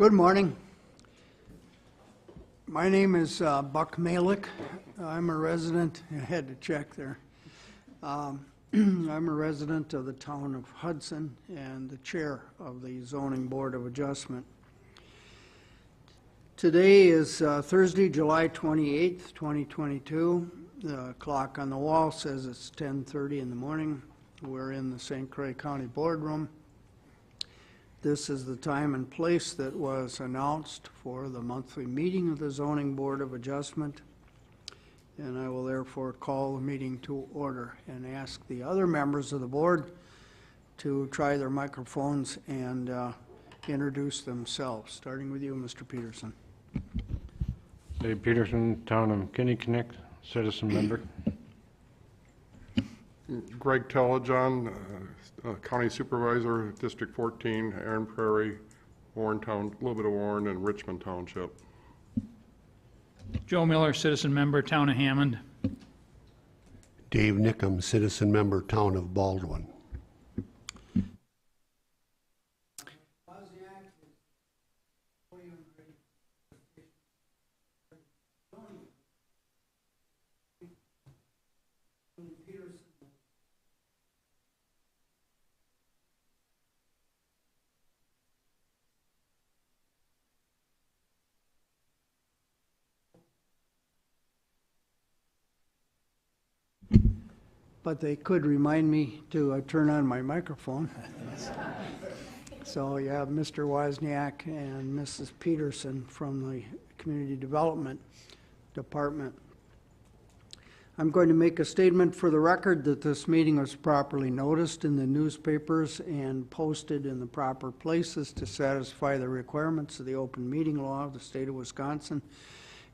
Good morning. My name is Buck Malik. I'm a resident, I had to check there. I'm a resident of the town of Hudson and the chair of the Zoning Board of Adjustment. Today is Thursday, July 28th, 2022. The clock on the wall says it's 10:30 in the morning. We're in the St. Croix County Boardroom. This is the time and place that was announced for the monthly meeting of the Zoning Board of Adjustment. And I will therefore call the meeting to order and ask the other members of the board to try their microphones and introduce themselves, starting with you, Mr. Peterson. Dave Peterson, Town of Kinney Connect, citizen member. Greg Telejohn, County Supervisor, District 14, Aaron Prairie, Warren Town, a little bit of Warren, and Richmond Township. Joe Miller, citizen member, Town of Hammond. Dave Nickham, citizen member, Town of Baldwin. But they could remind me to turn on my microphone. So you have Mr. Wozniak and Mrs. Peterson from the Community Development Department. I'm going to make a statement for the record that this meeting was properly noticed in the newspapers and posted in the proper places to satisfy the requirements of the open meeting law of the state of Wisconsin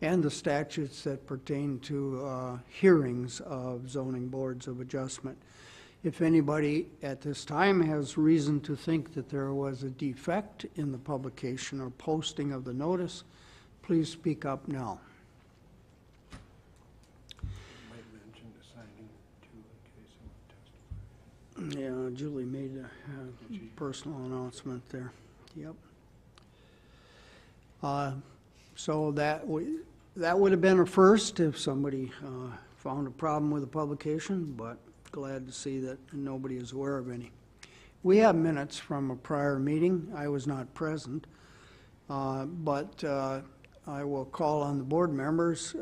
and the statutes that pertain to hearings of zoning boards of adjustment. If anybody at this time has reason to think that there was a defect in the publication or posting of the notice, please speak up now. Might mention assigning to a case of testimony. Yeah, Julie made a personal announcement there. Yep. So that would have been a first if somebody found a problem with the publication, but glad to see that nobody is aware of any. We have minutes from a prior meeting. I was not present, but I will call on the board members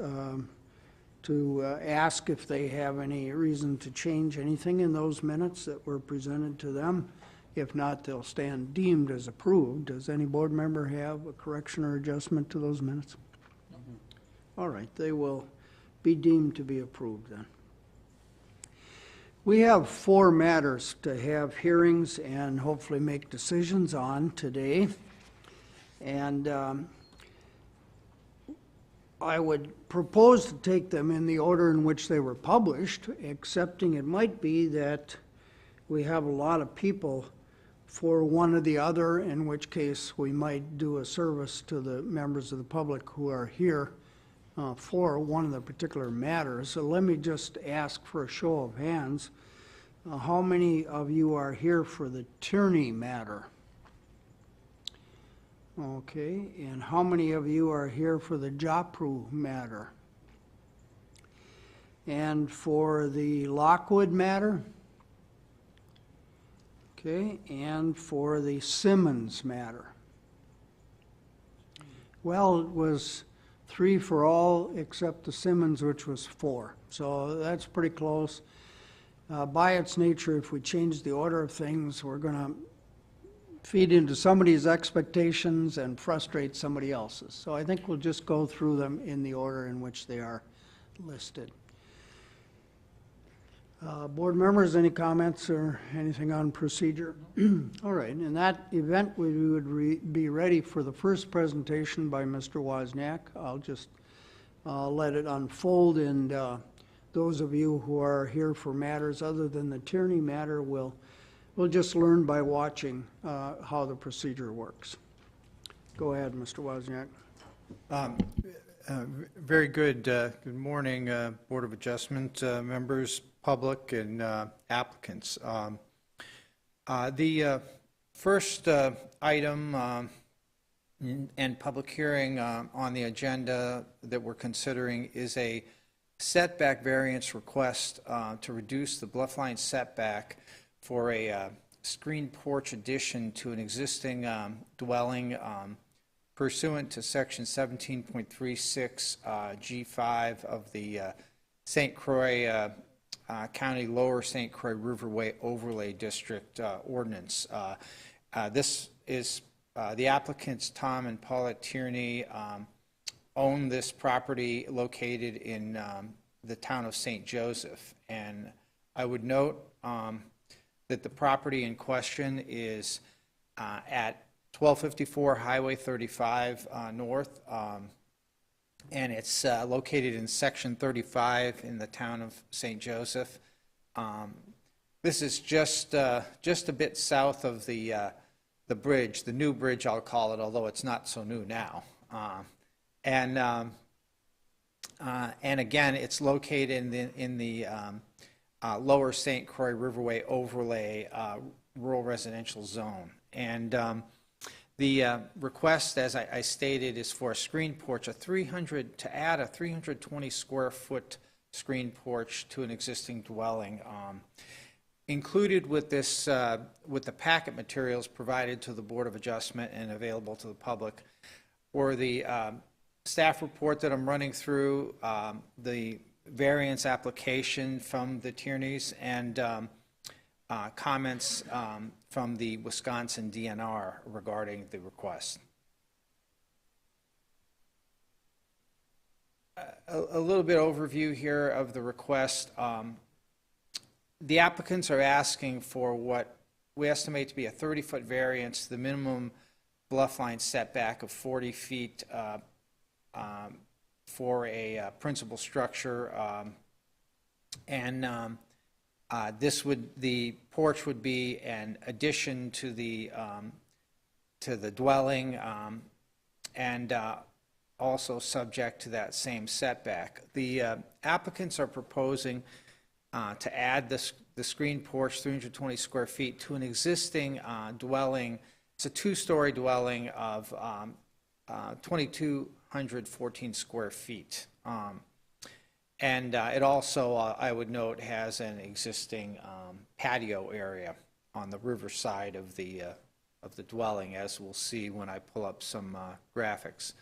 to ask if they have any reason to change anything in those minutes that were presented to them. If not, they'll stand deemed as approved. Does any board member have a correction or adjustment to those minutes? All right, they will be deemed to be approved then. We have 4 matters to have hearings and hopefully make decisions on today. And I would propose to take them in the order in which they were published, excepting it might be that we have a lot of people for one or the other, in which case we might do a service to the members of the public who are here for one of the particular matters. So let me just ask for a show of hands. How many of you are here for the Tierney matter? Okay, and how many of you are here for the Japru matter? And for the Lockwood matter? Okay, and for the Simmons matter? Well, it was 3 for all except the Simmons, which was 4. So that's pretty close. By its nature, if we change the order of things, we're going to feed into somebody's expectations and frustrate somebody else's. So I think we'll just go through them in the order in which they are listed. Board members, any comments or anything on procedure? All right, in that event, we would be ready for the first presentation by Mr. Wozniak. I'll just let it unfold, and those of you who are here for matters other than the Tierney matter will just learn by watching how the procedure works. Go ahead, Mr. Wozniak. Very good. Good morning, Board of Adjustment members, public, and applicants. The first item And public hearing on the agenda that we're considering is a setback variance request to reduce the bluffline setback for a screen porch addition to an existing dwelling pursuant to section 17.36 G5 of the St. Croix County Lower St. Croix Riverway Overlay District ordinance. This is the applicants, Tom and Paula Tierney, own this property located in the town of St. Joseph. And I would note that the property in question is at 1254 Highway 35 North, and it's located in Section 35 in the town of St. Joseph. This is just a bit south of the bridge, the new bridge I'll call it, although it's not so new now. And again, it's located in the Lower St. Croix Riverway Overlay Rural Residential Zone. And the request, as I stated, is for a screen porch, to add a 320 square foot screen porch to an existing dwelling. Included with this, with the packet materials provided to the Board of Adjustment and available to the public, or the staff report that I'm running through, the variance application from the Tierneys, and comments from the Wisconsin DNR regarding the request. A little bit overview here of the request. The applicants are asking for what we estimate to be a 30-foot variance, the minimum bluff line setback of 40 feet for a principal structure, the porch would be an addition to the dwelling, and also subject to that same setback. The applicants are proposing to add the screen porch, 320 square feet, to an existing dwelling. It's a two-story dwelling of 2,214 square feet. And it also, I would note, has an existing patio area on the river side of the dwelling, as we'll see when I pull up some graphics.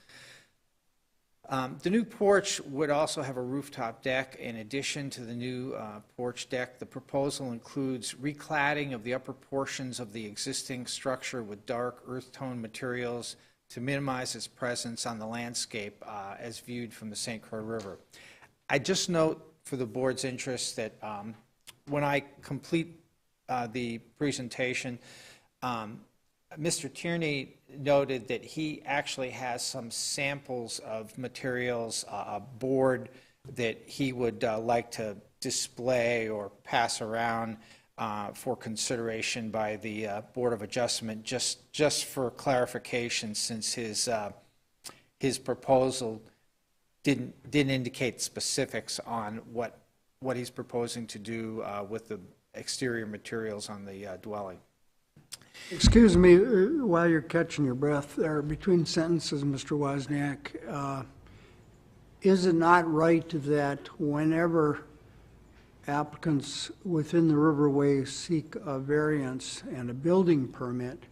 The new porch would also have a rooftop deck. In addition to the new porch deck, the proposal includes recladding of the upper portions of the existing structure with dark earth tone materials to minimize its presence on the landscape as viewed from the St. Croix River. I just note for the board's interest that when I complete the presentation, Mr. Tierney noted that he actually has some samples of materials, a board that he would like to display or pass around for consideration by the Board of Adjustment, just for clarification, since his proposal didn't indicate specifics on what he's proposing to do with the exterior materials on the dwelling. Excuse me, while you're catching your breath there between sentences, Mr. Wozniak, is it not right that whenever applicants within the riverway seek a variance and a building permit,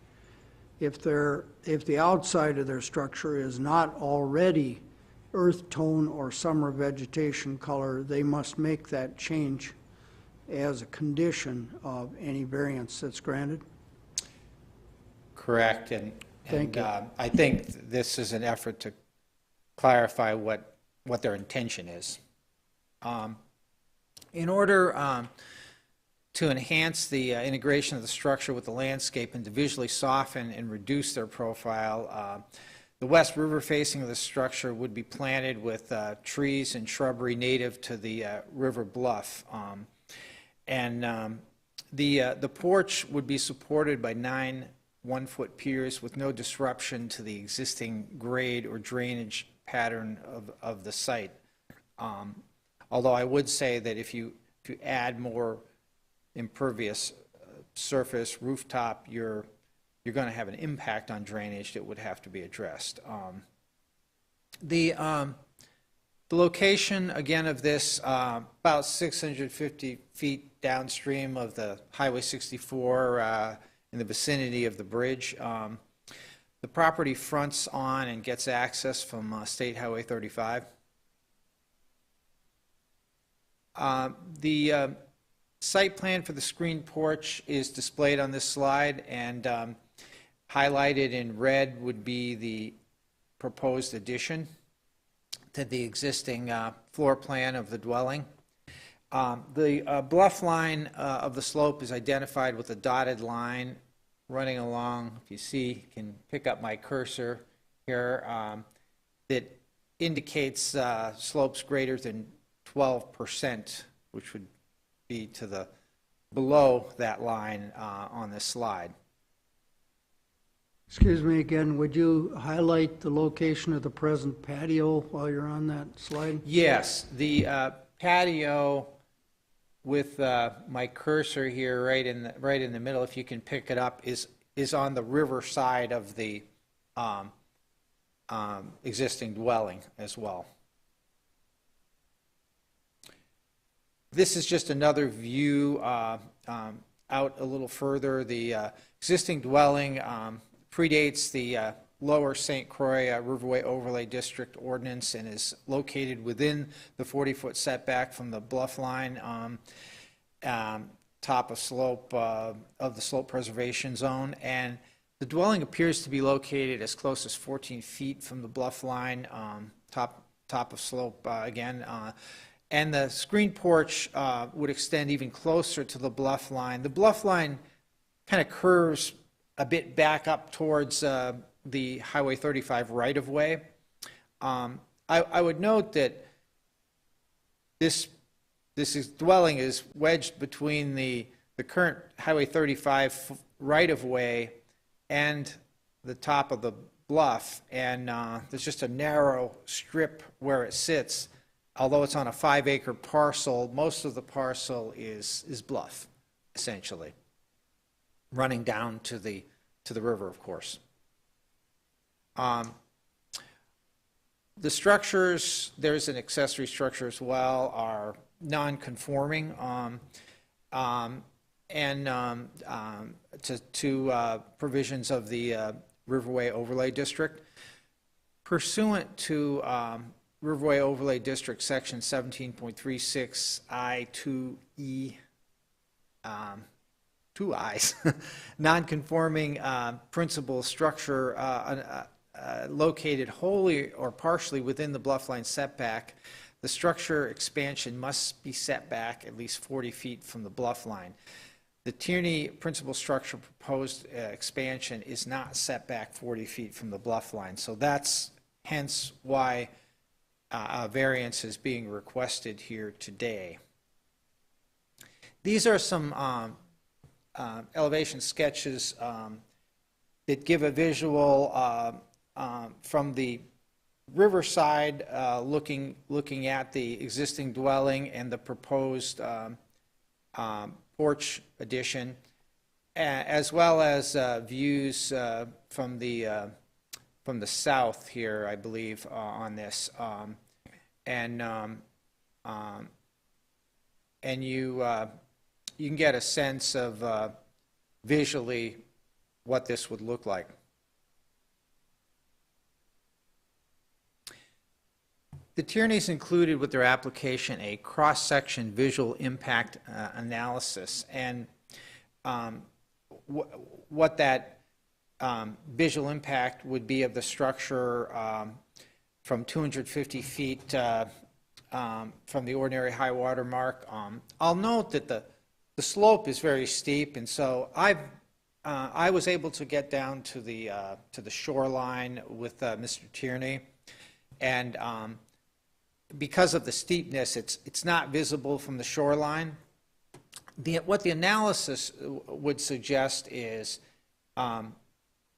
if the outside of their structure is not already earth tone or summer vegetation color, they must make that change as a condition of any variance that's granted? Correct, and Thank you. I think this is an effort to clarify what their intention is. In order to enhance the integration of the structure with the landscape and to visually soften and reduce their profile, the west river facing of the structure would be planted with trees and shrubbery native to the river bluff. The porch would be supported by 9 one-foot piers with no disruption to the existing grade or drainage pattern of the site. Although I would say that if you add more impervious surface, rooftop, you're you're going to have an impact on drainage that would have to be addressed. The location, again, of this, about 650 feet downstream of the Highway 64, in the vicinity of the bridge. The property fronts on and gets access from State Highway 35. The site plan for the screen porch is displayed on this slide, and highlighted in red would be the proposed addition to the existing floor plan of the dwelling. The bluff line of the slope is identified with a dotted line running along. If you see, you can pick up my cursor here, that indicates slopes greater than 12%, which would be to the below that line on this slide. Excuse me again, would you highlight the location of the present patio while you're on that slide? Yes, the patio with my cursor here right in the middle, if you can pick it up, is on the river side of the existing dwelling as well. This is just another view out a little further. The existing dwelling predates the Lower St. Croix Riverway Overlay District ordinance and is located within the 40-foot setback from the bluff line, top of slope of the slope preservation zone. And the dwelling appears to be located as close as 14 feet from the bluff line, top of slope again. And the screen porch would extend even closer to the bluff line. The bluff line kind of curves a bit back up towards the Highway 35 right-of-way. I would note that this dwelling is wedged between the current Highway 35 right-of-way and the top of the bluff, and there's just a narrow strip where it sits. Although it's on a 5-acre parcel, most of the parcel is bluff, essentially, running down to the river, of course. The structures, there's an accessory structure as well, are non-conforming to provisions of the Riverway Overlay District. Pursuant to Riverway Overlay District Section 17.36 I2E, two I's, non-conforming principal structure located wholly or partially within the bluffline setback, the structure expansion must be set back at least 40 feet from the bluff line. The Tierney principal structure proposed expansion is not set back 40 feet from the bluff line, so that's hence why a variance is being requested here today. These are some elevation sketches that give a visual from the riverside, looking at the existing dwelling and the proposed porch addition, as well as views from the south here, I believe, on this, and you can get a sense of visually what this would look like. The Tierneys included with their application a cross-section visual impact analysis, and what that visual impact would be of the structure from 250 feet from the ordinary high water mark. I'll note that the slope is very steep, and so I was able to get down to the shoreline with Mr. Tierney, and because of the steepness, it's not visible from the shoreline. What the analysis would suggest is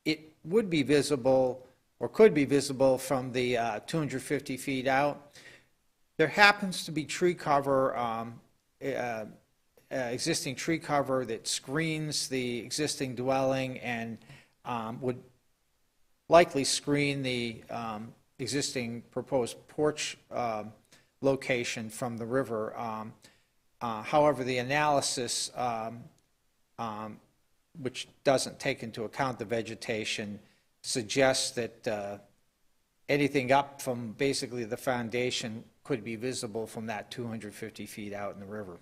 it would be visible or could be visible from the 250 feet out. There happens to be tree cover, existing tree cover that screens the existing dwelling, and would likely screen the existing proposed porch location from the river. However, the analysis, which doesn't take into account the vegetation, suggests that anything up from basically the foundation could be visible from that 250 feet out in the river.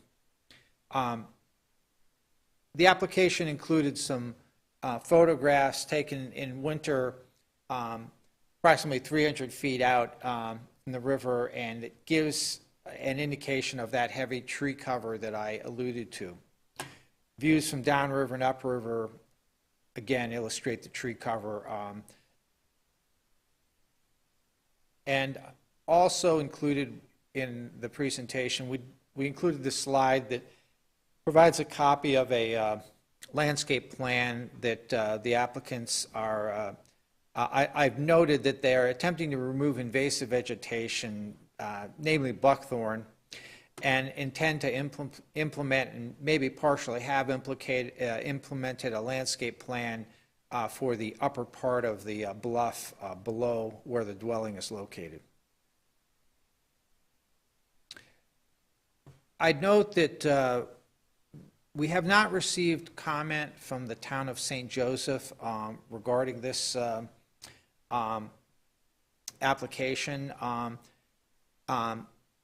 The application included some photographs taken in winter, approximately 300 feet out in the river, and it gives an indication of that heavy tree cover that I alluded to. Views from downriver and upriver, again, illustrate the tree cover. And also included in the presentation, we included this slide that provides a copy of a landscape plan that the applicants are, I've noted that they are attempting to remove invasive vegetation, namely buckthorn, and intend to implement and maybe partially have implemented a landscape plan for the upper part of the bluff below where the dwelling is located. I'd note that we have not received comment from the town of St. Joseph regarding this application.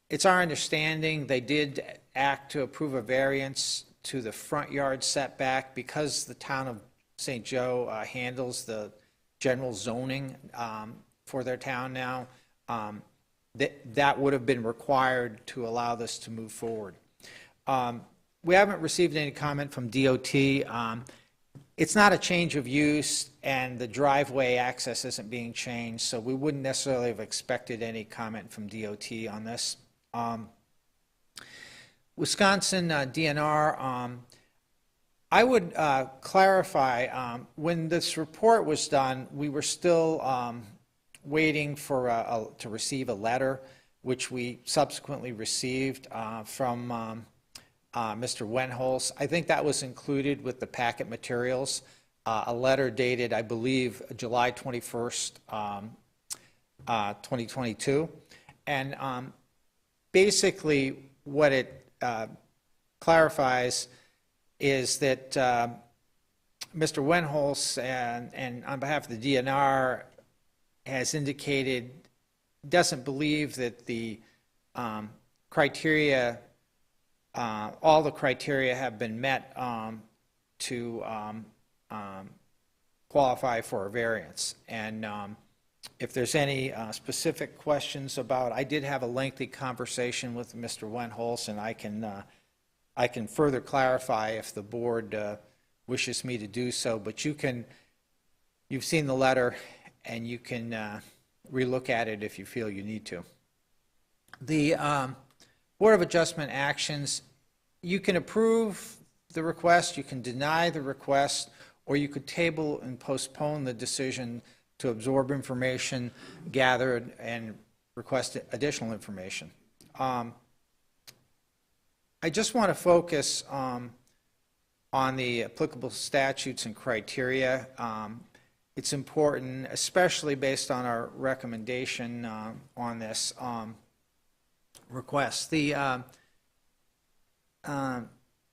It's our understanding they did act to approve a variance to the front yard setback because the town of St. Joe handles the general zoning for their town now. That would have been required to allow this to move forward. We haven't received any comment from DOT. It's not a change of use, and the driveway access isn't being changed, so we wouldn't necessarily have expected any comment from DOT on this. Wisconsin DNR, I would clarify, when this report was done, we were still waiting for to receive a letter, which we subsequently received from Mr. Wenholz. I think that was included with the packet materials, a letter dated, I believe, July 21st, 2022. And basically what it clarifies is that Mr. Wenholz and on behalf of the DNR has indicated doesn't believe that the criteria, all the criteria have been met to qualify for a variance. And if there's any specific questions about, I did have a lengthy conversation with Mr. Wenholz, and I can further clarify if the board wishes me to do so. But you've seen the letter, and you can relook at it if you feel you need to. The Board of Adjustment actions, you can approve the request, you can deny the request, or you could table and postpone the decision to absorb information gathered and request additional information. I just want to focus on the applicable statutes and criteria. It's important, especially based on our recommendation on this request. The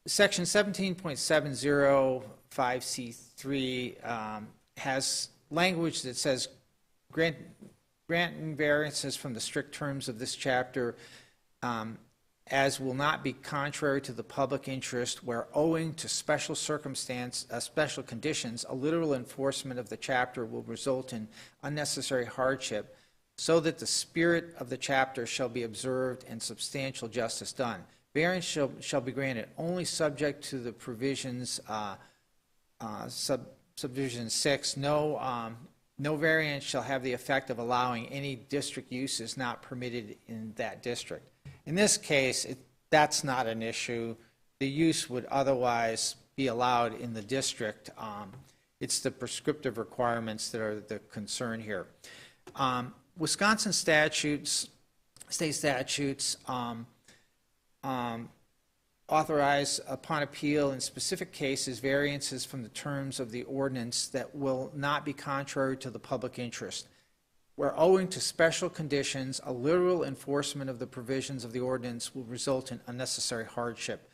Section 17.705C3 has language that says granting variances from the strict terms of this chapter as will not be contrary to the public interest where owing to special special conditions, a literal enforcement of the chapter will result in unnecessary hardship so that the spirit of the chapter shall be observed and substantial justice done. Variance shall be granted only subject to the provisions, subdivision 6. No variance shall have the effect of allowing any district uses not permitted in that district. In this case, that's not an issue. The use would otherwise be allowed in the district. It's the prescriptive requirements that are the concern here. Wisconsin statutes, state statutes, authorize upon appeal in specific cases variances from the terms of the ordinance that will not be contrary to the public interest, where owing to special conditions, a literal enforcement of the provisions of the ordinance will result in unnecessary hardship,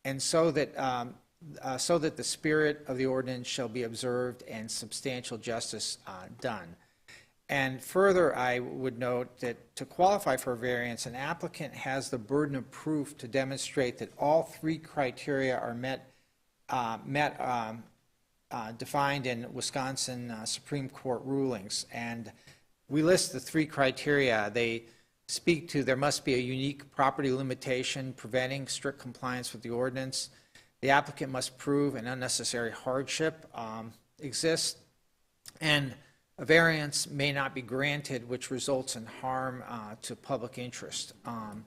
and so that the spirit of the ordinance shall be observed and substantial justice done. And further, I would note that to qualify for a variance, an applicant has the burden of proof to demonstrate that all three criteria are defined in Wisconsin Supreme Court rulings. And we list the three criteria. They speak to there must be a unique property limitation preventing strict compliance with the ordinance. The applicant must prove an unnecessary hardship exists, and a variance may not be granted which results in harm to public interest. I'd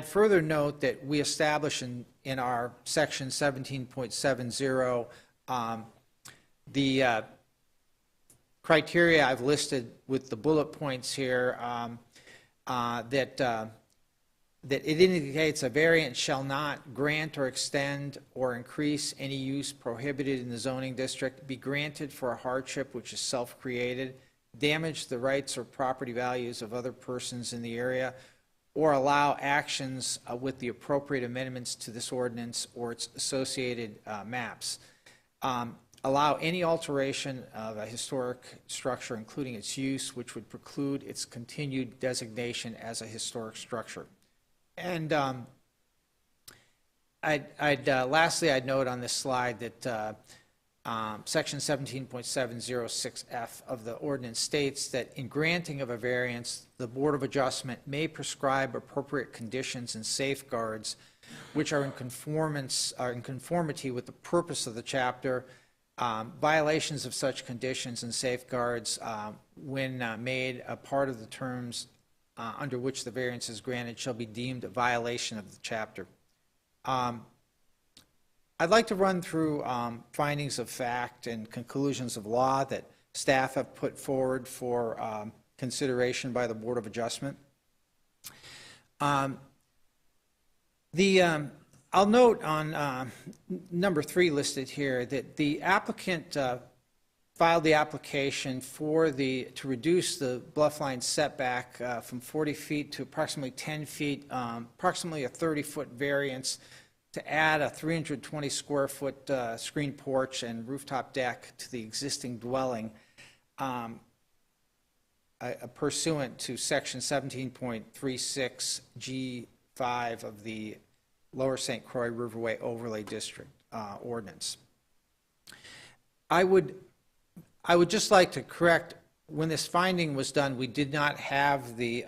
further note that we establish in our section 17.70 the criteria I've listed with the bullet points here that it indicates a variance shall not grant or extend or increase any use prohibited in the zoning district, be granted for a hardship which is self-created, damage the rights or property values of other persons in the area, or allow actions with the appropriate amendments to this ordinance or its associated maps. Allow any alteration of a historic structure, including its use, which would preclude its continued designation as a historic structure. And lastly, I'd note on this slide that section 17.706F of the ordinance states that in granting of a variance, the Board of Adjustment may prescribe appropriate conditions and safeguards which are in conformity with the purpose of the chapter. Violations of such conditions and safeguards when made a part of the terms under which the variance is granted shall be deemed a violation of the chapter. I'd like to run through findings of fact and conclusions of law that staff have put forward for consideration by the Board of Adjustment. I'll note on number 3 listed here that the applicant filed the application to reduce the bluff line setback from 40 feet to approximately 10 feet, approximately a 30-foot variance to add a 320 square foot screen porch and rooftop deck to the existing dwelling pursuant to section 17.36 G5 of the Lower St. Croix Riverway Overlay District ordinance. I would just like to correct, when this finding was done, we did not have the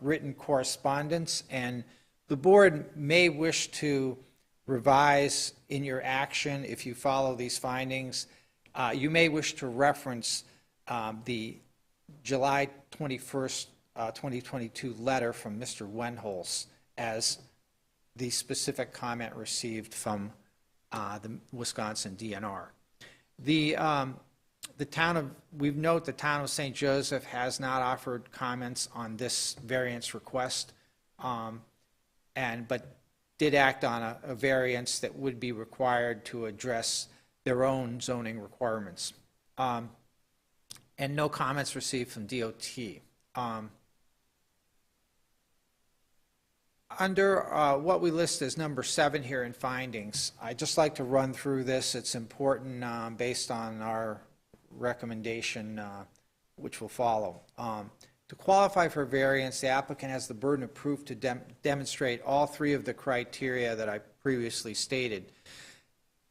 written correspondence, and the board may wish to revise in your action if you follow these findings. You may wish to reference the July 21st, 2022 letter from Mr. Wendholz as the specific comment received from the Wisconsin DNR. We note the town of St. Joseph has not offered comments on this variance request, but did act on a variance that would be required to address their own zoning requirements. And no comments received from DOT. Under what we list as number 7 here in findings, I'd just like to run through this. It's important based on our recommendation, which will follow. To qualify for variance, the applicant has the burden of proof to demonstrate all 3 of the criteria that I previously stated.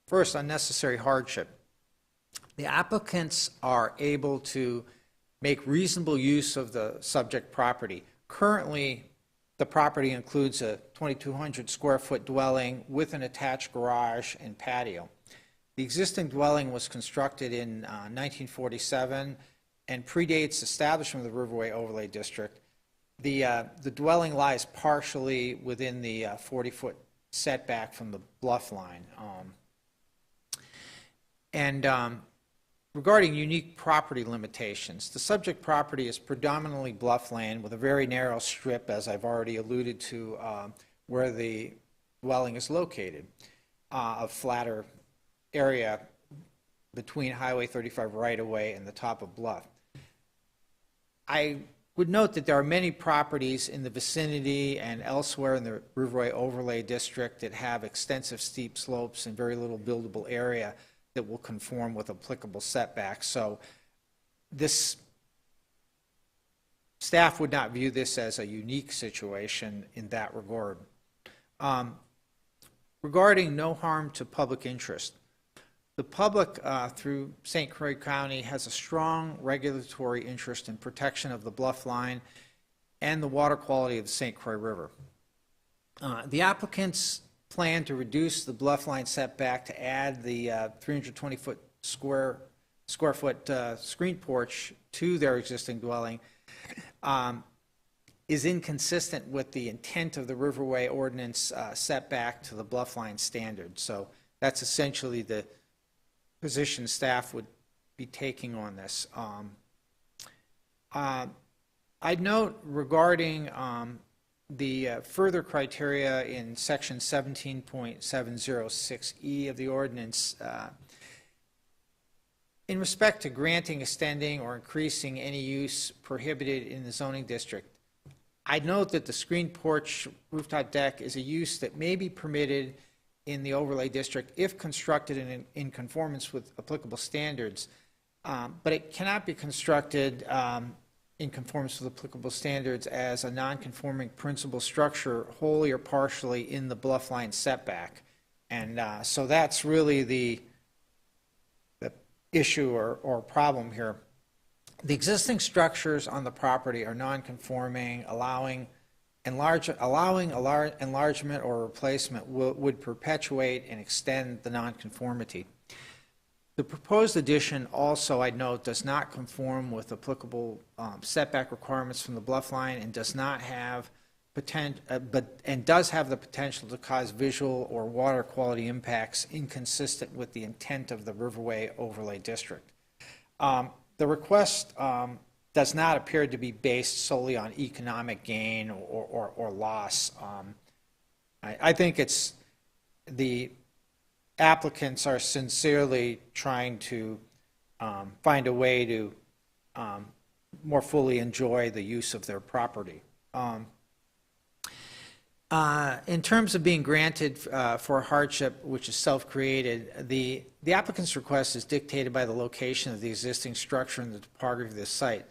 First, unnecessary hardship. The applicants are able to make reasonable use of the subject property. Currently, the property includes a 2,200 square foot dwelling with an attached garage and patio. The existing dwelling was constructed in 1947 and predates establishment of the Riverway Overlay District. The dwelling lies partially within the 40-foot setback from the bluff line. regarding unique property limitations, the subject property is predominantly bluff land with a very narrow strip, as I've already alluded to, where the dwelling is located, a flatter area between Highway 35 right-of-way and the top of bluff. I would note that there are many properties in the vicinity and elsewhere in the Riverway Overlay District that have extensive steep slopes and very little buildable area that will conform with applicable setbacks. So this staff would not view this as a unique situation in that regard. Regarding no harm to public interest, the public through St. Croix County has a strong regulatory interest in protection of the bluff line and the water quality of the St. Croix River. The applicants plan to reduce the bluff line setback to add the 320-foot square foot screen porch to their existing dwelling is inconsistent with the intent of the Riverway Ordinance setback to the bluff line standard. So that's essentially the position staff would be taking on this. I'd note regarding the further criteria in section 17.706E of the ordinance, in respect to granting, extending, or increasing any use prohibited in the zoning district, I'd note that the screen porch rooftop deck is a use that may be permitted in the overlay district if constructed in conformance with applicable standards, but it cannot be constructed in conformance with applicable standards as a non-conforming principal structure wholly or partially in the bluff line setback. And so that's really the issue or problem here. The existing structures on the property are non-conforming, allowing enlargement or replacement would perpetuate and extend the nonconformity. The proposed addition also, I'd note, does not conform with applicable setback requirements from the bluff line and does not have does have the potential to cause visual or water quality impacts inconsistent with the intent of the Riverway Overlay District. The request does not appear to be based solely on economic gain or loss. I think it's the applicants are sincerely trying to find a way to more fully enjoy the use of their property. In terms of being granted for a hardship which is self-created, the applicant's request is dictated by the location of the existing structure and the topography of the site.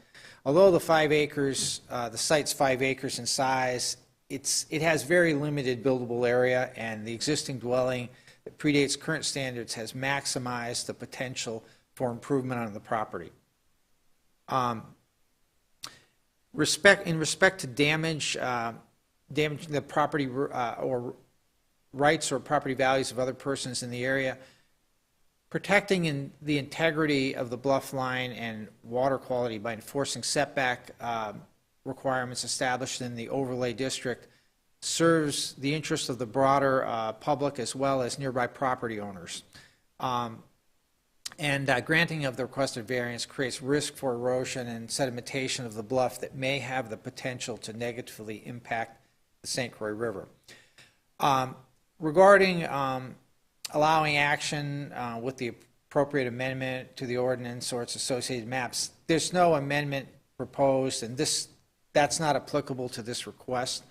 Although the 5 acres, the site's 5 acres in size, it has very limited buildable area, and the existing dwelling that predates current standards has maximized the potential for improvement on the property. In respect to damaging the property or rights or property values of other persons in the area, protecting the integrity of the bluff line and water quality by enforcing setback requirements established in the overlay district serves the interest of the broader public as well as nearby property owners. Granting of the requested variance creates risk for erosion and sedimentation of the bluff that may have the potential to negatively impact the St. Croix River. Regarding allowing action with the appropriate amendment to the ordinance or its associated maps, there's no amendment proposed, and that's not applicable to this request.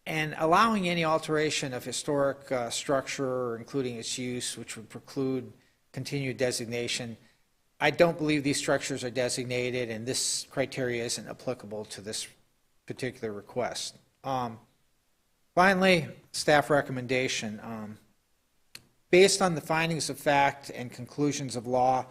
And allowing any alteration of historic structure, including its use, which would preclude continued designation, I don't believe these structures are designated, and this criteria isn't applicable to this particular request. Finally, staff recommendation. Based on the findings of fact and conclusions of law,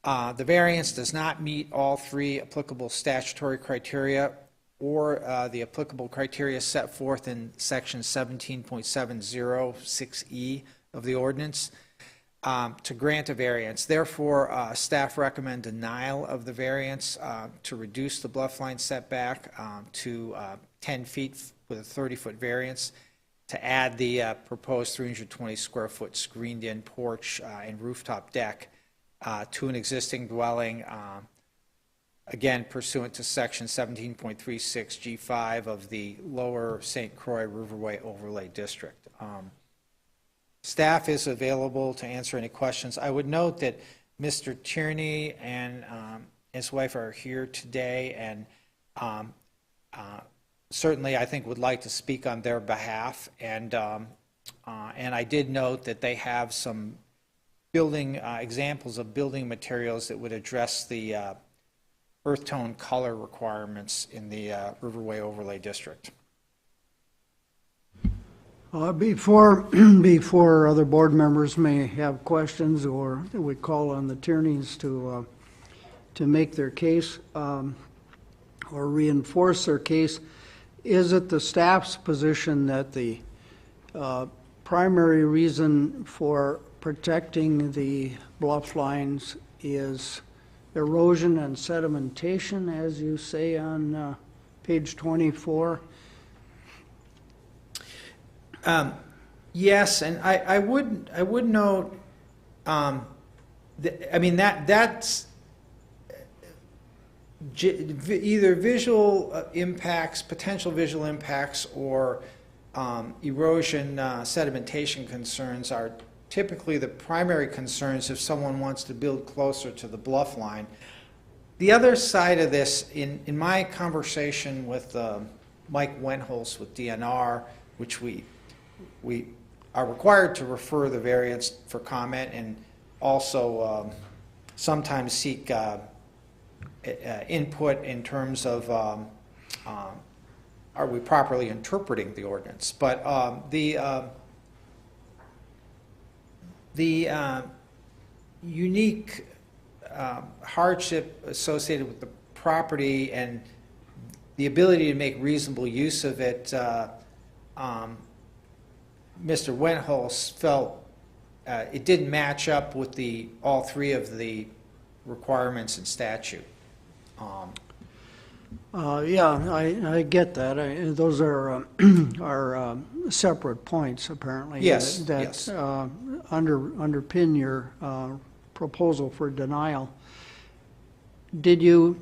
the variance does not meet all 3 applicable statutory criteria or the applicable criteria set forth in section 17.706E of the ordinance to grant a variance. Therefore, staff recommend denial of the variance to reduce the bluff line setback to 10 feet with a 30-foot variance. to add the proposed 320 square foot screened-in porch and rooftop deck to an existing dwelling, again pursuant to section 17.36 G5 of the Lower St. Croix Riverway Overlay District. Staff is available to answer any questions. I would note that Mr. Tierney and his wife are here today, and certainly I think would like to speak on their behalf. And I did note that they have some building examples of building materials that would address the earth tone color requirements in the Riverway Overlay District. Before other board members may have questions, or we call on the Tierneys to make their case or reinforce their case, is it the staff's position that the primary reason for protecting the bluff lines is erosion and sedimentation, as you say on page 24? Yes, and I would note, I mean, that's either visual impacts, potential visual impacts, or erosion, sedimentation concerns are typically the primary concerns if someone wants to build closer to the bluff line. The other side of this, in my conversation with Mike Wentholz with DNR, which we are required to refer the variance for comment, and also sometimes seek input in terms of are we properly interpreting the ordinance. But the unique hardship associated with the property and the ability to make reasonable use of it, Mr. Wentholz felt it didn't match up with all three of the requirements in statute. Yeah, I get that. Those are separate points, apparently. Yes, That yes. underpin your proposal for denial. Did you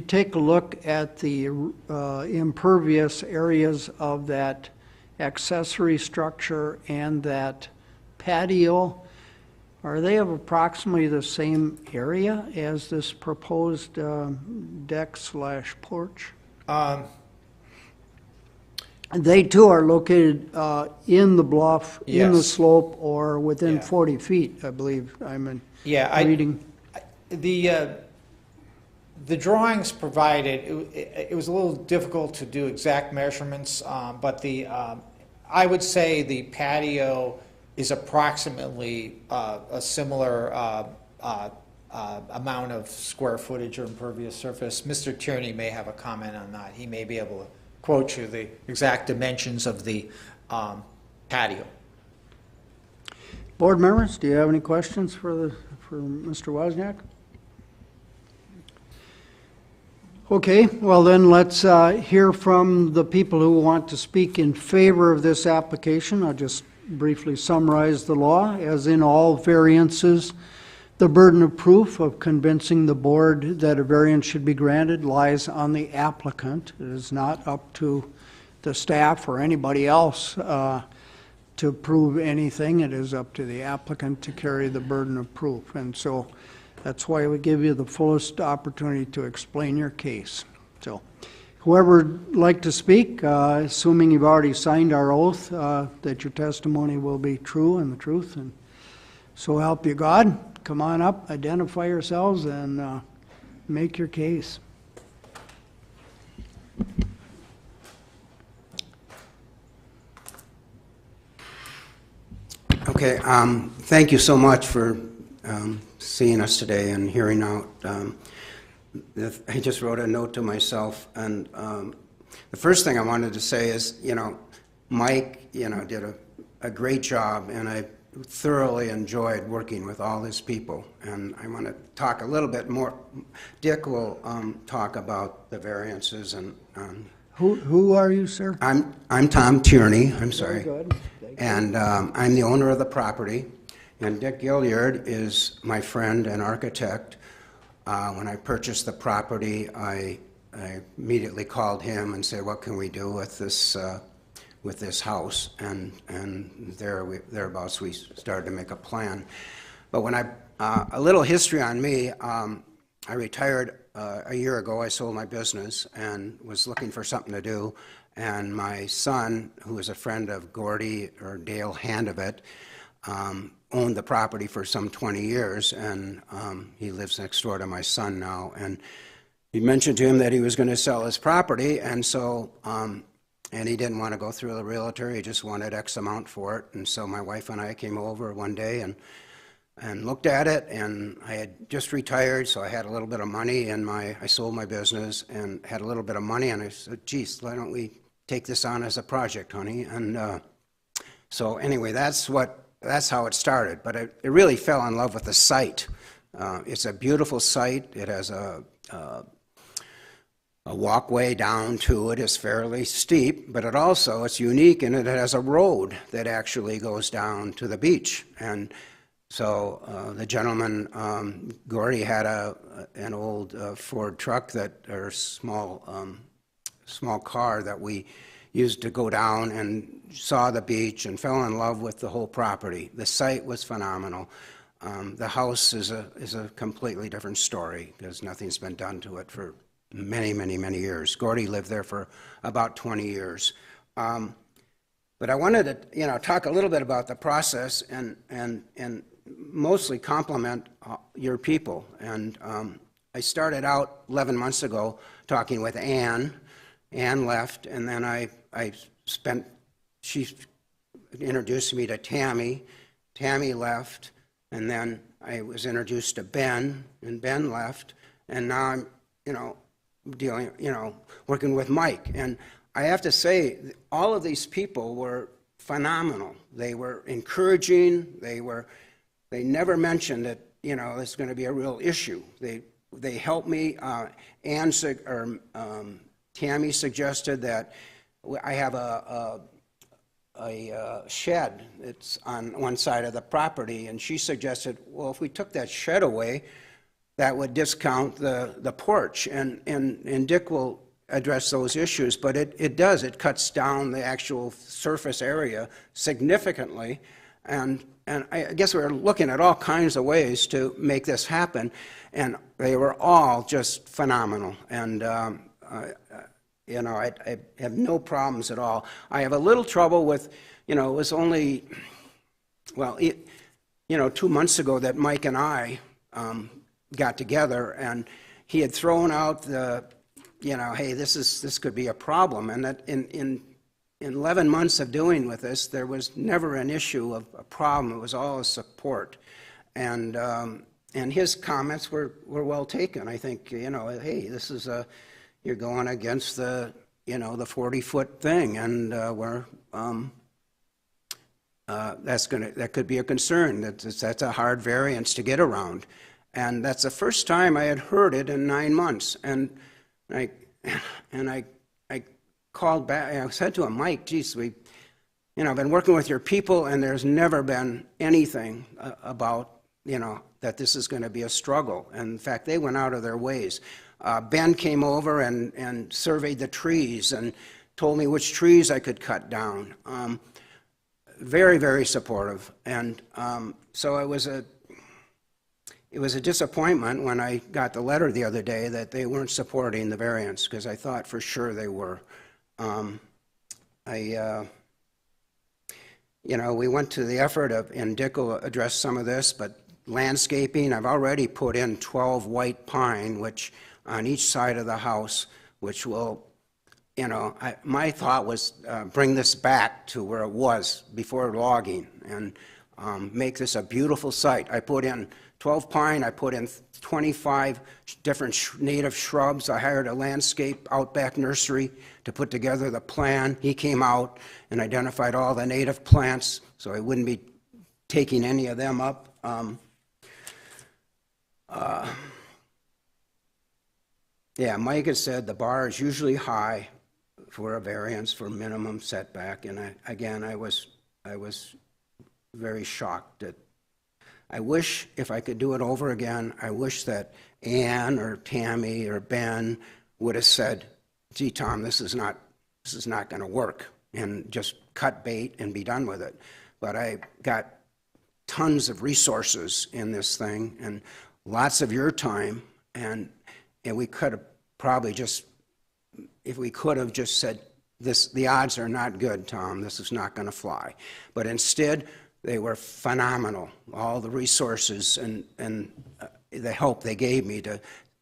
take a look at the impervious areas of that accessory structure and that patio? Are they of approximately the same area as this proposed deck/porch? They too are located in the bluff, in the Yes. slope, or within Yeah. 40 feet, I believe. I'm Yeah, reading. The drawings provided, it was a little difficult to do exact measurements, but I would say the patio is approximately a similar amount of square footage or impervious surface. Mr. Tierney may have a comment on that. He may be able to quote you the exact dimensions of the patio. Board members, do you have any questions for Mr. Wozniak? Okay, well then let's hear from the people who want to speak in favor of this application. I'll just briefly summarize the law. As in all variances, the burden of proof of convincing the board that a variance should be granted lies on the applicant. It is not up to the staff or anybody else to prove anything. It is up to the applicant to carry the burden of proof. And so that's why we give you the fullest opportunity to explain your case. So whoever would like to speak, assuming you've already signed our oath that your testimony will be true and the truth, and so help you God, come on up, identify yourselves, and make your case. Okay, thank you so much for seeing us today and hearing out. I just wrote a note to myself, and the first thing I wanted to say is, Mike, did a great job, and I thoroughly enjoyed working with all his people. And I want to talk a little bit more. Dick will talk about the variances and Who are you, sir? I'm Tom Tierney, I'm sorry. Very good. Thank you. And I'm the owner of the property. And Dick Gilliard is my friend and architect. When I purchased the property, I immediately called him and said, what can we do with this house? And thereabouts we started to make a plan. But when a little history on me, I retired a year ago. I sold my business and was looking for something to do. And my son, who is a friend of Gordy or Dale Handevitt, owned the property for some 20 years, and he lives next door to my son now. And he mentioned to him that he was going to sell his property, and so, and he didn't want to go through the realtor, he just wanted X amount for it. And so my wife and I came over one day and looked at it, and I had just retired, so I had a little bit of money, and I sold my business and had a little bit of money, and I said, geez, why don't we take this on as a project, honey? And so anyway, that's how it started. But I really fell in love with the site. It's a beautiful site. It has a walkway down to it. It's fairly steep, but it's unique, and it has a road that actually goes down to the beach. And so the gentleman, Gordy, had an old Ford truck or small car that we used to go down and saw the beach and fell in love with the whole property. The site was phenomenal. The house is a completely different story because nothing's been done to it for many, many, many years. Gordy lived there for about 20 years. But I wanted to, talk a little bit about the process and mostly compliment your people. And I started out 11 months ago talking with Ann. Ann left, and then she introduced me to Tammy. Tammy left, and then I was introduced to Ben, and Ben left, and now I'm, working with Mike. And I have to say, all of these people were phenomenal. They were encouraging. They never mentioned that, it's going to be a real issue. They helped me. Tammy suggested that I have a shed that's on one side of the property, and she suggested, well, if we took that shed away, that would discount the porch, and Dick will address those issues, but it does. It cuts down the actual surface area significantly, and I guess we were looking at all kinds of ways to make this happen, and they were all just phenomenal. And I have no problems at all. I have a little trouble with, it was only, 2 months ago that Mike and I got together, and he had thrown out hey, this could be a problem, and that in 11 months of doing with this, there was never an issue of a problem. It was all a support, and his comments were well taken. I think, hey, this is you're going against the 40-foot thing, and that could be a concern. That's a hard variance to get around, and that's the first time I had heard it in 9 months. And I called back. I said to him, Mike, geez, I've been working with your people, and there's never been anything about that this is going to be a struggle. And in fact, they went out of their ways. Ben came over and surveyed the trees and told me which trees I could cut down. Very, very supportive. And so it was a disappointment when I got the letter the other day that they weren't supporting the variance, because I thought for sure they were. We went to the effort of, and Dick will address some of this, but landscaping, I've already put in 12 white pine, which on each side of the house, which will, my thought was bring this back to where it was before logging and make this a beautiful site. I put in 12 pine, I put in 25 different native shrubs. I hired a landscape outback nursery to put together the plan. He came out and identified all the native plants, so I wouldn't be taking any of them up. Mike has said the bar is usually high. for a variance for minimum setback, and I was very shocked at. I wish, if I could do it over again, I wish that Ann or Tammy or Ben would have said, gee, Tom, this is not going to work, and just cut bait and be done with it. But I got tons of resources in this thing and lots of your time, and we could have probably just, if we could have just said, the odds are not good, Tom, this is not going to fly. But instead, they were phenomenal, all the resources and the help they gave me to,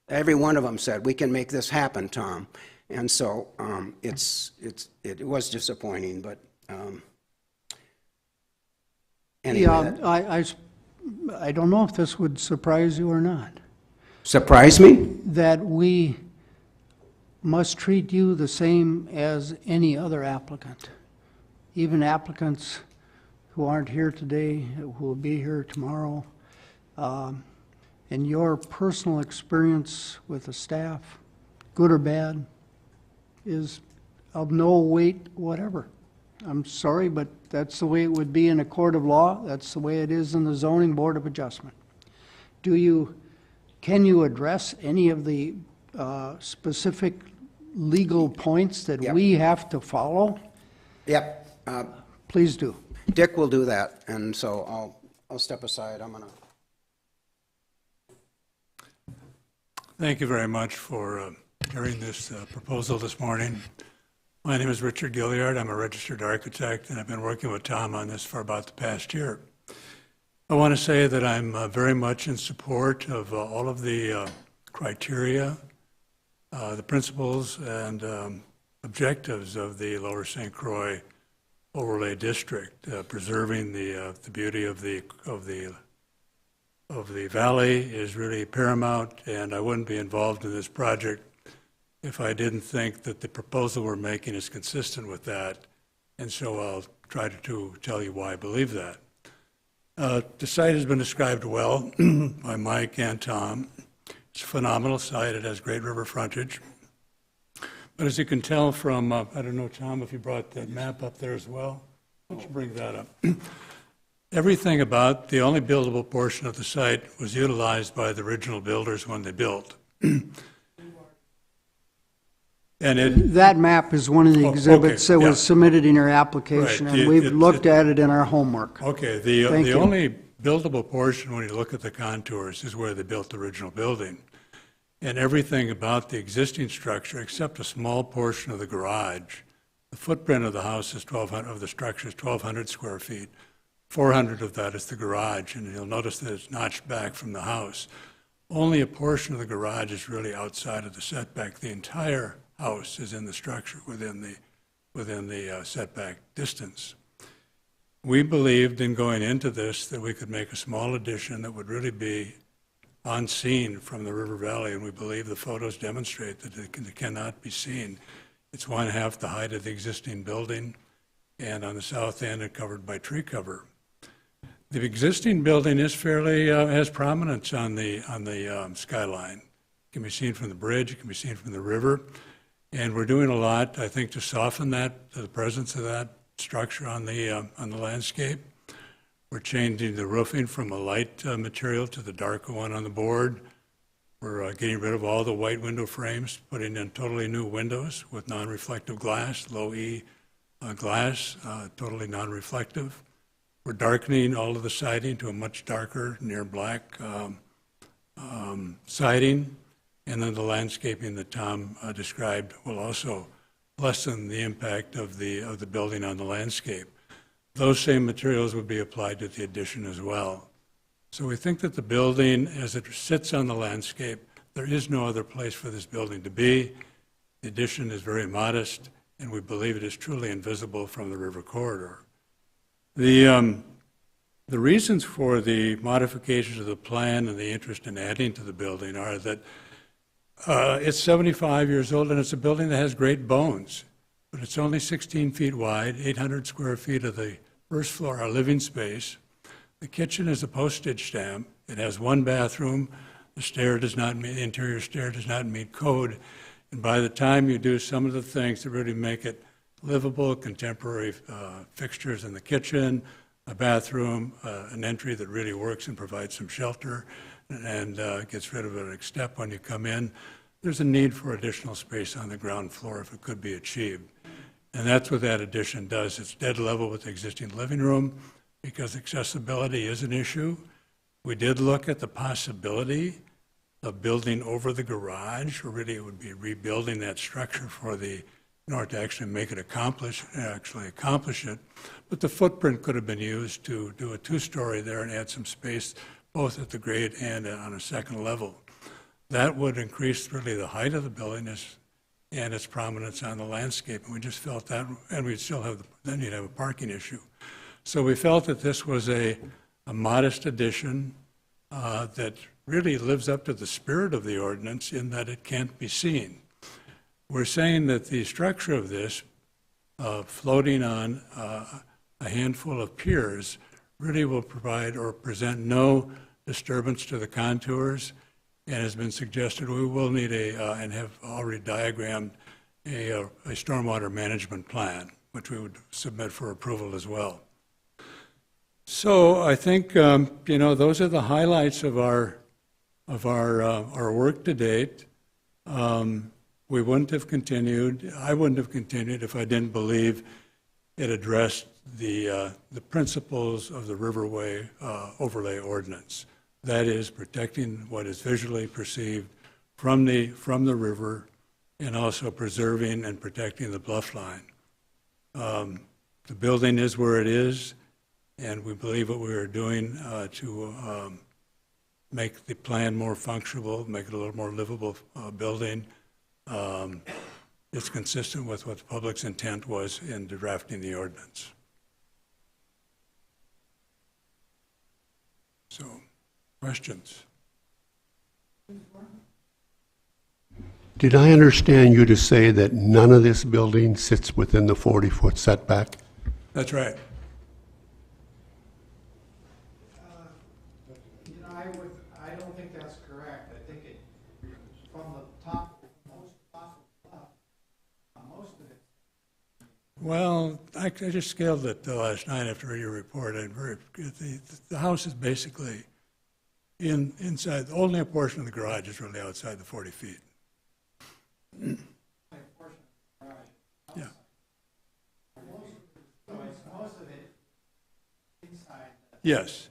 every one of them said, we can make this happen, Tom. And so it was disappointing, but anyway. Yeah, I don't know if this would surprise you or not, Surprise me? that we must treat you the same as any other applicant, even applicants who aren't here today, who will be here tomorrow. And your personal experience with the staff, good or bad, is of no weight whatever. I'm sorry, but that's the way it would be in a court of law. That's the way it is in the Zoning Board of Adjustment. Can you address any of the specific legal points that Yep. we have to follow? Yep. Please do. Dick will do that, and so I'll step aside. I'm gonna. Thank you very much for hearing this proposal this morning. My name is Richard Gilliard. I'm a registered architect, and I've been working with Tom on this for about the past year. I want to say that I'm very much in support of all of the criteria, the principles, and objectives of the Lower St. Croix overlay district, preserving the beauty of the valley is really paramount, and I wouldn't be involved in this project if I didn't think that the proposal we're making is consistent with that, and so I'll try to tell you why I believe that. The site has been described well by Mike and Tom. It's a phenomenal site. It has great river frontage. But as you can tell from, I don't know, Tom, if you brought that map up there as well. Why don't you bring that up? Everything about the only buildable portion of the site was utilized by the original builders when they built. And That map is one of the Oh, exhibits okay, that yeah. was submitted in your application, Right, and we've looked at it in our homework. Okay, Thank the you. only buildable portion, when you look at the contours, is where they built the original building. And everything about the existing structure, except a small portion of the garage, the footprint of the house is 1,200, of the structure is 1,200 square feet. 400 of that is the garage, and you'll notice that it's notched back from the house. Only a portion of the garage is really outside of the setback. The entire house is in the structure within the setback distance. We believed in going into this that we could make a small addition that would really be unseen from the river valley, and we believe the photos demonstrate that it cannot be seen. It's 1/2 the height of the existing building, and on the south end, it's covered by tree cover. The existing building is fairly has prominence on the skyline. It can be seen from the bridge. It can be seen from the river, and we're doing a lot, I think, to soften that, the presence of that structure on the landscape. We're changing the roofing from a light material to the darker one on the board. We're getting rid of all the white window frames, putting in totally new windows with non-reflective glass, low E glass, totally non-reflective. We're darkening all of the siding to a much darker, near black siding. And then the landscaping that Tom described will also lessen the impact of the building on the landscape. Those same materials would be applied to the addition as well. So we think that the building, as it sits on the landscape, there is no other place for this building to be. The addition is very modest, and we believe it is truly invisible from the river corridor. The reasons for the modifications of the plan and the interest in adding to the building are that it's 75 years old, and it's a building that has great bones, but it's only 16 feet wide, 800 square feet of the first floor are living space. The kitchen is a postage stamp. It has one bathroom. The interior stair does not meet code, And by the time you do some of the things to really make it livable, contemporary fixtures in the kitchen, a bathroom, an entry that really works and provides some shelter, and gets rid of an step when you come in, there's a need for additional space on the ground floor if it could be achieved. And that's what that addition does. It's dead level with the existing living room because accessibility is an issue. We did look at the possibility of building over the garage, or really it would be rebuilding that structure in order to actually make it accomplish it. But the footprint could have been used to do a two-story there and add some space both at the grade and on a second level. That would increase really the height of the building and its prominence on the landscape. And we just felt that, and we'd still have, then you'd have a parking issue. So we felt that this was a modest addition that really lives up to the spirit of the ordinance in that it can't be seen. We're saying that the structure of this, floating on a handful of piers, really will provide or present no disturbance to the contours, and has been suggested we will need and have already diagrammed a stormwater management plan, which we would submit for approval as well. So I think, those are the highlights of our work to date. We wouldn't have continued, I wouldn't have continued if I didn't believe it addressed the principles of the Riverway overlay ordinance. That is, protecting what is visually perceived from the river, and also preserving and protecting the bluff line. The building is where it is, and we believe what we are doing to make the plan more functional, make it a little more livable building, is consistent with what the public's intent was in drafting the ordinance. So, questions? Did I understand you to say that none of this building sits within the 40-foot setback? That's right. I don't think that's correct. I think it, from the top, most of it. Well, I just scaled it last night after your report. The house is basically inside, only a portion of the garage is really outside the 40 feet. Yeah. Most of it inside. Yes.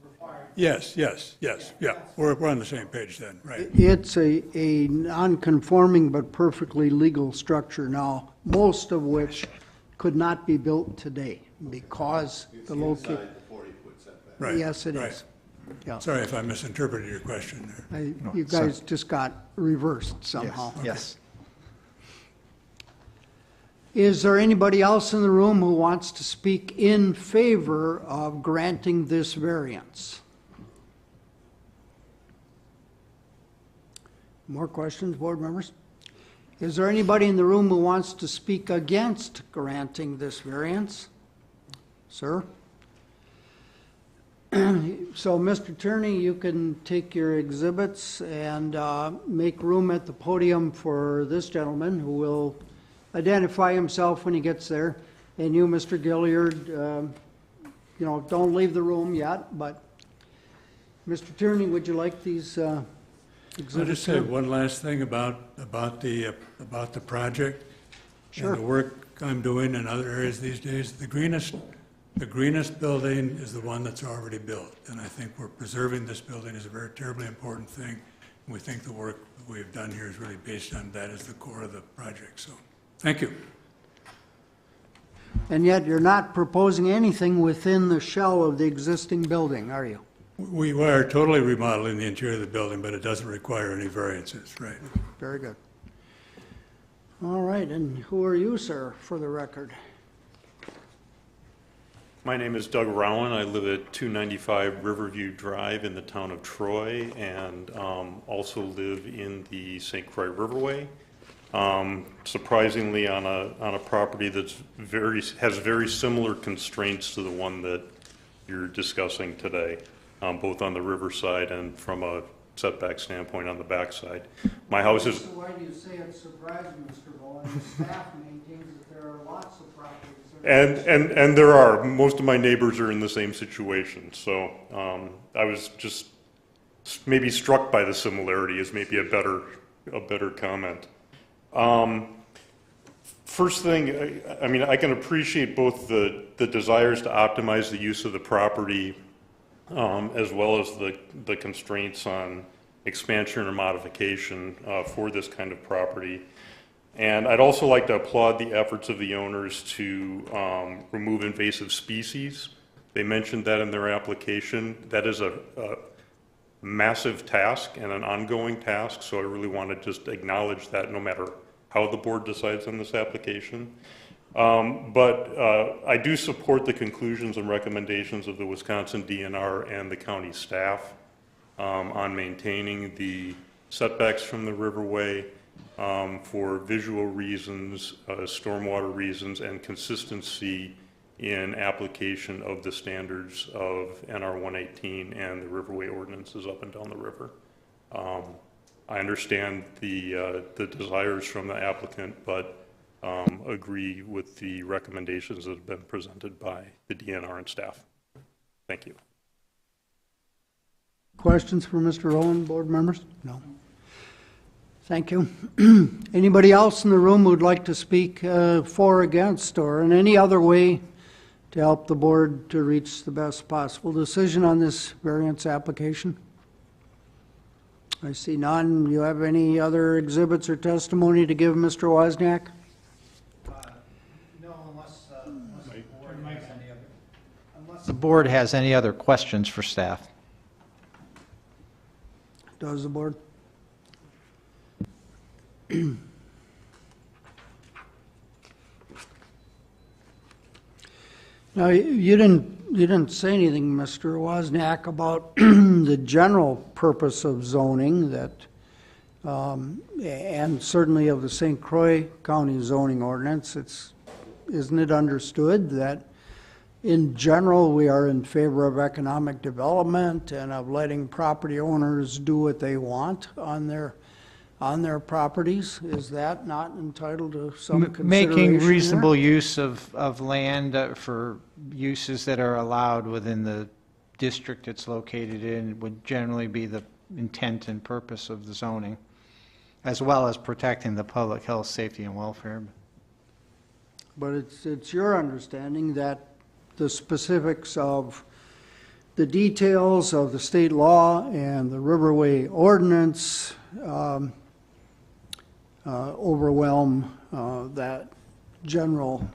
Yes. Yeah. We're on the same page then, right? It's a non-conforming but perfectly legal structure now, most of which could not be built today because the location. Right. Yes, it right. is. Yeah. Sorry if I misinterpreted your question there. You guys just got reversed somehow. Yes. Is there anybody else in the room who wants to speak in favor of granting this variance? More questions, board members? Is there anybody in the room who wants to speak against granting this variance? Sir? So, Mr. Attorney, you can take your exhibits and make room at the podium for this gentleman who will identify himself when he gets there. And you, Mr. Gilliard, don't leave the room yet, but Mr. Attorney, would you like these exhibits? I'll just say one last thing about the project. Sure. And the work I'm doing in other areas these days. The greenest building is the one that's already built, and I think we're preserving this building is a very terribly important thing. And we think the work that we've done here is really based on that as the core of the project. So, thank you. And yet you're not proposing anything within the shell of the existing building, are you? We are totally remodeling the interior of the building, but it doesn't require any variances, right? Very good. All right, and who are you, sir, for the record? My name is Doug Rowan. I live at 295 Riverview Drive in the town of Troy, and also live in the St. Croix Riverway. Surprisingly, on a property that's has very similar constraints to the one that you're discussing today, both on the riverside and from a setback standpoint on the backside. My house is, So why do you say it's surprising, Mr. Bowen? The staff maintains that there are lots of properties. and there are, most of my neighbors are in the same situation, so I was just maybe struck by the similarity is maybe a better comment. First thing, I mean, I can appreciate both the desires to optimize the use of the property as well as the constraints on expansion or modification for this kind of property. And I'd also like to applaud the efforts of the owners to remove invasive species. They mentioned that in their application. That is a massive task and an ongoing task, so I really want to just acknowledge that no matter how the board decides on this application. But I do support the conclusions and recommendations of the Wisconsin DNR and the county staff on maintaining the setbacks from the riverway for visual reasons, stormwater reasons, and consistency in application of the standards of NR 118 and the riverway ordinances up and down the river. I understand the desires from the applicant, but agree with the recommendations that have been presented by the DNR and staff. Thank you. Questions for Mr. Owen, board members? No. Thank you. Anybody else in the room who would like to speak for, against, or in any other way to help the board to reach the best possible decision on this variance application? I see none. You have any other exhibits or testimony to give Mr. Wozniak? No, unless the board has any other questions for staff. Does the board? Now, you didn't say anything, Mr. Wozniak, about the general purpose of zoning that, and certainly of the St. Croix County zoning ordinance. Isn't it understood that in general we are in favor of economic development and of letting property owners do what they want on their properties? Is that not entitled to some consideration Making there? reasonable use of land for uses that are allowed within the district it's located in would generally be the intent and purpose of the zoning, as well as protecting the public health, safety, and welfare. But it's your understanding that the specifics of the details of the state law and the Riverway ordinance overwhelm that general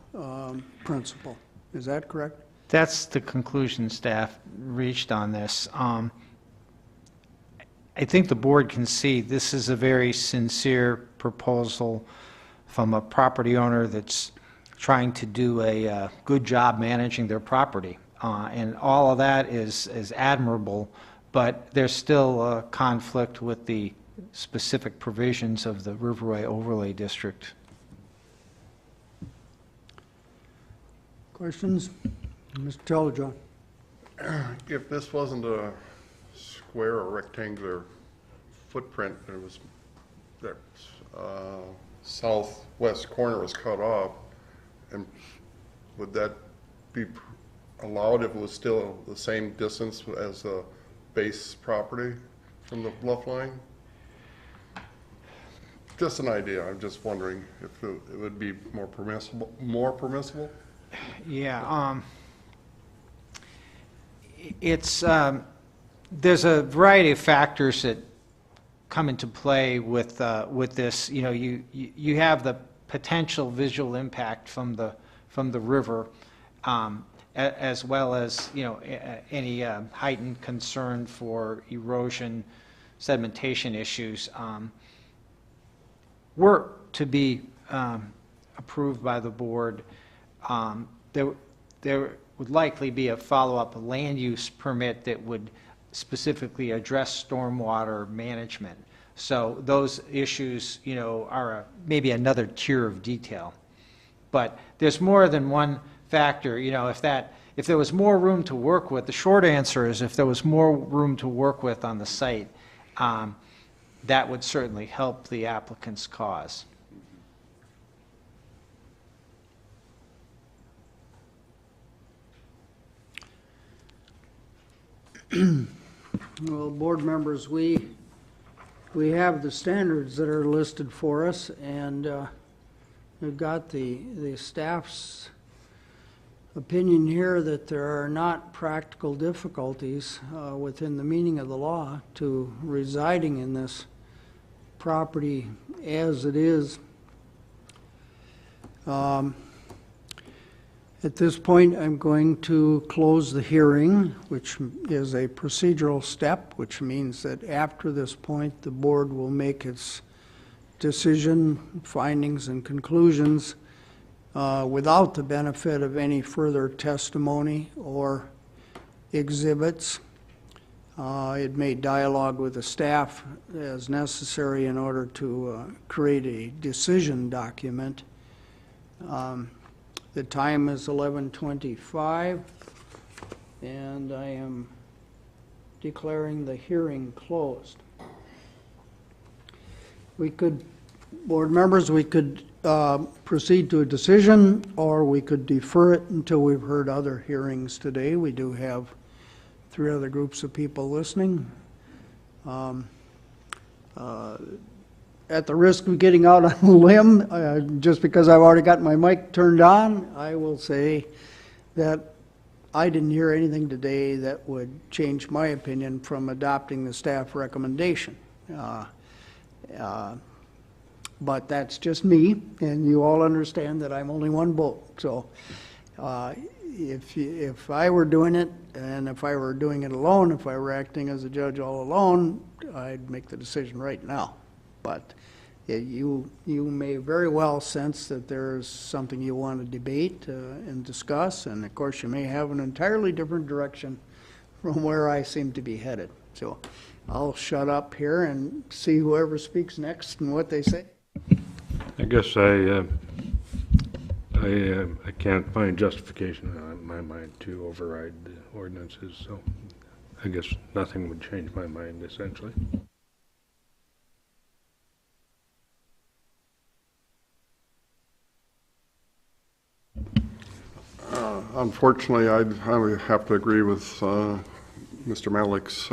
principle. Is that correct? That's the conclusion staff reached on this. I think the board can see this is a very sincere proposal from a property owner that's trying to do a good job managing their property. And all of that is admirable, but there's still a conflict with the specific provisions of the Riverway Overlay District. Questions? Mr. Telejohn. If this wasn't a square or rectangular footprint, there was that southwest corner was cut off, and would that be allowed if it was still the same distance as the base property from the bluff line? Just an idea. I'm just wondering if it would be more permissible. Yeah, it's there's a variety of factors that come into play with this. You know, you have the potential visual impact from the river, as well as any heightened concern for erosion, sedimentation issues. Were to be approved by the board, there would likely be a follow-up land use permit that would specifically address stormwater management. So those issues, are maybe another tier of detail. But there's more than one factor. If there was more room to work with, the short answer is if there was more room to work with on the site, that would certainly help the applicant's cause. Well, board members, we have the standards that are listed for us, and we've got the staff's opinion here that there are not practical difficulties within the meaning of the law to residing in this property as it is. At this point, I'm going to close the hearing, which is a procedural step, which means that after this point, the board will make its decision, findings, and conclusions without the benefit of any further testimony or exhibits. It may dialogue with the staff as necessary in order to create a decision document. The time is 11:25, and I am declaring the hearing closed. We could, board members, we could proceed to a decision, or we could defer it until we've heard other hearings today. We do have 3 other groups of people listening. At the risk of getting out on a limb, just because I've already got my mic turned on, I will say that I didn't hear anything today that would change my opinion from adopting the staff recommendation. But that's just me, and you all understand that I'm only one vote. So if I were doing it, and if I were doing it alone, if I were acting as a judge all alone, I'd make the decision right now. But you may very well sense that there's something you want to debate and discuss, and of course you may have an entirely different direction from where I seem to be headed. So I'll shut up here and see whoever speaks next and what they say. I guess I can't find justification in my mind to override the ordinances, so I guess nothing would change my mind, essentially. Unfortunately, I would have to agree with Mr. Malik's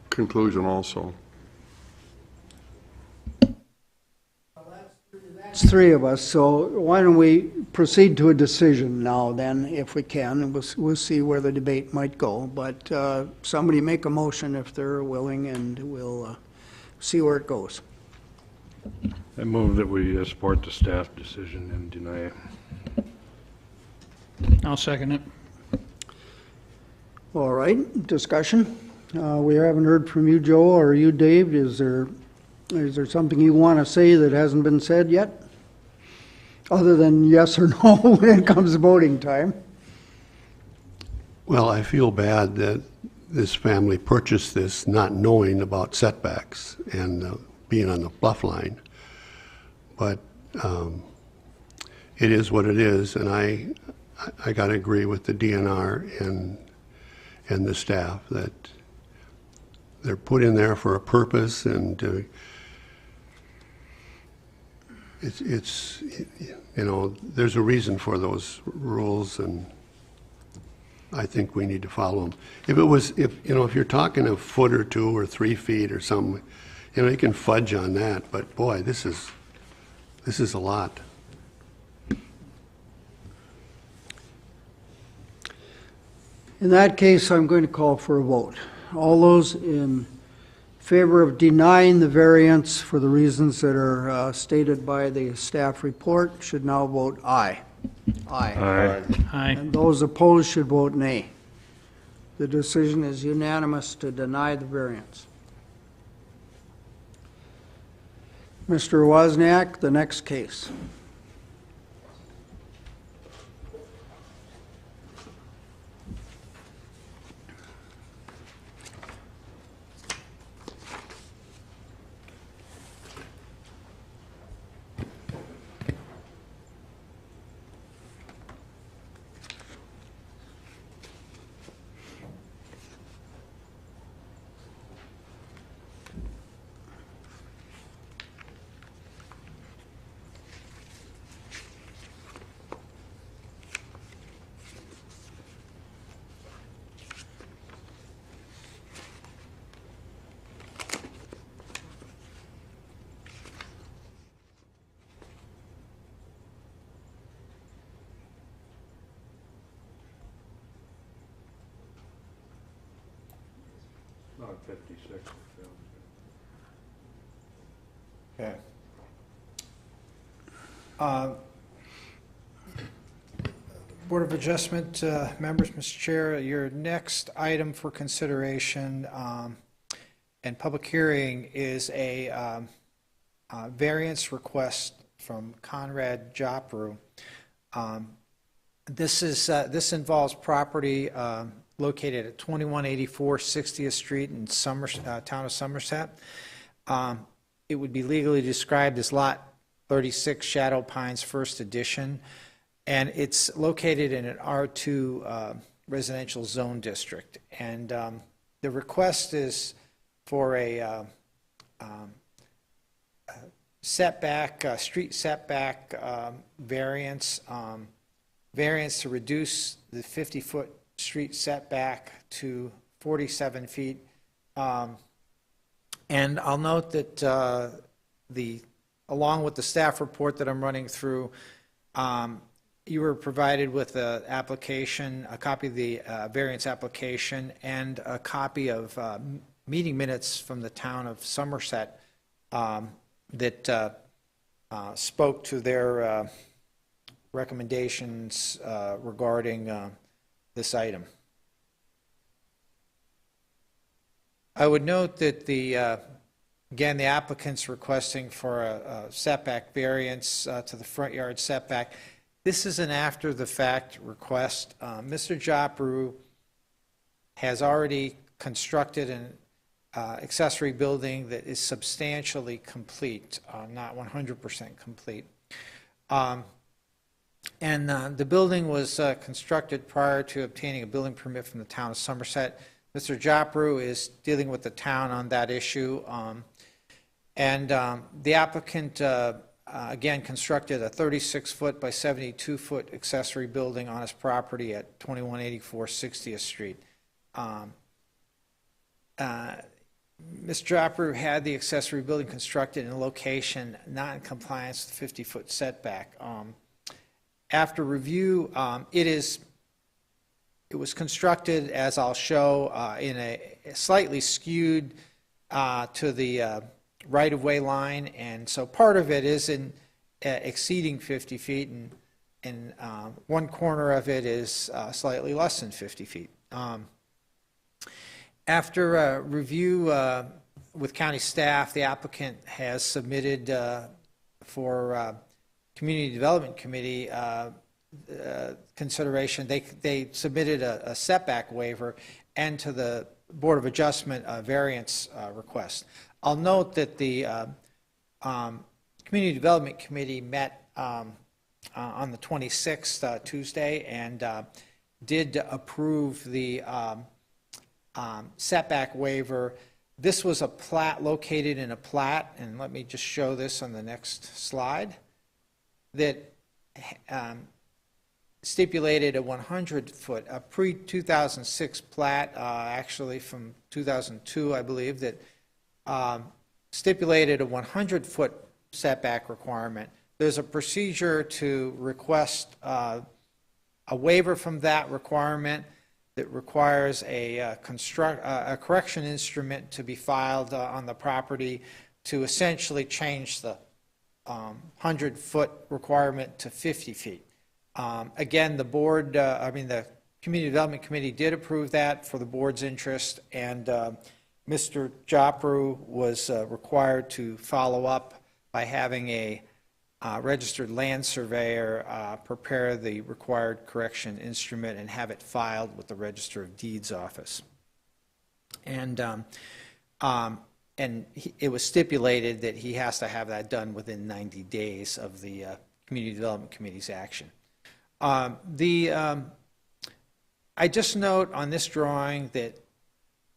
conclusion also. It's 3 of us, so why don't we proceed to a decision now then, if we can, and we'll see where the debate might go. But somebody make a motion if they're willing, and we'll see where it goes. I move that we support the staff decision and deny it. I'll second it. All right, discussion. We haven't heard from you, Joe, or you, Dave. Is there something you want to say that hasn't been said yet? Other than yes or no when it comes to voting time? Well, I feel bad that this family purchased this not knowing about setbacks and being on the bluff line. But it is what it is, and I got to agree with the DNR and the staff that they're put in there for a purpose, and it's you know, there's a reason for those rules, and I think we need to follow them. If you're talking a foot or 2 or 3 feet or something, you know, you can fudge on that, but boy, this is a lot. In that case, I'm going to call for a vote. All those in favor of denying the variance for the reasons that are stated by the staff report should now vote aye. Aye. Aye. Aye. And those opposed should vote nay. The decision is unanimous to deny the variance. Mr. Wozniak, the next case. 56. Okay. Board of Adjustment members, Mr. Chair, your next item for consideration and public hearing is a variance request from Conrad Jopru. This involves property located at 2184 60th Street in town of Somerset. It would be legally described as Lot 36 Shadow Pines First Edition, and it's located in an R2 residential zone district. And the request is for a setback, street setback variance to reduce the 50-foot street setback to 47 feet. And I'll note that along with the staff report that I'm running through, you were provided with an application, a copy of the variance application, and a copy of meeting minutes from the town of Somerset that spoke to their recommendations regarding this item. I would note that again, the applicant's requesting for a setback variance to the front yard setback. This is an after-the-fact request. Mr. Jopru has already constructed an accessory building that is substantially complete, not 100% complete. And the building was constructed prior to obtaining a building permit from the town of Somerset. Mr. Jopru is dealing with the town on that issue. And the applicant, again, constructed a 36-foot by 72-foot accessory building on his property at 2184 60th Street. Mr. Jopru had the accessory building constructed in a location not in compliance with the 50-foot setback. After review, it was constructed, as I'll show, in a slightly skewed to the right-of-way line, and so part of it is in exceeding 50 feet, and one corner of it is slightly less than 50 feet. After review with county staff, the applicant has submitted for Community Development Committee consideration. They submitted a setback waiver, and to the Board of Adjustment variance request. I'll note that the Community Development Committee met on the 26th, Tuesday, and did approve the setback waiver. This was a plat located in a plat, and let me just show this on the next slide, that stipulated a 100-foot, a pre-2006 plat, actually from 2002, I believe, that stipulated a 100-foot setback requirement. There's a procedure to request a waiver from that requirement that requires a correction instrument to be filed on the property to essentially change the 100-foot requirement to 50 feet. Again, the board, the Community Development Committee did approve that for the board's interest, and Mr. Jopru was required to follow up by having a registered land surveyor prepare the required correction instrument and have it filed with the Register of Deeds office. And it was stipulated that he has to have that done within 90 days of the Community Development Committee's action. I just note on this drawing that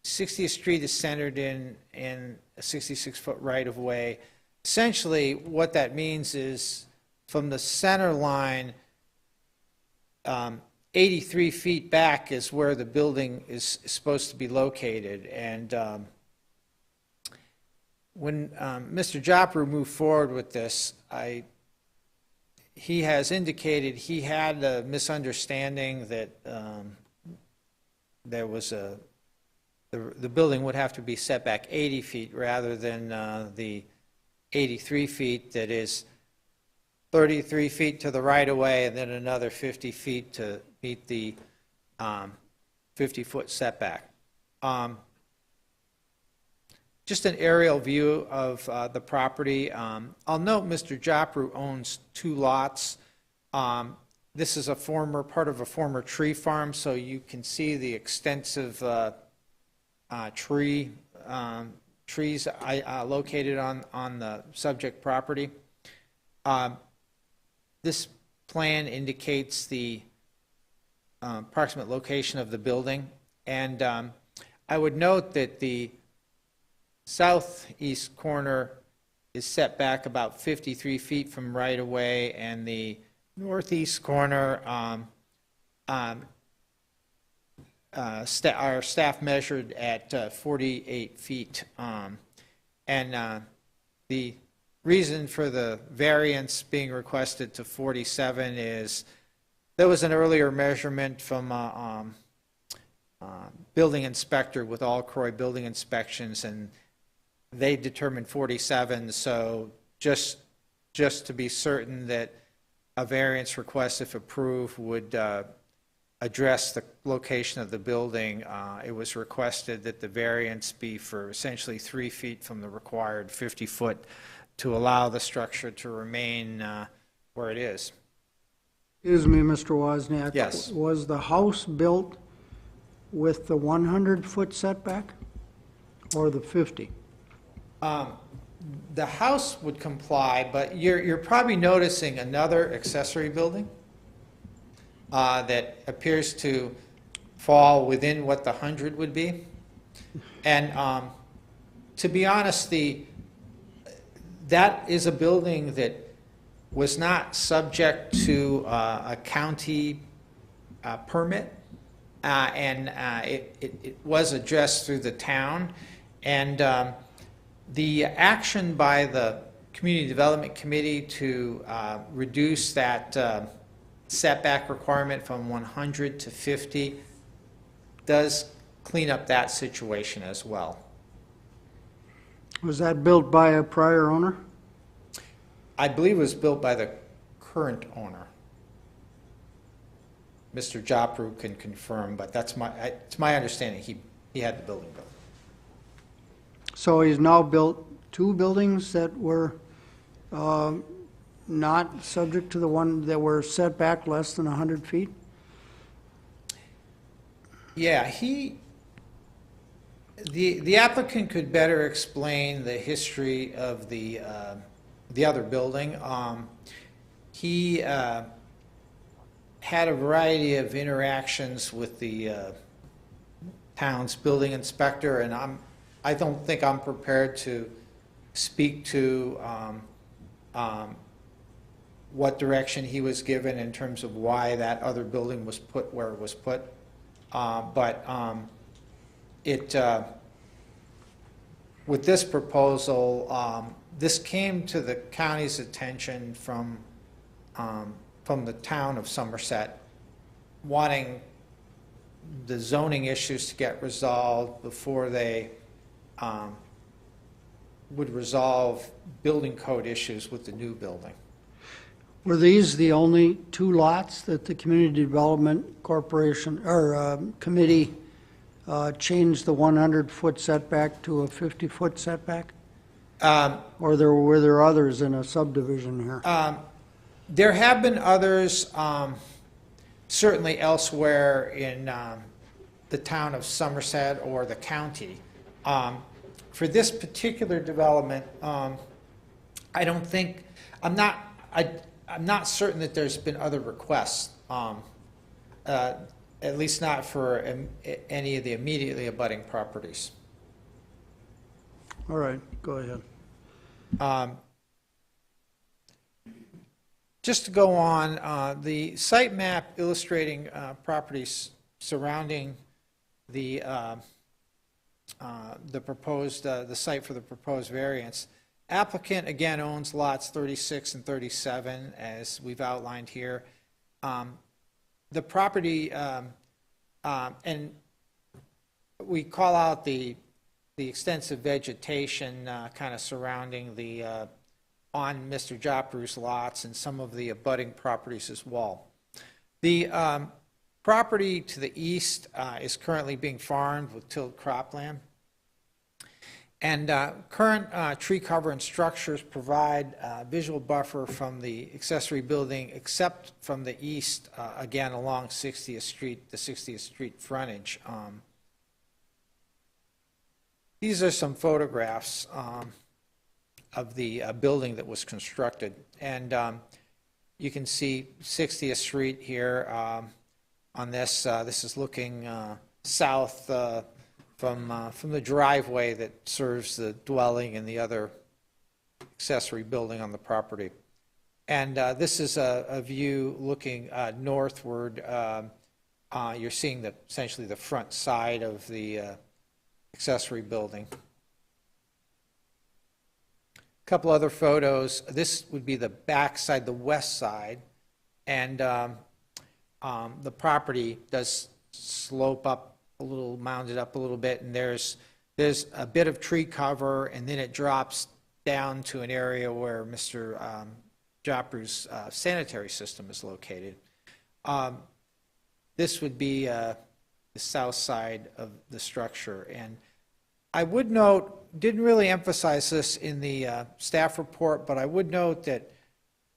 60th Street is centered in a 66-foot right-of-way. Essentially, what that means is from the center line, 83 feet back is where the building is supposed to be located. And when Mr. Jopru moved forward with this, he has indicated he had a misunderstanding that there was the building would have to be set back 80 feet rather than the 83 feet that is 33 feet to the right-of-way and then another 50 feet to meet the 50-foot setback. Just an aerial view of the property. I'll note Mr. Jopru owns 2 lots. This is part of a former tree farm, so you can see the extensive trees located on the subject property. This plan indicates the approximate location of the building, and I would note that the southeast corner is set back about 53 feet from right-of-way, and the northeast corner, our staff measured at 48 feet. And the reason for the variance being requested to 47 is there was an earlier measurement from building inspector with all Croix building inspections, and they determined 47, so just to be certain that a variance request, if approved, would address the location of the building, it was requested that the variance be for essentially 3 feet from the required 50-foot to allow the structure to remain where it is. Excuse me, Mr. Wozniak. Yes. Was the house built with the 100-foot setback or the 50? The house would comply, but you're probably noticing another accessory building that appears to fall within what the 100 would be. And to be honest, that is a building that was not subject to a county permit, and it was addressed through the town. And the action by the Community Development Committee to reduce that setback requirement from 100 to 50 does clean up that situation as well. Was that built by a prior owner? I believe it was built by the current owner. Mr. Jopru can confirm, but it's my understanding he had the building built. So he's now built 2 buildings that were not subject to the one that were set back less than 100 feet? Yeah, the applicant could better explain the history of the other building. He had a variety of interactions with the town's building inspector, and I don't think I'm prepared to speak to what direction he was given in terms of why that other building was put where it was put. With this proposal, this came to the county's attention from the town of Somerset, wanting the zoning issues to get resolved before they would resolve building code issues with the new building. Were these the only 2 lots that the Community Development Corporation, or committee, changed the 100-foot setback to a 50-foot setback? Or were there others in a subdivision here? There have been others, certainly elsewhere in the town of Somerset or the county. For this particular development, I'm not certain that there's been other requests, at least not for any of the immediately abutting properties. All right, go ahead. Just to go on, the site map illustrating properties surrounding the site for the proposed variance. Applicant, again, owns lots 36 and 37, as we've outlined here. The property, and we call out the extensive vegetation kind of surrounding the, on Mr. Jopru's lots and some of the abutting properties as well. The property to the east is currently being farmed with tilled cropland. And current tree cover and structures provide visual buffer from the accessory building, except from the east, again, along 60th Street, the 60th Street frontage. These are some photographs of the building that was constructed. And you can see 60th Street here on this. This is looking south from the driveway that serves the dwelling and the other accessory building on the property. And this is a view looking northward. You're seeing essentially the front side of the accessory building. A couple other photos. This would be the back side, the west side, and the property does slope up a little, mounded up a little bit, and there's a bit of tree cover, and then it drops down to an area where Mr. Jopru's sanitary system is located. This would be the south side of the structure. And I would note, didn't really emphasize this in the staff report, but I would note that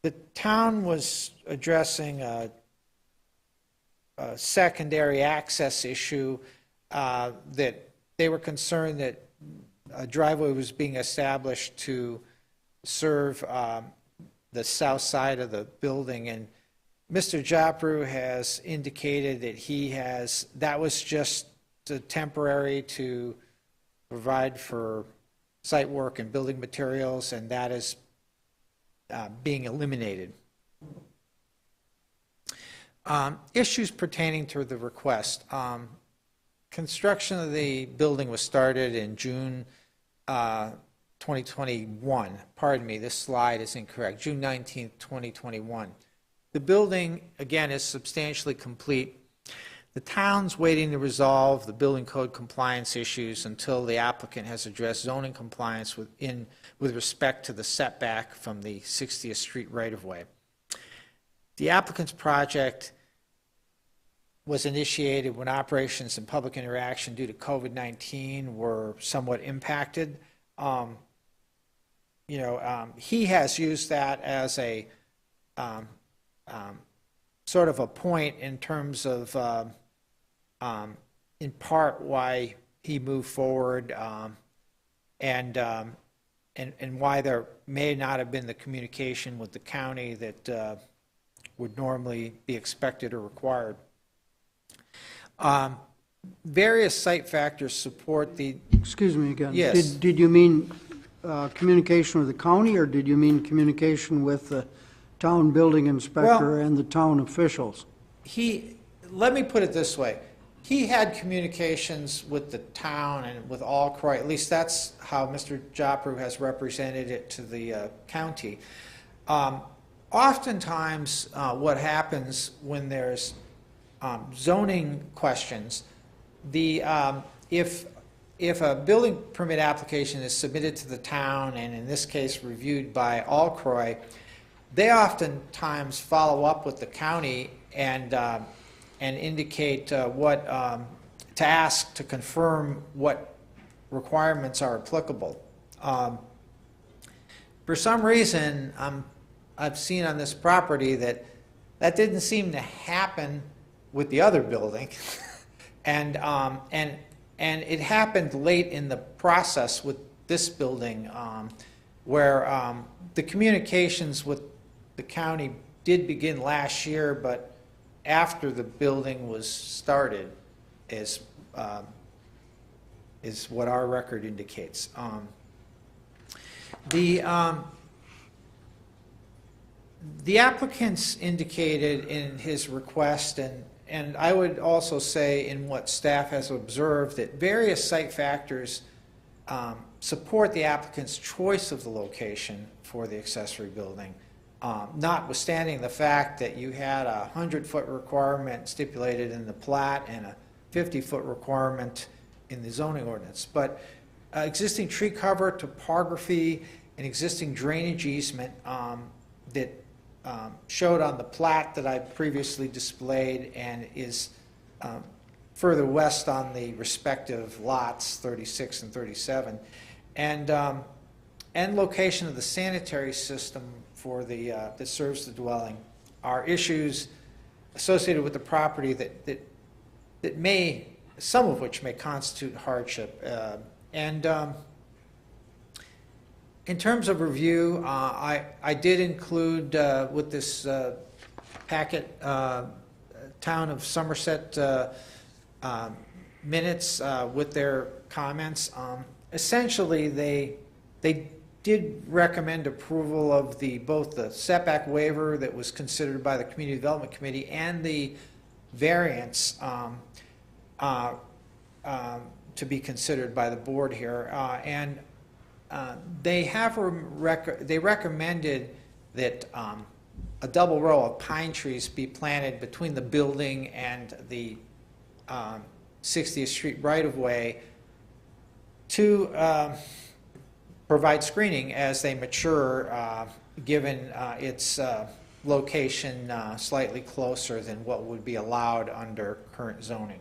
the town was addressing a secondary access issue, that they were concerned that a driveway was being established to serve the south side of the building. And Mr. Jopru has indicated that that was just temporary to provide for site work and building materials, and that is being eliminated. Issues pertaining to the request. Construction of the building was started in June 2021. Pardon me, this slide is incorrect. June 19th, 2021. The building, again, is substantially complete. The town's waiting to resolve the building code compliance issues until the applicant has addressed zoning compliance with respect to the setback from the 60th Street right-of-way. The applicant's project was initiated when operations and public interaction due to COVID-19 were somewhat impacted. He has used that as a sort of a point in terms of, in part, why he moved forward, and why there may not have been the communication with the county that would normally be expected or required. Various site factors support the... Excuse me again. Yes. Did you mean communication with the county, or did you mean communication with the town building inspector and the town officials? Let me put it this way. He had communications with the town and with all Croix. At least that's how Mr. Jopru has represented it to the county. Oftentimes, what happens when there's zoning questions, if a building permit application is submitted to the town, and in this case reviewed by all Croix, they oftentimes follow up with the county and indicate to ask to confirm what requirements are applicable. For some reason, I've seen on this property that didn't seem to happen with the other building, and it happened late in the process with this building, where the communications with the county did begin last year, but after the building was started, is what our record indicates. The applicants indicated in his request, and I would also say in what staff has observed, that various site factors support the applicant's choice of the location for the accessory building, notwithstanding the fact that you had a 100-foot requirement stipulated in the plat and a 50-foot requirement in the zoning ordinance. But existing tree cover, topography, and existing drainage easement that showed on the plat that I previously displayed and is further west on the respective lots, 36 and 37, and location of the sanitary system for the that serves the dwelling are issues associated with the property that may, some of which may constitute hardship. In terms of review, I did include with this packet Town of Somerset minutes with their comments. Essentially, they did recommend approval of both the setback waiver that was considered by the Community Development Committee and the variance to be considered by the board here. They recommended that a double row of pine trees be planted between the building and the 60th Street right-of-way to provide screening as they mature, given its location slightly closer than what would be allowed under current zoning,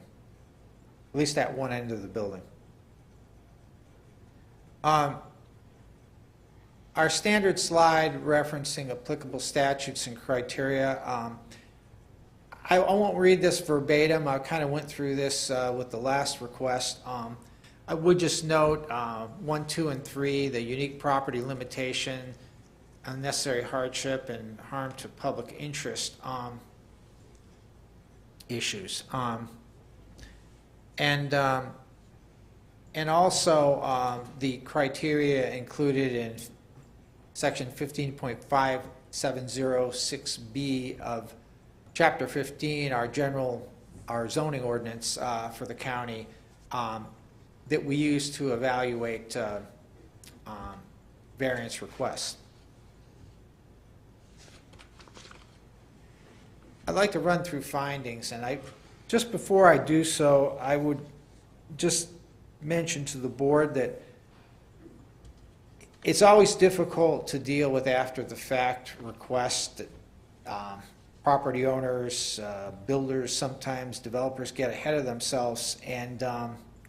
at least at one end of the building. Our standard slide referencing applicable statutes and criteria, I won't read this verbatim. I kind of went through this with the last request. I would just note 1, 2, and 3, the unique property limitation, unnecessary hardship, and harm to public interest issues. And also the criteria included in Section 15.5706B of Chapter 15, our zoning ordinance for the county, that we use to evaluate variance requests. I'd like to run through findings, and just before I do so, I would just mention to the board that it's always difficult to deal with after-the-fact requests that property owners, builders, sometimes developers get ahead of themselves, and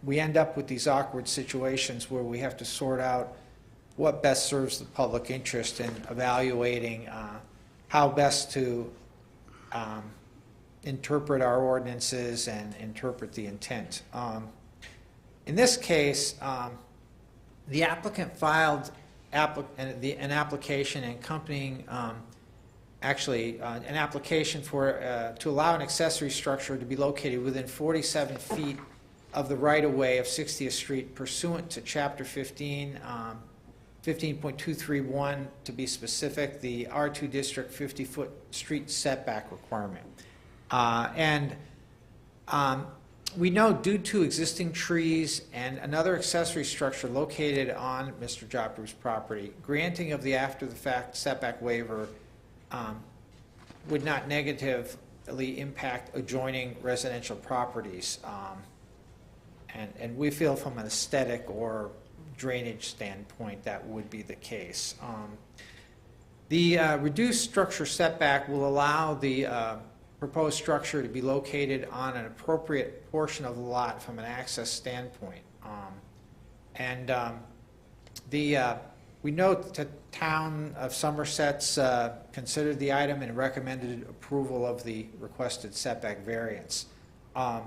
we end up with these awkward situations where we have to sort out what best serves the public interest in evaluating how best to interpret our ordinances and interpret the intent. In this case, the applicant filed an application accompanying an application to allow an accessory structure to be located within 47 feet of the right-of-way of 60th Street pursuant to Chapter 15, 15.231 to be specific, the R2 District 50-foot street setback requirement. We know due to existing trees and another accessory structure located on Mr. Jopru's property, granting of the after-the-fact setback waiver would not negatively impact adjoining residential properties. And we feel from an aesthetic or drainage standpoint that would be the case. The reduced structure setback will allow the proposed structure to be located on an appropriate portion of the lot from an access standpoint. We note that the Town of Somerset's considered the item and recommended approval of the requested setback variance. The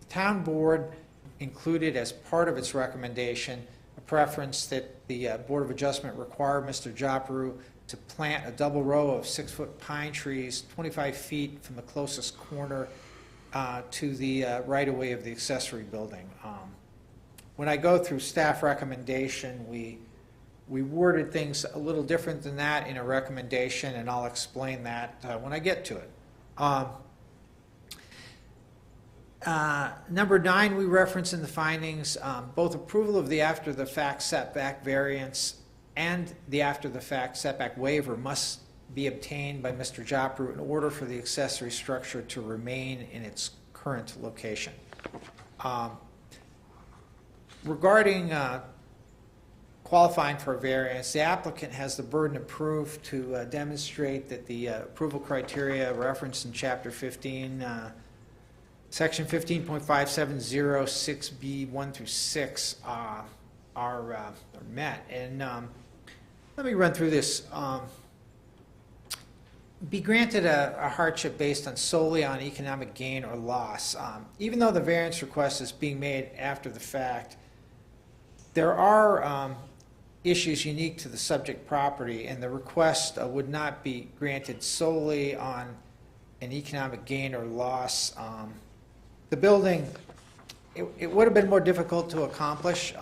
Town Board included as part of its recommendation a preference that the Board of Adjustment require Mr. Jopru to plant a double row of 6-foot pine trees 25 feet from the closest corner to the right-of-way of the accessory building. When I go through staff recommendation, we worded things a little different than that in a recommendation, and I'll explain that when I get to it. Number 9, we reference in the findings, both approval of the after-the-fact setback variance and the after-the-fact setback waiver must be obtained by Mr. Jopru in order for the accessory structure to remain in its current location. Regarding qualifying for a variance, the applicant has the burden of proof to demonstrate that the approval criteria referenced in Chapter 15, Section 15.5706B 1 through 6 are met. And let me run through this. Be granted a hardship based solely on economic gain or loss. Even though the variance request is being made after the fact, there are issues unique to the subject property, and the request would not be granted solely on an economic gain or loss. The building, it would have been more difficult to accomplish.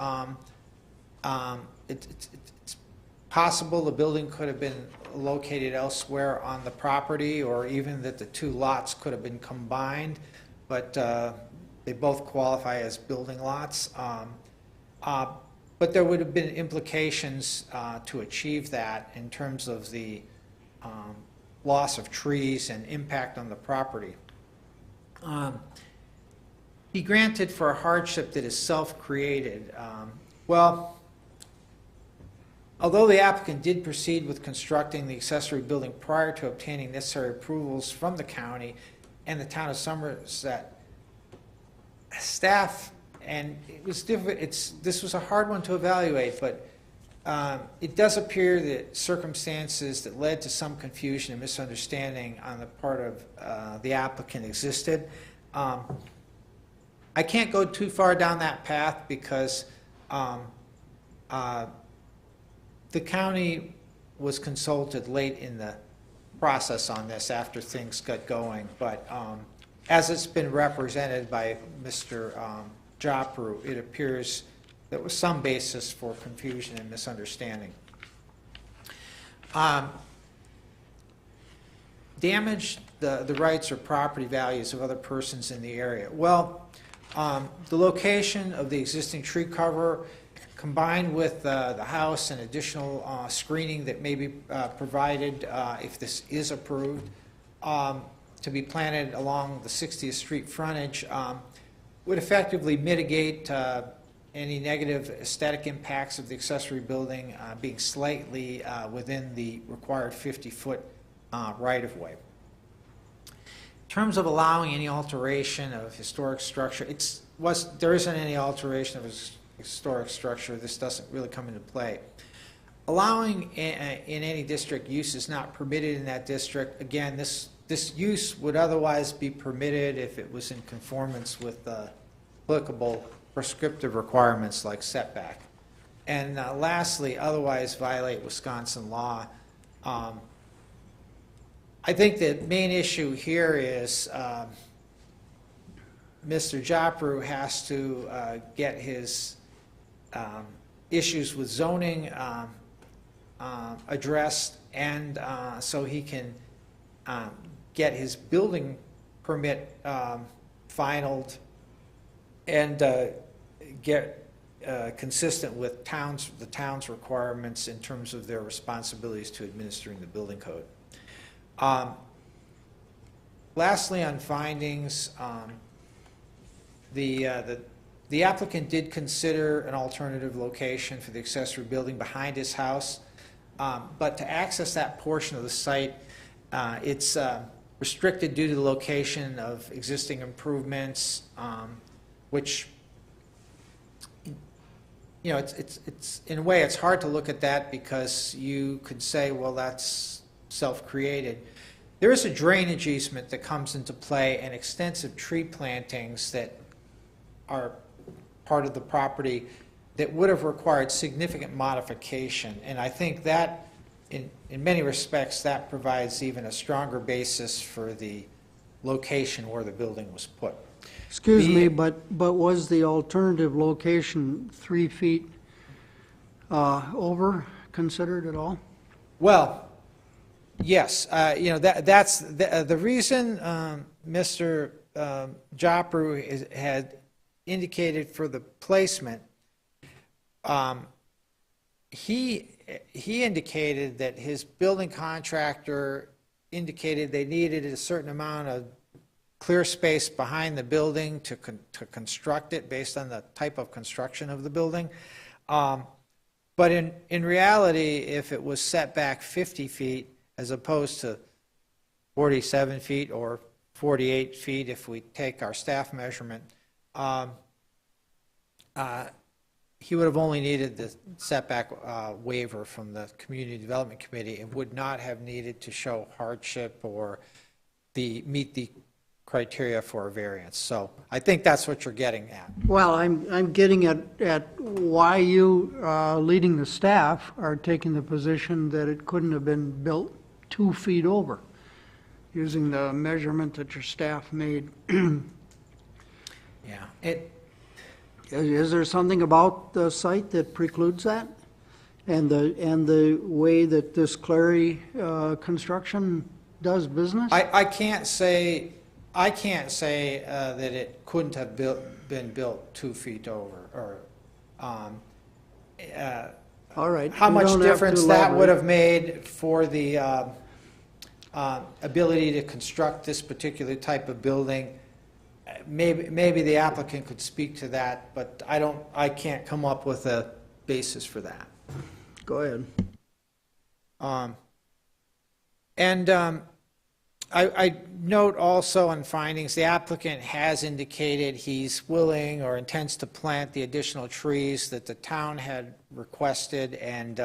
It's possible the building could have been located elsewhere on the property, or even that the two lots could have been combined, but they both qualify as building lots. But there would have been implications to achieve that in terms of the loss of trees and impact on the property. Be granted for a hardship that is self-created. Well, although the applicant did proceed with constructing the accessory building prior to obtaining necessary approvals from the county and the town of Somerset, staff, and it was different, this was a hard one to evaluate, but it does appear that circumstances that led to some confusion and misunderstanding on the part of the applicant existed. I can't go too far down that path because the county was consulted late in the process on this after things got going, but as it's been represented by Mr. Jopru, it appears there was some basis for confusion and misunderstanding. Damage the rights or property values of other persons in the area. Well, the location of the existing tree cover combined with the house and additional screening that may be provided if this is approved to be planted along the 60th Street frontage would effectively mitigate any negative aesthetic impacts of the accessory building being slightly within the required 50-foot right-of-way. In terms of allowing any alteration of historic structure, there isn't any alteration of historic structure. This doesn't really come into play. Allowing in any district use is not permitted in that district. Again, this use would otherwise be permitted if it was in conformance with applicable prescriptive requirements like setback. And lastly, otherwise violate Wisconsin law. I think the main issue here is Mr. Jopru has to get his issues with zoning addressed, and so he can get his building permit finalized and get consistent with the town's requirements in terms of their responsibilities to administering the building code. Lastly, on findings, the applicant did consider an alternative location for the accessory building behind his house, but to access that portion of the site, it's restricted due to the location of existing improvements, which, you know, it's in a way it's hard to look at that because you could say, well, that's self-created. There is a drainage easement that comes into play and extensive tree plantings that are part of the property that would have required significant modification. And I think that, in many respects, that provides even a stronger basis for the location where the building was put. Excuse me, but was the alternative location 3 feet over considered at all? Well, yes, you know, that's the reason Mr. Jopru had indicated for the placement. He indicated that his building contractor indicated they needed a certain amount of clear space behind the building to construct it based on the type of construction of the building. But in reality, if it was set back 50 feet as opposed to 47 feet or 48 feet if we take our staff measurement, he would have only needed the setback waiver from the Community Development Committee and would not have needed to show hardship or meet the criteria for a variance. So I think that's what you're getting at. Well, I'm getting at why you, leading the staff, are taking the position that it couldn't have been built 2 feet over, using the measurement that your staff made. Yeah. Is there something about the site that precludes that? And the way that this Clary construction does business? I can't say that it couldn't have been built 2 feet over, or All right. how you much don't have to difference that would elaborate. have made for the ability to construct this particular type of building. Maybe the applicant could speak to that, but I can't come up with a basis for that. Go ahead. I note also on findings, the applicant has indicated he's willing or intends to plant the additional trees that the town had requested and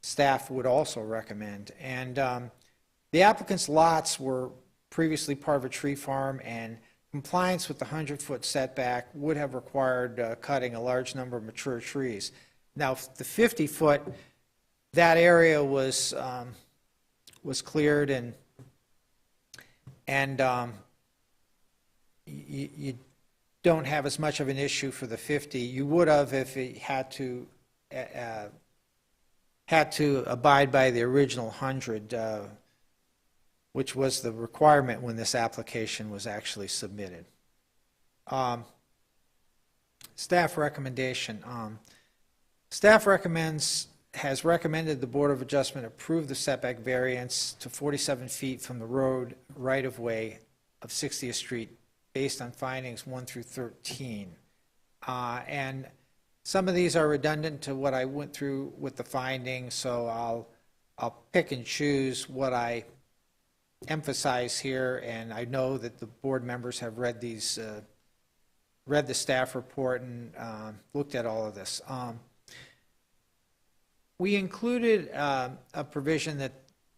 staff would also recommend. And the applicant's lots were previously part of a tree farm, and compliance with the 100-foot setback would have required cutting a large number of mature trees. Now, the 50-foot, that area was cleared, and you don't have as much of an issue for the 50. You would have if it had to abide by the original 100, which was the requirement when this application was actually submitted. Staff recommendation. Staff has recommended the Board of Adjustment approve the setback variance to 47 feet from the road right-of-way of 60th Street based on findings 1 through 13. And some of these are redundant to what I went through with the findings, so I'll pick and choose what I emphasize here, and I know that the board members have read these, read the staff report and looked at all of this. We included a provision that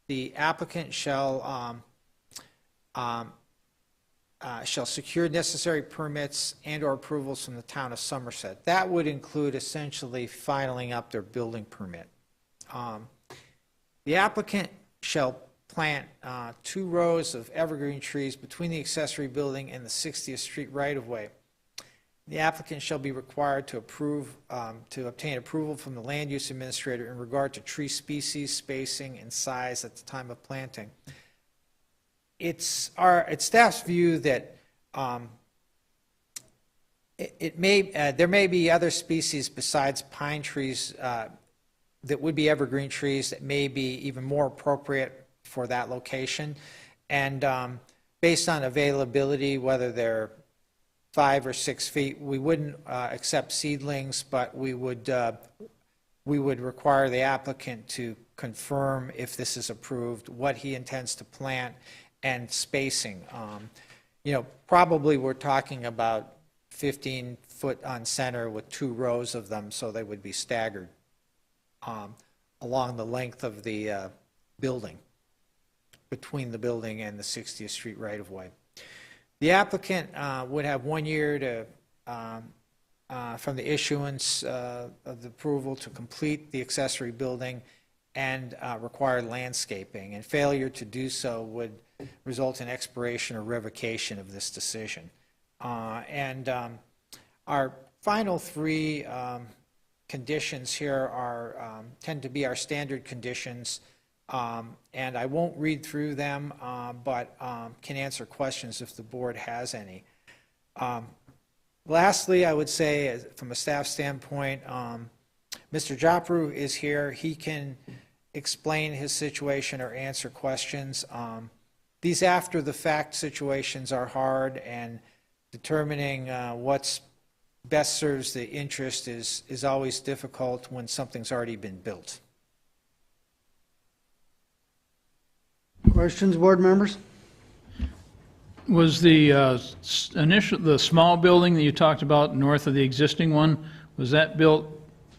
the applicant shall secure necessary permits and/or approvals from the town of Somerset. That would include essentially filing up their building permit. The applicant shall plant 2 rows of evergreen trees between the accessory building and the 60th Street right-of-way. The applicant shall be required to obtain approval from the land use administrator in regard to tree species, spacing, and size at the time of planting. It's staff's view that there may be other species besides pine trees that would be evergreen trees that may be even more appropriate for that location. And based on availability, whether they're 5 or 6 feet, we wouldn't accept seedlings, but we would require the applicant to confirm, if this is approved, what he intends to plant and spacing. Probably we're talking about 15 foot on center with 2 rows of them, so they would be staggered along the length of the building, between the building and the 60th Street right-of-way. The applicant would have 1 year from the issuance of the approval to complete the accessory building and require landscaping, and failure to do so would result in expiration or revocation of this decision. Our final 3 conditions here tend to be our standard conditions. And I won't read through them, but can answer questions if the board has any. Lastly, I would say, from a staff standpoint, Mr. Jopru is here. He can explain his situation or answer questions. these after-the-fact situations are hard, and determining what's best serves the interest is always difficult when something's already been built. Questions, board members? Was the the small building that you talked about north of the existing one, was that built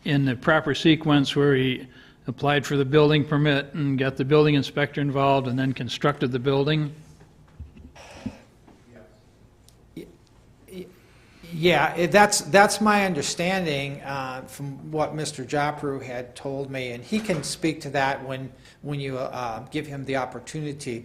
in the proper sequence where he applied for the building permit and got the building inspector involved and then constructed the building? Yeah, that's my understanding from what Mr. Jopru had told me, and he can speak to that when you give him the opportunity.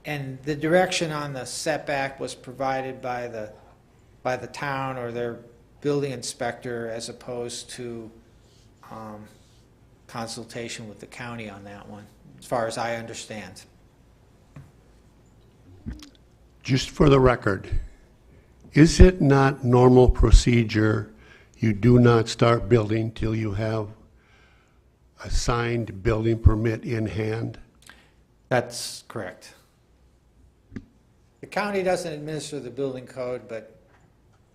And the direction on the setback was provided by the town or their building inspector, as opposed to consultation with the county on that one, as far as I understand. Just for the record, is it not normal procedure, you do not start building till you have a signed building permit in hand? That's correct. The county doesn't administer the building code, but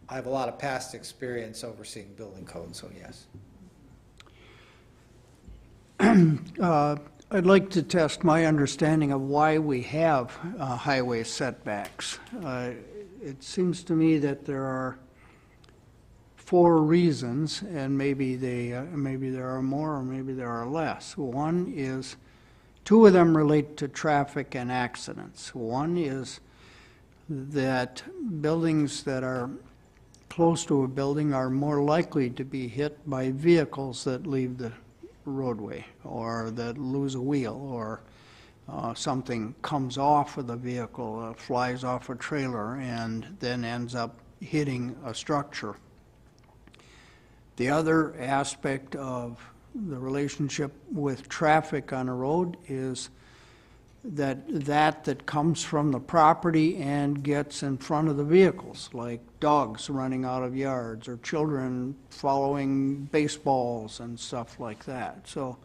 I have a lot of past experience overseeing building code, so yes. I'd like to test my understanding of why we have highway setbacks. It seems to me that there are 4 reasons, and maybe there are more, or maybe there are less. One is, 2 of them relate to traffic and accidents. One is that buildings that are close to a building are more likely to be hit by vehicles that leave the roadway, or that lose a wheel, or something comes off of the vehicle, flies off a trailer, and then ends up hitting a structure. The other aspect of the relationship with traffic on a road is that comes from the property and gets in front of the vehicles, like dogs running out of yards or children following baseballs and stuff like that. So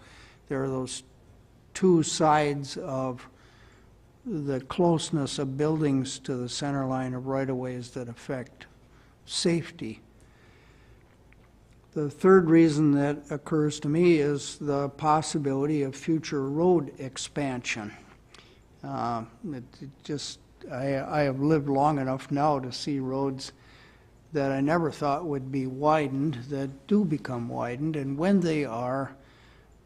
there are those 2 sides of the closeness of buildings to the center line of right-of-ways that affect safety. The third reason that occurs to me is the possibility of future road expansion. I have lived long enough now to see roads that I never thought would be widened that do become widened, and when they are,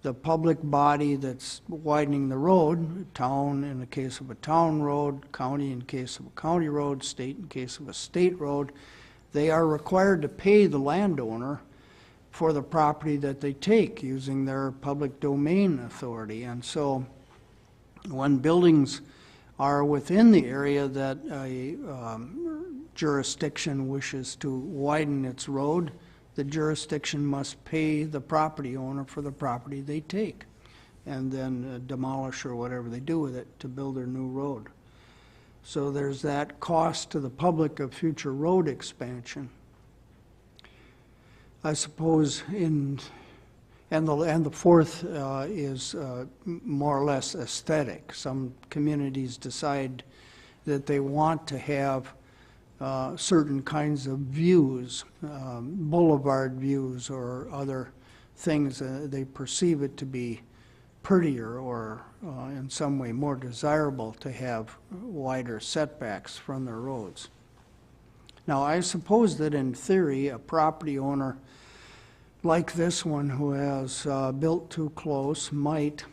the public body that's widening the road, town in the case of a town road, county in case of a county road, state in case of a state road, they are required to pay the landowner for the property that they take using their public domain authority. And so when buildings are within the area that a jurisdiction wishes to widen its road, the jurisdiction must pay the property owner for the property they take, and then demolish or whatever they do with it to build their new road. So there's that cost to the public of future road expansion. I suppose and the fourth is more or less aesthetic. Some communities decide that they want to have certain kinds of views, boulevard views or other things. They perceive it to be prettier or in some way more desirable to have wider setbacks from their roads. Now, I suppose that in theory, a property owner like this one who has built too close might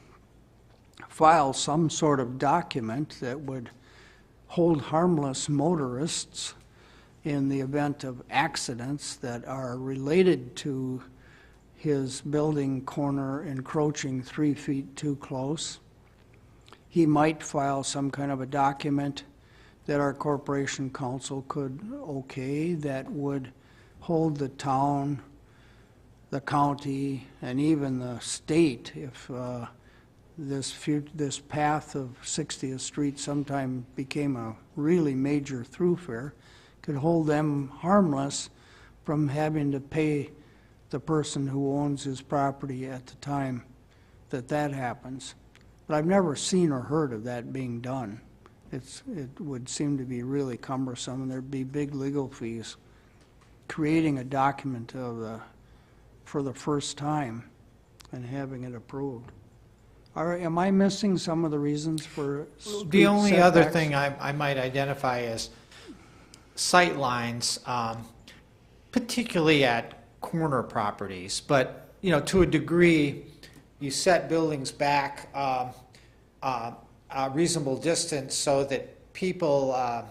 file some sort of document that would hold harmless motorists in the event of accidents that are related to his building corner encroaching 3 feet too close. He might file some kind of a document that our corporation council could okay that would hold the town, the county, and even the state, if this path of 60th Street sometime became a really major thoroughfare, could hold them harmless from having to pay the person who owns his property at the time that happens. but I've never seen or heard of that being done. It would seem to be really cumbersome, and there'd be big legal fees creating a document for the first time and having it approved. Am I missing some of the reasons for street The only other setbacks? thing I might identify as sight lines, particularly at corner properties, but, you know, to a degree, you set buildings back a reasonable distance so that people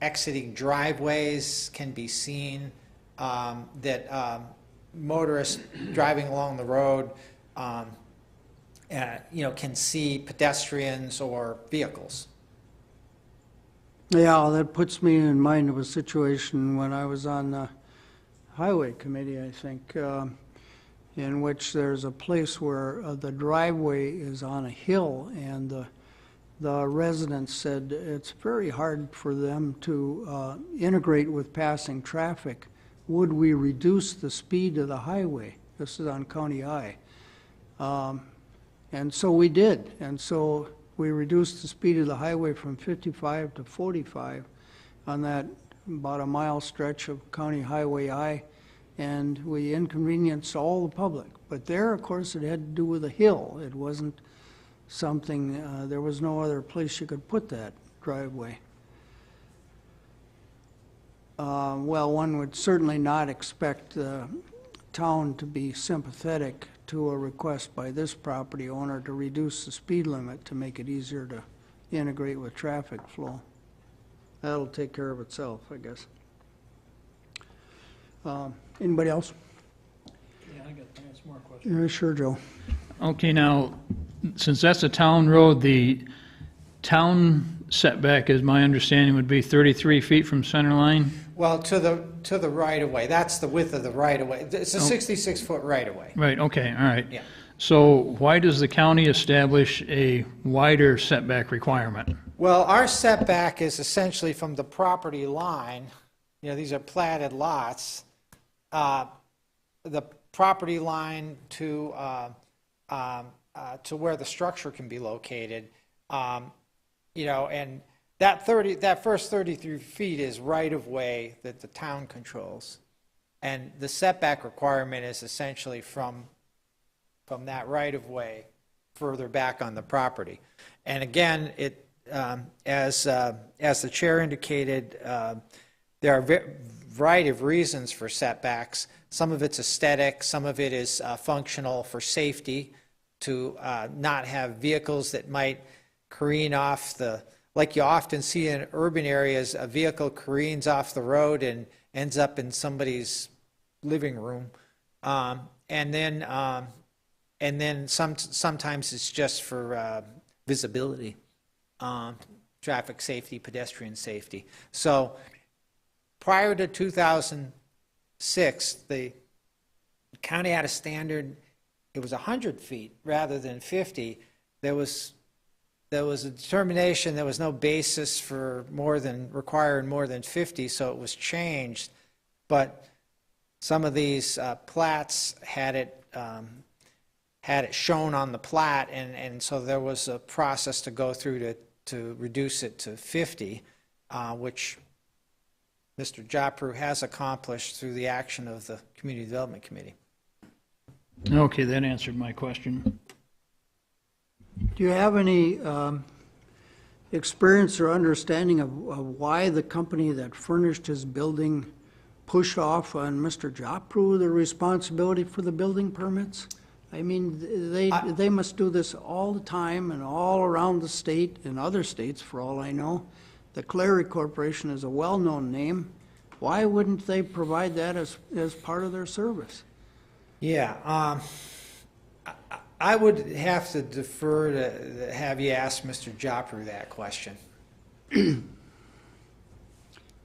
exiting driveways can be seen, that motorists driving along the road, you know, can see pedestrians or vehicles. Yeah, that puts me in mind of a situation when I was on the Highway Committee, I think, in which there's a place where the driveway is on a hill, and the residents said it's very hard for them to integrate with passing traffic. Would we reduce the speed of the highway? This is on County I. And so we did, and so we reduced the speed of the highway from 55 to 45 on that about a mile stretch of County Highway I, and we inconvenienced all the public. But there, of course, it had to do with a hill. It wasn't something, there was no other place you could put that driveway. Well, one would certainly not expect the town to be sympathetic to a request by this property owner to reduce the speed limit to make it easier to integrate with traffic flow. That'll take care of itself, I guess. Anybody else? Yeah, I got some more questions. Yeah, sure, Joe. Okay, now, since that's a town road, the town setback, as my understanding, would be 33 feet from center line? Well, to the right-of-way, that's the width of the right-of-way. It's a 66-foot right-of-way. Right, okay, all right. Yeah. So why does the county establish a wider setback requirement? Well, our setback is essentially from the property line, you know, these are platted lots, the property line to where the structure can be located, you know, and that first 33 feet is right-of-way that the town controls. And the setback requirement is essentially from that right-of-way further back on the property. And again, as the chair indicated, there are a variety of reasons for setbacks. Some of it's aesthetic, some of it is functional for safety, to not have vehicles that might careen off like you often see in urban areas, a vehicle careens off the road and ends up in somebody's living room. And then sometimes it's just for visibility, traffic safety, pedestrian safety. So prior to 2006, the county had a standard, it was 100 feet rather than 50. There was a determination, there was no basis for requiring more than 50, so it was changed. But some of these plats had it shown on the plat, and so there was a process to go through to reduce it to 50, which Mr. Jopru has accomplished through the action of the Community Development Committee. Okay, that answered my question. Do you have any experience or understanding of why the company that furnished his building pushed off on Mr. Jopru the responsibility for the building permits? I mean, they must do this all the time and all around the state and other states, for all I know. The Clary Corporation is a well-known name. Why wouldn't they provide that as part of their service? Yeah, I would have to defer to have you ask Mr. Jopru that question.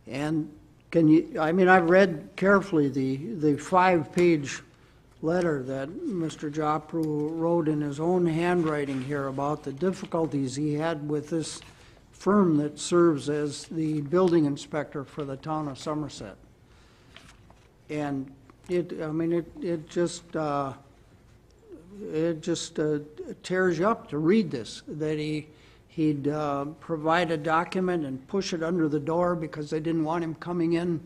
And can you, I mean, I've read carefully the 5-page letter that Mr. Jopru wrote in his own handwriting here about the difficulties he had with this firm that serves as the building inspector for the town of Somerset. And it just it just tears you up to read this, that he'd provide a document and push it under the door because they didn't want him coming in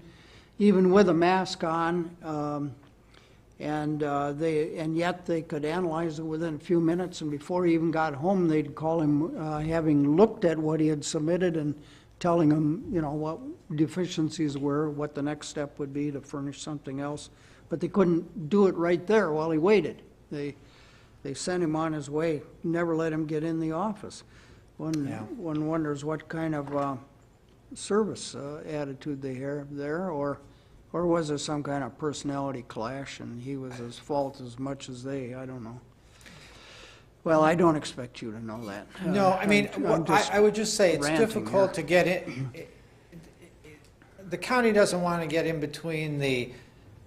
even with a mask on. And yet they could analyze it within a few minutes, and before he even got home, they'd call him, having looked at what he had submitted and telling him, you know, what deficiencies were, what the next step would be to furnish something else. But they couldn't do it right there while he waited. They sent him on his way, never let him get in the office. One wonders what kind of service attitude they have there, or was there some kind of personality clash and he was at fault as much as they? I don't know. Well, I don't expect you to know that. No, I mean, I would just say it's ranting difficult here. to get in. The county doesn't want to get in between the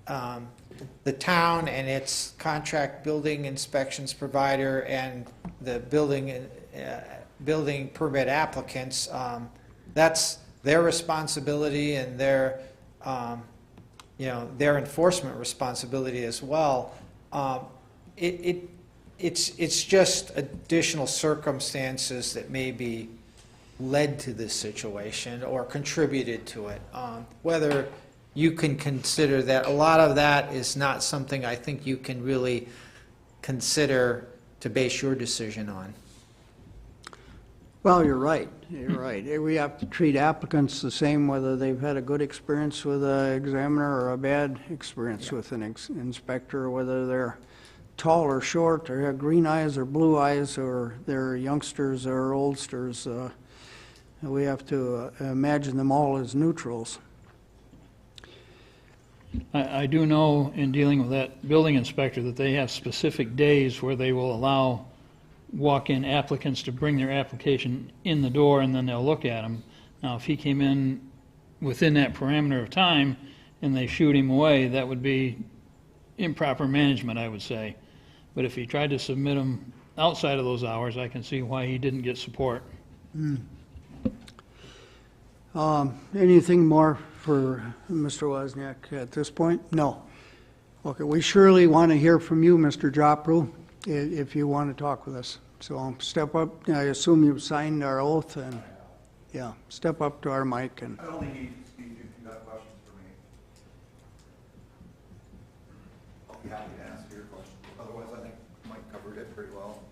town and its contract building inspections provider and the building permit applicants. That's their responsibility and their enforcement responsibility as well. It's just additional circumstances that maybe led to this situation or contributed to it. Whether you can consider that, a lot of that is not something I think you can really consider to base your decision on. Well, you're right. You're right. We have to treat applicants the same whether they've had a good experience with an examiner or a bad experience with an inspector, whether they're tall or short, or have green eyes or blue eyes, or they're youngsters or oldsters. We have to imagine them all as neutrals. I do know in dealing with that building inspector that they have specific days where they will allow walk-in applicants to bring their application in the door and then they'll look at them. Now, if he came in within that parameter of time and they shoot him away, that would be improper management, I would say. But if he tried to submit them outside of those hours, I can see why he didn't get support. Anything more for Mr. Wozniak at this point? No. Okay, we surely want to hear from you, Mr. Jopru, if you want to talk with us. So step up. I assume you've signed our oath, and yeah, step up to our mic. And I only need to speak if you've got questions for me. I'll be happy to answer your questions. Otherwise, I think Mike covered it pretty well.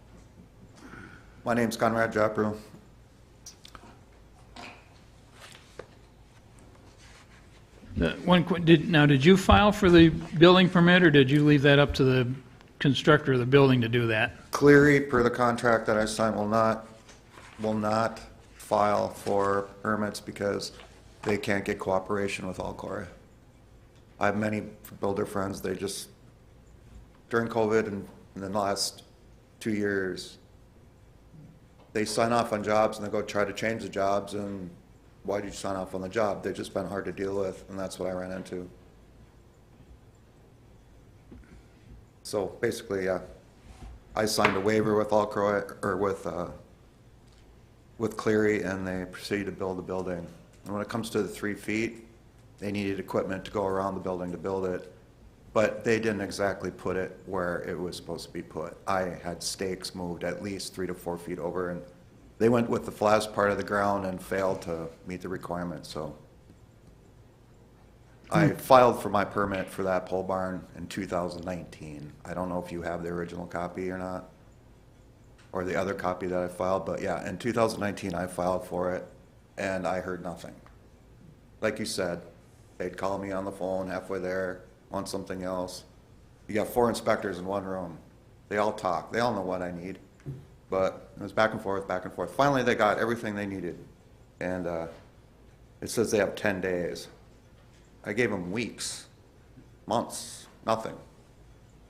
My name's Conrad Jopru. Did you file for the building permit, or did you leave that up to the constructor of the building to do that? Cleary, per the contract that I signed, will not file for permits because they can't get cooperation with Croix. I have many builder friends, they just, during COVID and in the last 2 years, they sign off on jobs and they go try to change the jobs, and why did you sign off on the job? They've just been hard to deal with, and that's what I ran into. So basically, yeah, I signed a waiver with Croix, or with Cleary, and they proceeded to build the building. And when it comes to the 3 feet, they needed equipment to go around the building to build it, but they didn't exactly put it where it was supposed to be put. I had stakes moved at least 3 to 4 feet over, and they went with the flattest part of the ground and failed to meet the requirements, so. I filed for my permit for that pole barn in 2019. I don't know if you have the original copy or not, or the other copy that I filed, but yeah, in 2019 I filed for it, and I heard nothing. Like you said, they'd call me on the phone halfway there, want something else. You got 4 inspectors in one room. They all talk, they all know what I need, but it was back and forth, back and forth. Finally, they got everything they needed, and it says they have 10 days. I gave them weeks, months, nothing.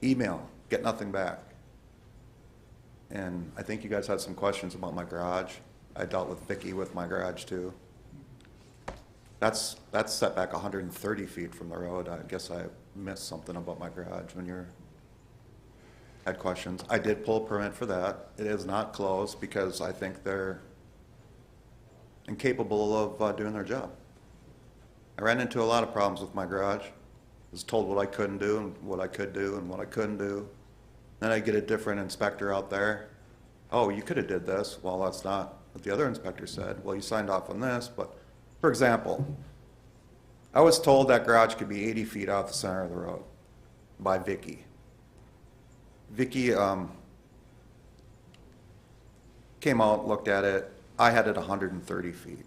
Email, get nothing back. And I think you guys had some questions about my garage. I dealt with Vicky with my garage too. That's set back 130 feet from the road. I guess I missed something about my garage when you had questions. I did pull a permit for that. It is not closed because I think they're incapable of doing their job. I ran into a lot of problems with my garage. I was told what I couldn't do and what I could do and what I couldn't do. Then I get a different inspector out there. Oh, you could have did this. Well, that's not what the other inspector said. Well, you signed off on this, but, for example, I was told that garage could be 80 feet off the center of the road by Vicky. Vicky came out, looked at it. I had it 130 feet.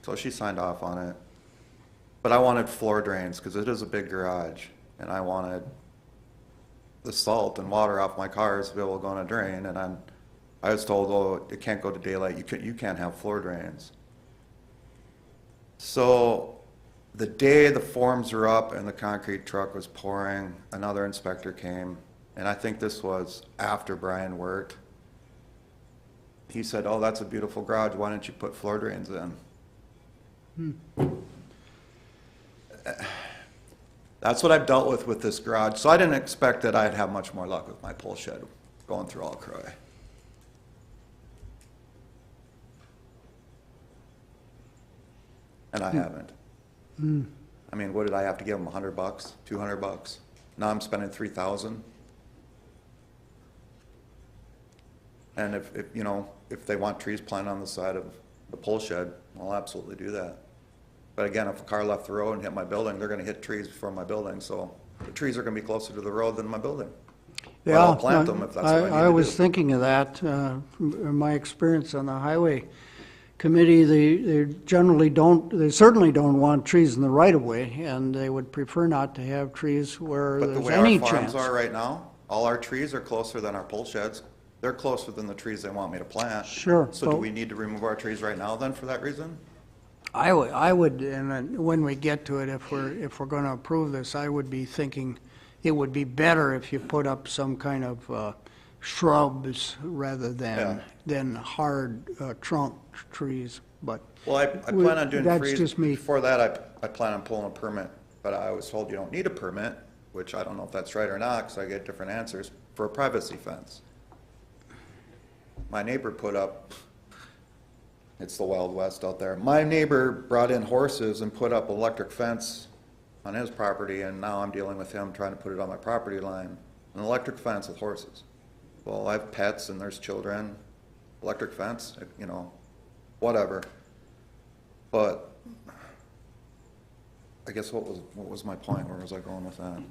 So she signed off on it. But I wanted floor drains because it is a big garage, and I wanted the salt and water off my cars to be able to go in a drain, and I was told, oh, it can't go to daylight, you can't have floor drains. So the day the forms were up and the concrete truck was pouring, another inspector came, and I think this was after Brian worked. He said, oh, that's a beautiful garage, why don't you put floor drains in? That's what I've dealt with this garage, so I didn't expect that I'd have much more luck with my pole shed going through all Croix. And I haven't. I mean, what did I have to give them, $100, $200? Now I'm spending $3,000. And if they want trees planted on the side of the pole shed, I'll absolutely do that. But again, if a car left the road and hit my building, they're gonna hit trees before my building, so the trees are gonna be closer to the road than my building. But I'll plant them if that's what I need to do. I was thinking of that. In my experience on the highway committee, they certainly don't want trees in the right of way, and they would prefer not to have trees where But the there's way any our chance. farms are right now, all our trees are closer than our pole sheds. They're closer than the trees they want me to plant. Sure. So do we need to remove our trees right now then for that reason? I would, and then when we get to it, if we're going to approve this, I would be thinking it would be better if you put up some kind of shrubs rather than hard trunk trees. But Well, I plan on doing that's trees. just me. Before that, I plan on pulling a permit, but I was told you don't need a permit, which I don't know if that's right or not, because I get different answers, for a privacy fence. My neighbor put up, it's the Wild West out there. My neighbor brought in horses and put up electric fence on his property, and now I'm dealing with him trying to put it on my property line. An electric fence with horses. Well, I have pets and there's children. Electric fence, whatever. But I guess what was my point? Where was I going with that?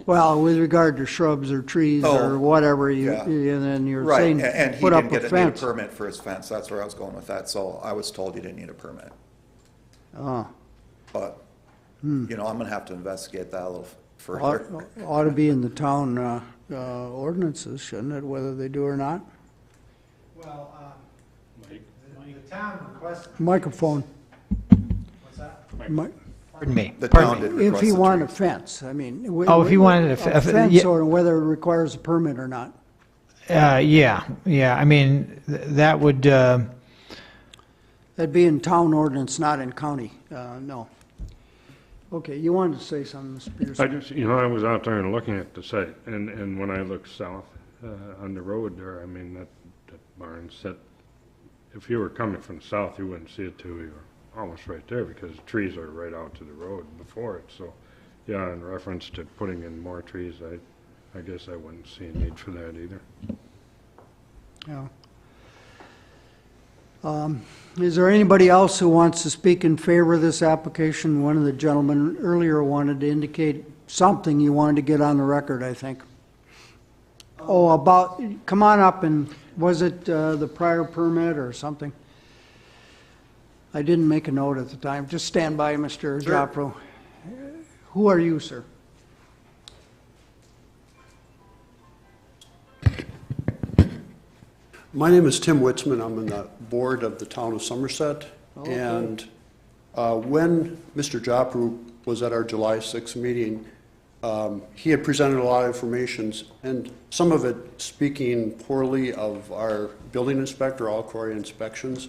Well, with regard to shrubs or trees or whatever, yeah. and then you're Right, saying and he put up didn't a need a fence. permit for his fence. That's where I was going with that. So I was told he didn't need a permit. Oh. But, I'm gonna have to investigate that a little further. Ought to be in the town ordinances, shouldn't it, whether they do or not? Well, the town requested. Microphone. What's that? Pardon me. The Pardon town me. did request If he the wanted a trees. fence, I mean. Oh, if he wanted a fence yeah. or whether it requires a permit or not. Yeah. I mean, that would, That'd be in town ordinance, not in county, no. Okay, you wanted to say something, Mr. I Peterson? just, I was out there and looking at the site, and when I looked south on the road there, I mean, that barn set, if you were coming from the south, you wouldn't see it till you were almost right there, because the trees are right out to the road before it, so, yeah, in reference to putting in more trees, I guess I wouldn't see a need for that either. Yeah. Is there anybody else who wants to speak in favor of this application? One of the gentlemen earlier wanted to indicate something you wanted to get on the record, I think. Oh, come on up, and was it the prior permit or something? I didn't make a note at the time. Just stand by, Mr. Jopro. Who are you, sir? My name is Tim Witzman. I'm on the board of the town of Somerset. Okay. And when Mr. Jopru was at our July 6th meeting, he had presented a lot of information, and some of it speaking poorly of our building inspector, all Croix inspections.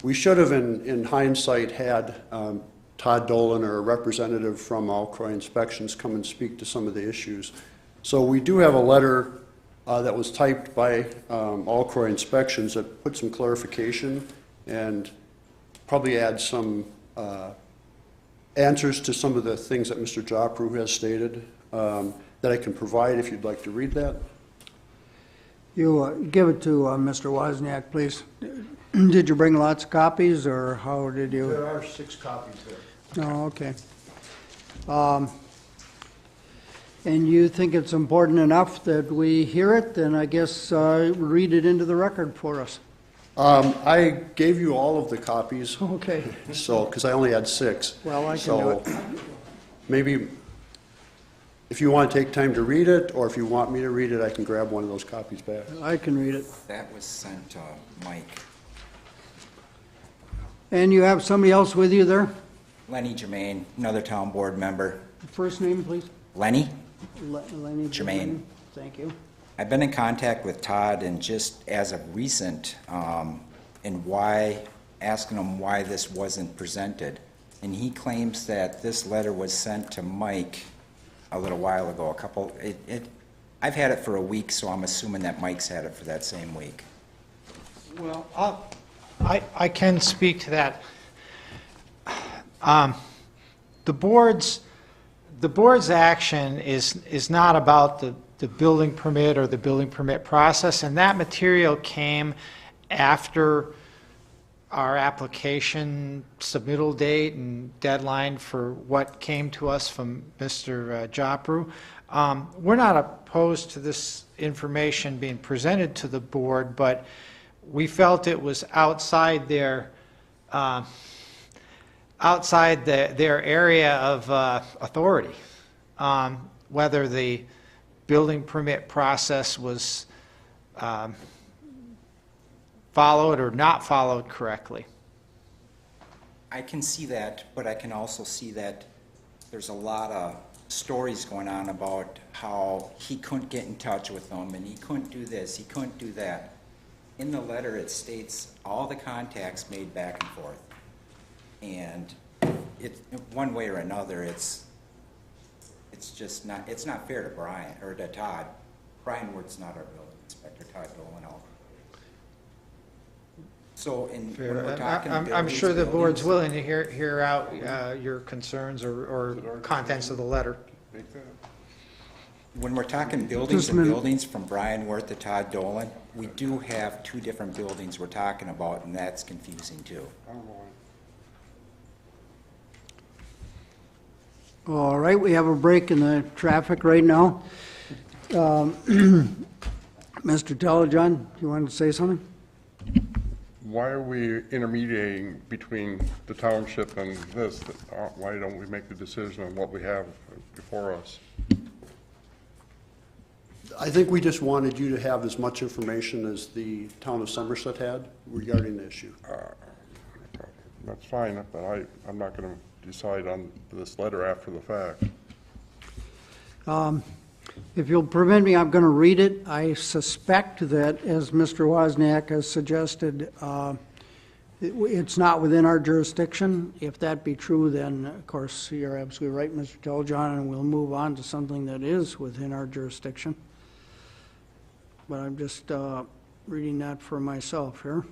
We should have, in hindsight, had Todd Dolan or a representative from all Croix inspections come and speak to some of the issues. So we do have a letter that was typed by all Croix inspections that put some clarification and probably add some answers to some of the things that Mr. Jopru has stated that I can provide if you'd like to read that. You give it to Mr. Wozniak, please. Did you bring lots of copies, or how did you? There are 6 copies there. Oh, okay. And you think it's important enough that we hear it, then I guess read it into the record for us. I gave you all of the copies, Okay. so, because I only had 6. Well, I can do So it. maybe if you want to take time to read it, or if you want me to read it, I can grab one of those copies back. I can read it. That was sent to Mike. And you have somebody else with you there? Lenny Jermaine, another town board member. First name, please? Lenny, Lenny Jermaine. Thank you. I've been in contact with Todd and just as of recent, and asking him why this wasn't presented. And he claims that this letter was sent to Mike a little while ago, I've had it for a week, so I'm assuming that Mike's had it for that same week. Well, I can speak to that. The board's action is not about the building permit or the building permit process, and that material came after our application submittal date and deadline for what came to us from Mr. Jopru. We're not opposed to this information being presented to the board, but we felt it was outside their area of authority. Whether the building permit process was followed or not followed correctly. I can see that, but I can also see that there's a lot of stories going on about how he couldn't get in touch with them and he couldn't do this, he couldn't do that. In the letter, it states all the contacts made back and forth. And one way or another, it's just not, it's not fair to Brian, or to Todd. Brian Ward's not our building inspector, Todd Dolan. So when we're talking I'm sure the board's buildings- willing to hear out your concerns or contents of the letter. When we're talking Just buildings a and minute. buildings from Brian Worth to Todd Dolan, we do have 2 different buildings we're talking about, and that's confusing too. All right, we have a break in the traffic right now. Mr. Telejohn, you wanted to say something? Why are we intermediating between the township and this? Why don't we make the decision on what we have before us? I think we just wanted you to have as much information as the town of Somerset had regarding the issue. That's fine, but I'm not going to decide on this letter after the fact. If you'll permit me, I'm going to read it. I suspect that, as Mr. Wozniak has suggested, it's not within our jurisdiction. If that be true, then, of course, you're absolutely right, Mr. Telejohn, and we'll move on to something that is within our jurisdiction. But I'm just reading that for myself here.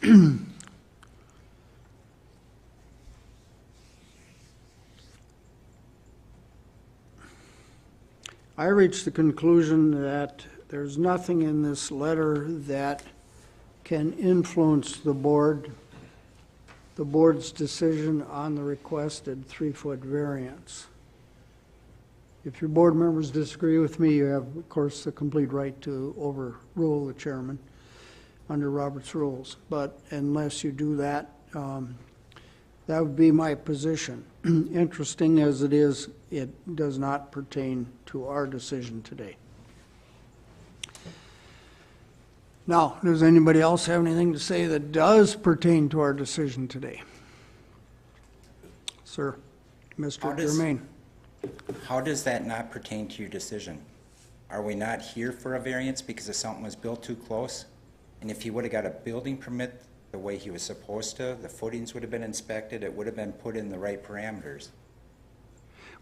I reached the conclusion that there's nothing in this letter that can influence the board's decision on the requested 3-foot variance. If your board members disagree with me, you have, of course, the complete right to overrule the chairman under Robert's rules. But unless you do that, that would be my position. Interesting as it is, it does not pertain to our decision today. Now, does anybody else have anything to say that does pertain to our decision today? Sir, Mr. Germain. How does that not pertain to your decision? Are we not here for a variance because if something was built too close? And if he would have got a building permit the way he was supposed to, the footings would have been inspected, it would have been put in the right parameters.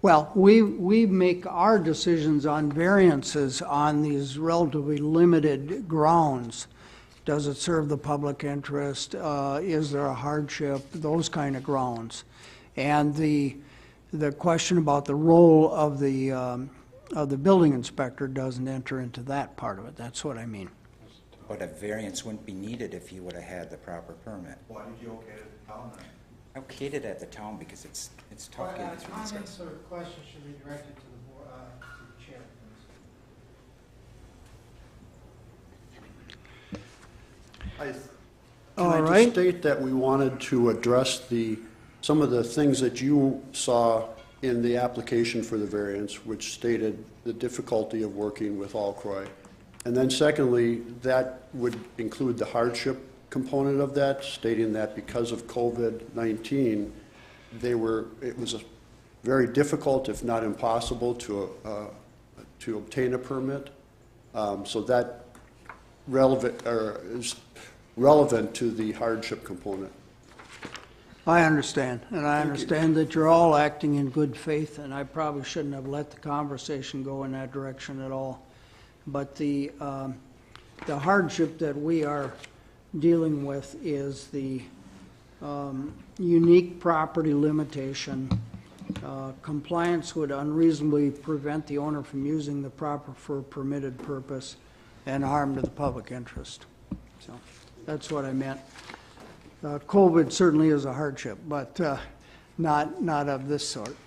Well, we make our decisions on variances on these relatively limited grounds. Does it serve the public interest? Is there a hardship? Those kind of grounds. And the question about the role of the building inspector doesn't enter into that part of it. That's what I mean. But a variance wouldn't be needed if you would have had the proper permit. Why did you okay it at the town then? I okayed it at the town because it's tough getting through these Comments guys. or questions should be directed to the board, to the chair, please. Can All I right. just state that we wanted to address some of the things that you saw in the application for the variance, which stated the difficulty of working with Croix. And then secondly, that would include the hardship component of that, stating that because of COVID-19, it was very difficult, if not impossible, to obtain a permit. So that is relevant to the hardship component. I understand, and I understand that you're all acting in good faith, and I probably shouldn't have let the conversation go in that direction at all. But the hardship that we are dealing with is the unique property limitation. Compliance would unreasonably prevent the owner from using the property for a permitted purpose and harm to the public interest. So that's what I meant. COVID certainly is a hardship, but not of this sort.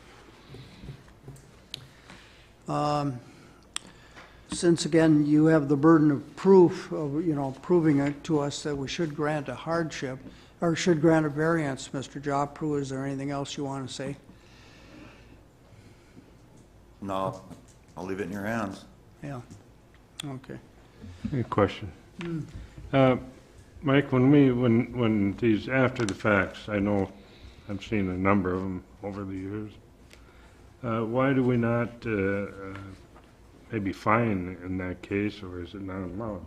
Since again, you have the burden of proof of, proving it to us that we should grant a hardship, or should grant a variance, Mr. Jopru, is there anything else you want to say? No, I'll leave it in your hands. Yeah, okay. Any question? Mike, when these after the facts, I know I've seen a number of them over the years. Why do we not maybe fine in that case, or is it not allowed?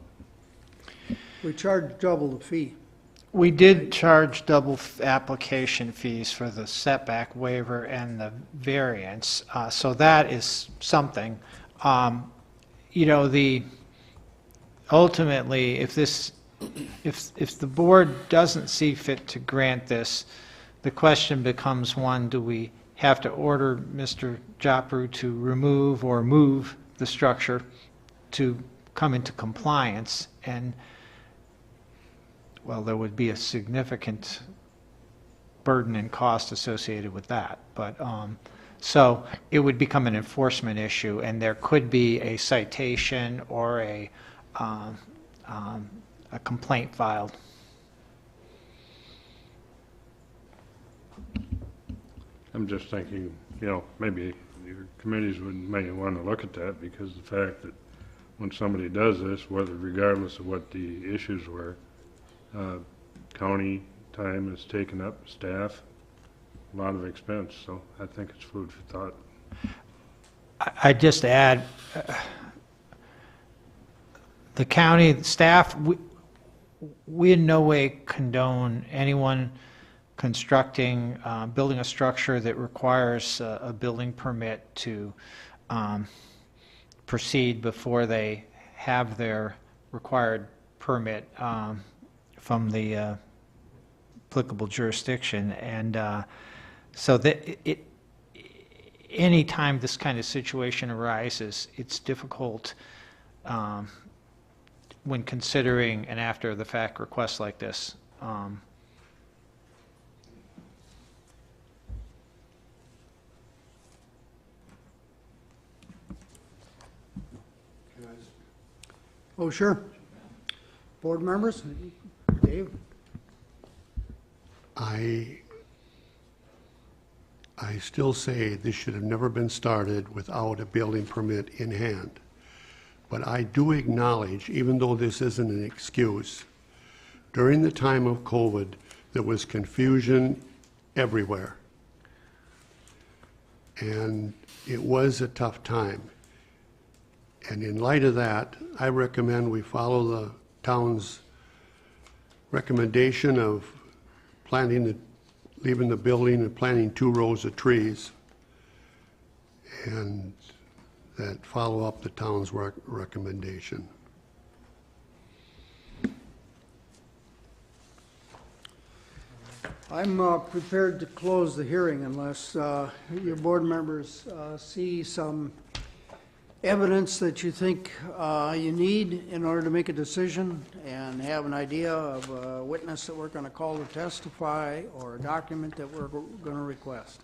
We charge double the fee. We did charge double application fees for the setback waiver and the variance, so that is something. Ultimately, if the board doesn't see fit to grant this, the question becomes one, do we have to order Mr. Jopru to remove or move the structure to come into compliance? And well, there would be a significant burden and cost associated with that. But so it would become an enforcement issue, and there could be a citation or a complaint filed. I'm just thinking, maybe your committees may want to look at that, because the fact that when somebody does this, regardless of what the issues were, county time is taken up, staff, a lot of expense, so I think it's food for thought. I just add, the county staff, we in no way condone anyone constructing, building a structure that requires a building permit to proceed before they have their required permit from the applicable jurisdiction. And so that anytime this kind of situation arises, it's difficult when considering an after-the-fact request like this. Oh, sure. Board members? Dave? I still say this should have never been started without a building permit in hand. But I do acknowledge, even though this isn't an excuse, during the time of COVID, there was confusion everywhere. And it was a tough time. And in light of that, I recommend we follow the town's recommendation of leaving the building and planting 2 rows of trees, and that follow up the town's recommendation. I'm prepared to close the hearing unless your board members see some evidence that you think you need in order to make a decision and have an idea of a witness that we're going to call to testify or a document that we're going to request.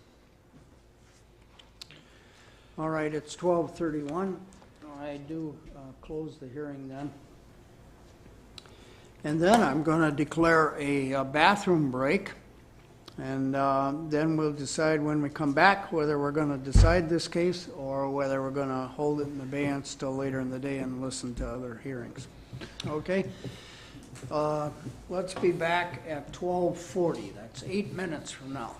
All right, it's 12:31. I do close the hearing then. And then I'm going to declare a bathroom break. And then we'll decide when we come back whether we're going to decide this case or whether we're going to hold it in abeyance till later in the day and listen to other hearings. Okay? Let's be back at 12:40. That's 8 minutes from now.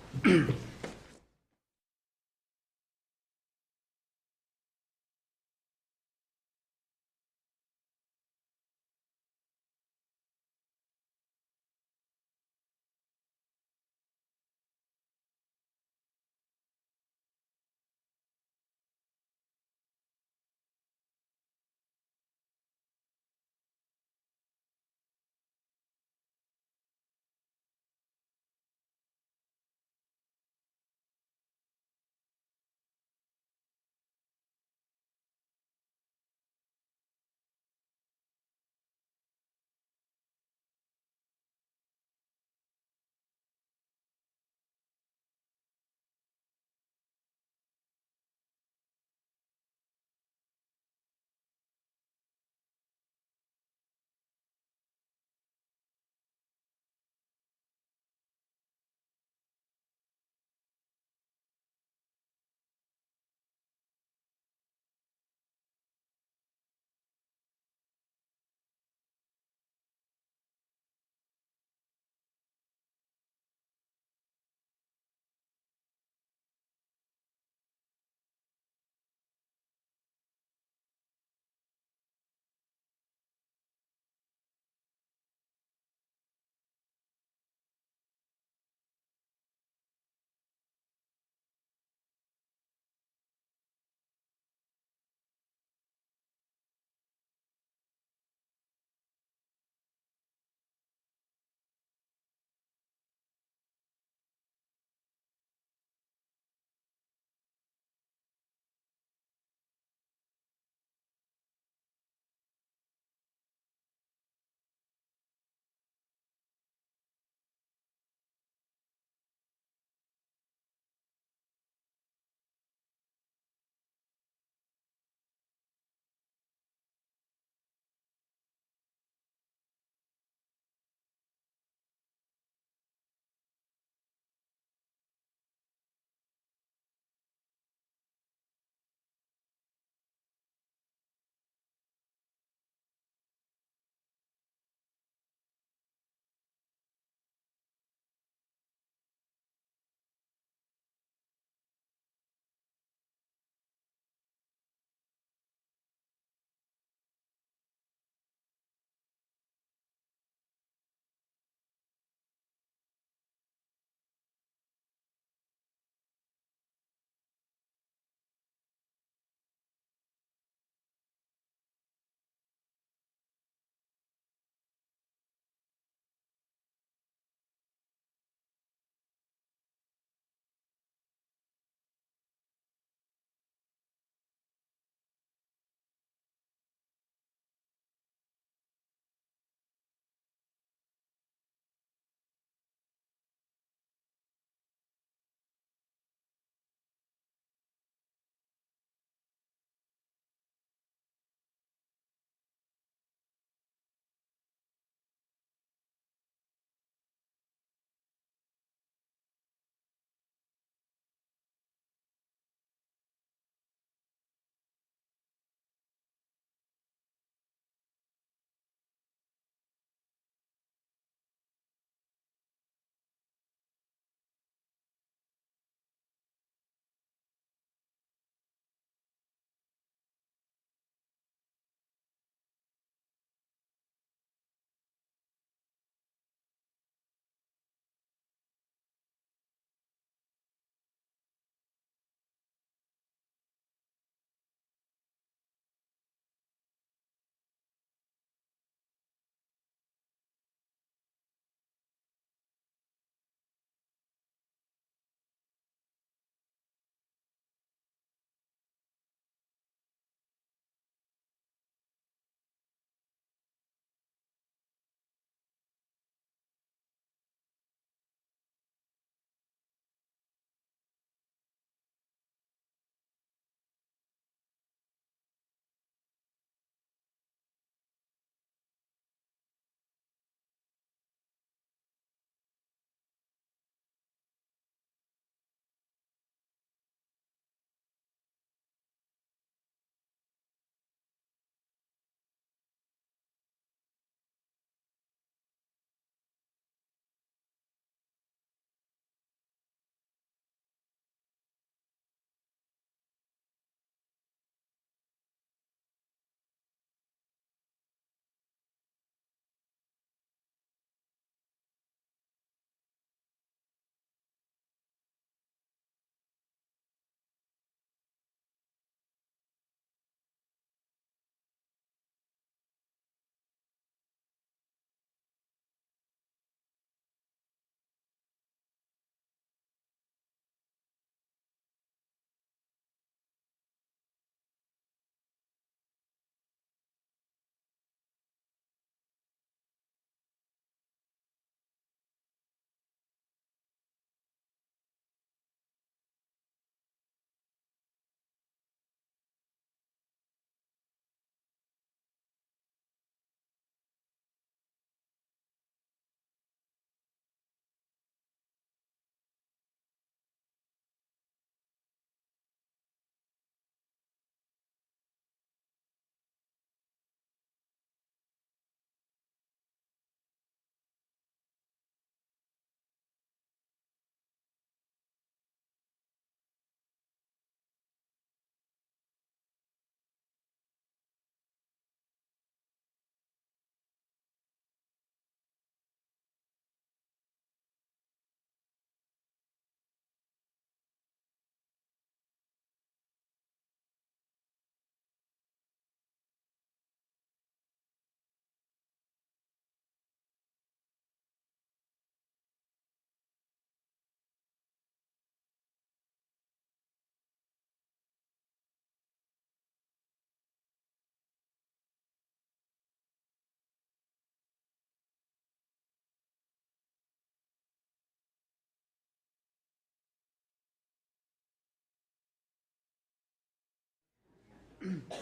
Yeah,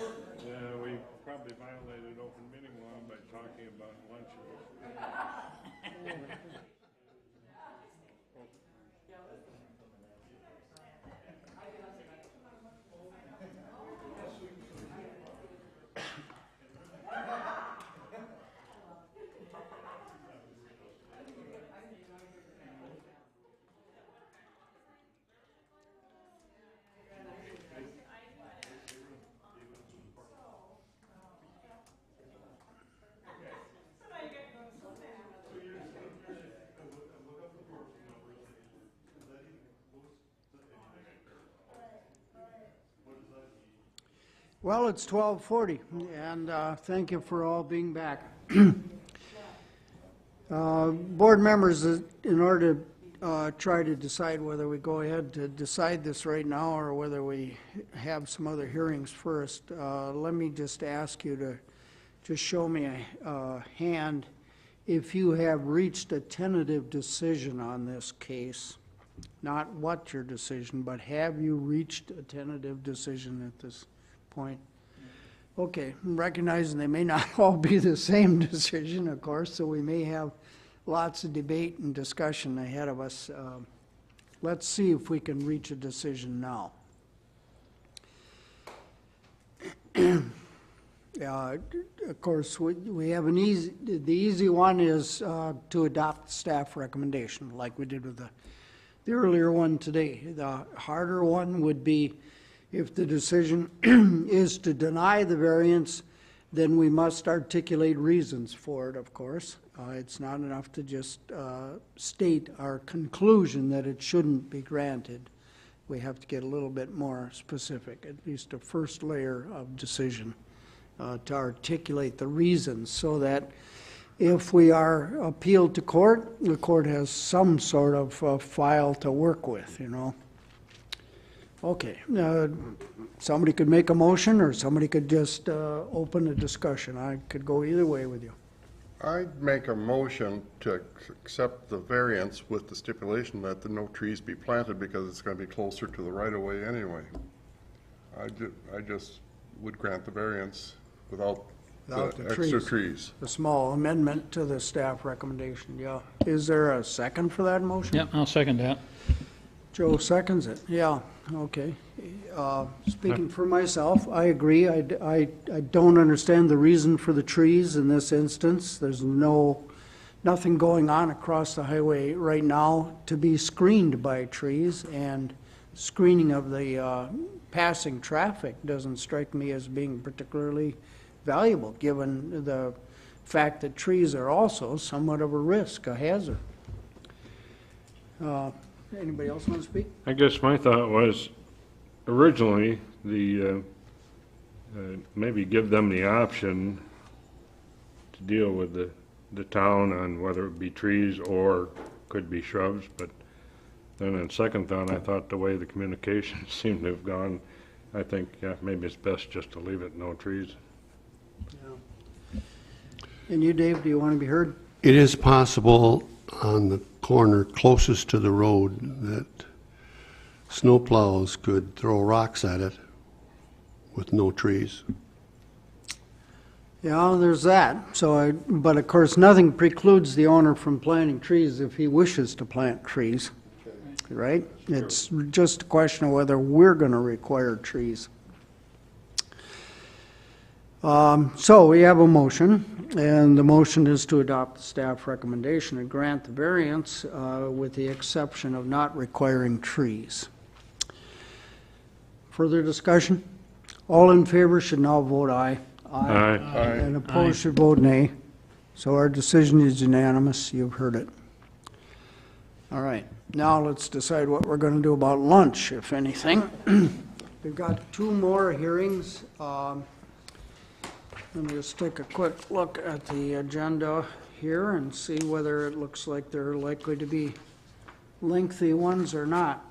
we probably violated open meeting law by talking about lunches. Well, it's 12:40, and thank you for all being back. Board members, in order to try to decide whether we go ahead to decide this right now or whether we have some other hearings first, let me just ask you to just show me a hand if you have reached a tentative decision on this case. Not what your decision, but have you reached a tentative decision at this point? Okay, recognizing they may not all be the same decision, of course, so we may have lots of debate and discussion ahead of us. Let's see if we can reach a decision now. Of course, we have the easy one is to adopt the staff recommendation, like we did with the earlier one today. The harder one would be if the decision is to deny the variance, then we must articulate reasons for it, of course. It's not enough to just state our conclusion that it shouldn't be granted. We have to get a little bit more specific, at least a first layer of decision to articulate the reasons so that if we are appealed to court, the court has some sort of file to work with, you know. Okay, somebody could make a motion or somebody could just open a discussion. I could go either way with you. I'd make a motion to accept the variance with the stipulation that no trees be planted because it's going to be closer to the right-of-way anyway. I just would grant the variance without the extra trees. A small amendment to the staff recommendation, yeah. Is there a second for that motion? Yep, I'll second that. Joe seconds it, yeah, okay. Speaking for myself, I agree. I don't understand the reason for the trees in this instance. There's nothing going on across the highway right now to be screened by trees, and screening of the passing traffic doesn't strike me as being particularly valuable, given the fact that trees are also somewhat of a risk, a hazard. Anybody else want to speak? I guess my thought was originally maybe give them the option to deal with the town on whether it be trees or could be shrubs, but then on second thought, I thought the way the communications seemed to have gone, I think maybe it's best just to leave it no trees. Yeah. And you, Dave, do you want to be heard? It is possible on the corner closest to the road that snowplows could throw rocks at it with no trees. Yeah, there's that. But of course, nothing precludes the owner from planting trees if he wishes to plant trees, right? It's just a question of whether we're going to require trees. So we have a motion, and the motion is to adopt the staff recommendation and grant the variance with the exception of not requiring trees. Further discussion? All in favor should now vote aye. Aye. And opposed should vote nay. So our decision is unanimous. You've heard it. All right. Now let's decide what we're going to do about lunch, if anything. We've got 2 more hearings. Let me just take a quick look at the agenda here and see whether it looks like they're likely to be lengthy ones or not.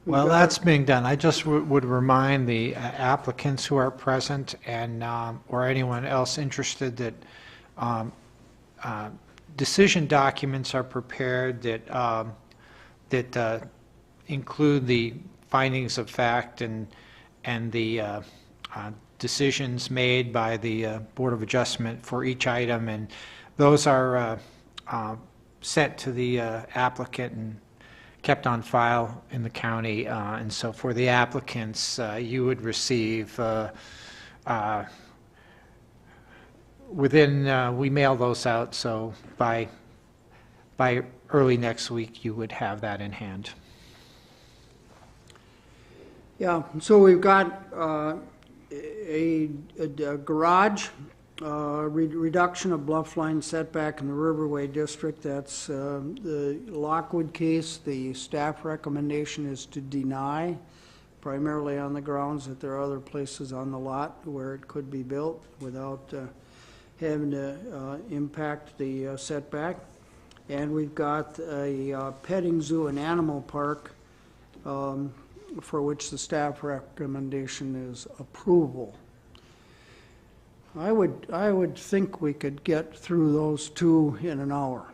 Well, that's being done. I just would remind the applicants who are present and, or anyone else interested that decision documents are prepared that include the findings of fact and the decisions made by the Board of Adjustment for each item, and those are sent to the applicant and kept on file in the county. And so for the applicants, you would receive we mail those out, so by early next week, you would have that in hand. Yeah, so we've got a garage, reduction of bluff line setback in the Riverway District. That's the Lockwood case. The staff recommendation is to deny, primarily on the grounds that there are other places on the lot where it could be built without having to impact the setback. And we've got a petting zoo and animal park for which the staff recommendation is approval. I would think we could get through those two in an hour.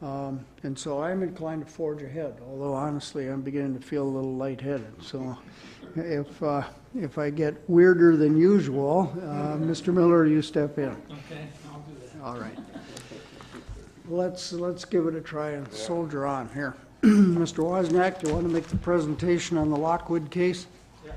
And so I'm inclined to forge ahead, although honestly I'm beginning to feel a little lightheaded. So if I get weirder than usual, Mr. Miller, you step in. Okay, I'll do that. All right. Let's give it a try and soldier on here. Mr. Wozniak, do you want to make the presentation on the Lockwood case? Yes.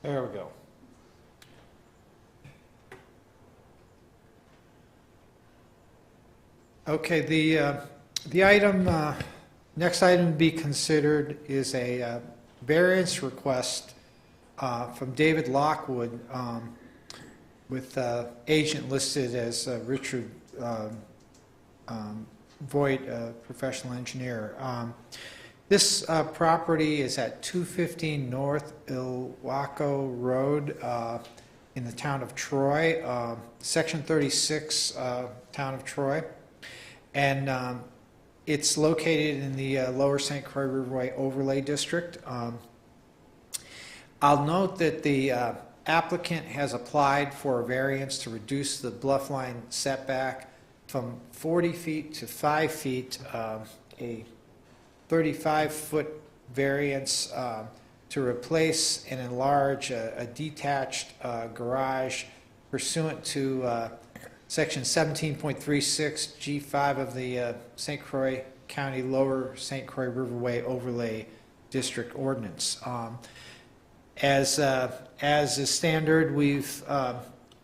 There we go. Okay, the item, next item to be considered is a variance request from David Lockwood, with agent listed as Richard Voigt, professional engineer. This property is at 215 North Ilwaco Road in the town of Troy, Section 36, town of Troy. And it's located in the Lower St. Croix Riverway Overlay District. I'll note that the applicant has applied for a variance to reduce the bluff line setback from 40 feet to 5 feet, a 35-foot variance to replace and enlarge a detached garage pursuant to Section 17.36 G5 of the St. Croix County Lower St. Croix Riverway Overlay District Ordinance. As is standard, we've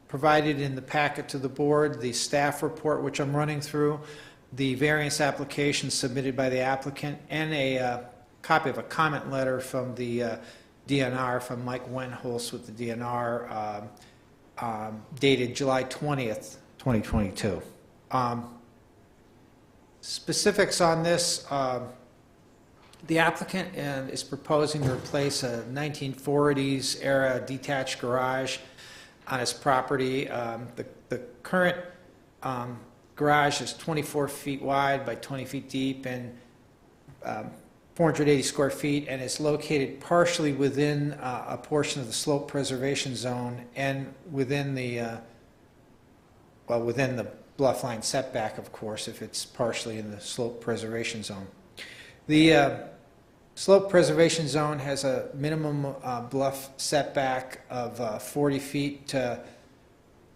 provided in the packet to the board the staff report, which I'm running through, the variance application submitted by the applicant, and a copy of a comment letter from the DNR, from Mike Wenholz with the DNR, dated July 20th, 2022. Specifics on this, the applicant is proposing to replace a 1940s era detached garage on his property. The current garage is 24 feet wide by 20 feet deep and 480 square feet, and is located partially within a portion of the slope preservation zone and within the within the bluff line setback, of course, if it's partially in the slope preservation zone. The slope preservation zone has a minimum bluff setback of 40 feet,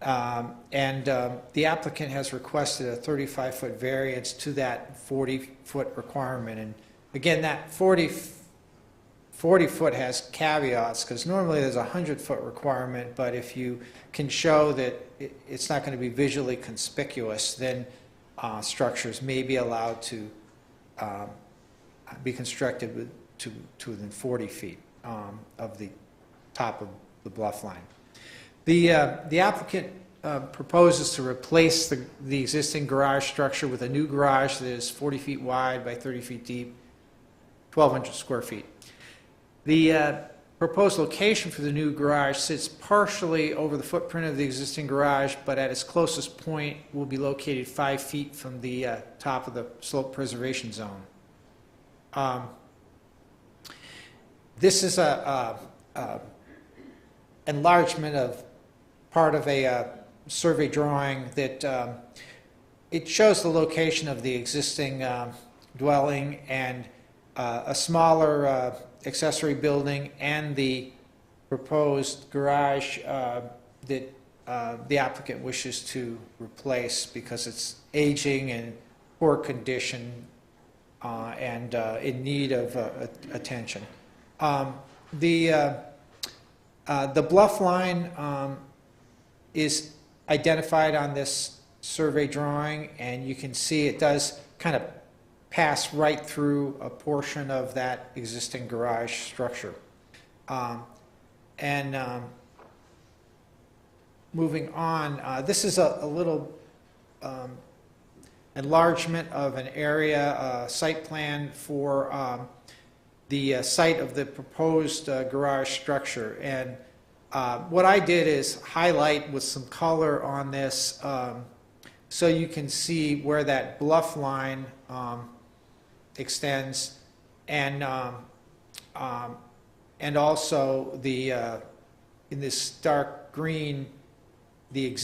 and the applicant has requested a 35-foot variance to that 40-foot requirement. And again, that 40-foot has caveats, because normally there's a 100-foot requirement, but if you can show that it's not going to be visually conspicuous, then structures may be allowed to be constructed to within 40 feet of the top of the bluff line. The applicant proposes to replace the existing garage structure with a new garage that is 40 feet wide by 30 feet deep, 1,200 square feet. The proposed location for the new garage sits partially over the footprint of the existing garage, but at its closest point will be located 5 feet from the top of the slope preservation zone. This is a enlargement of part of a survey drawing that it shows the location of the existing dwelling and a smaller accessory building and the proposed garage that the applicant wishes to replace because it's aging and poor condition and in need of attention. The bluff line is identified on this survey drawing, and you can see it does kind of pass right through a portion of that existing garage structure. Moving on, this is a little enlargement of an area site plan for the site of the proposed garage structure. And what I did is highlight with some color on this so you can see where that bluff line extends, and also the in this dark green, the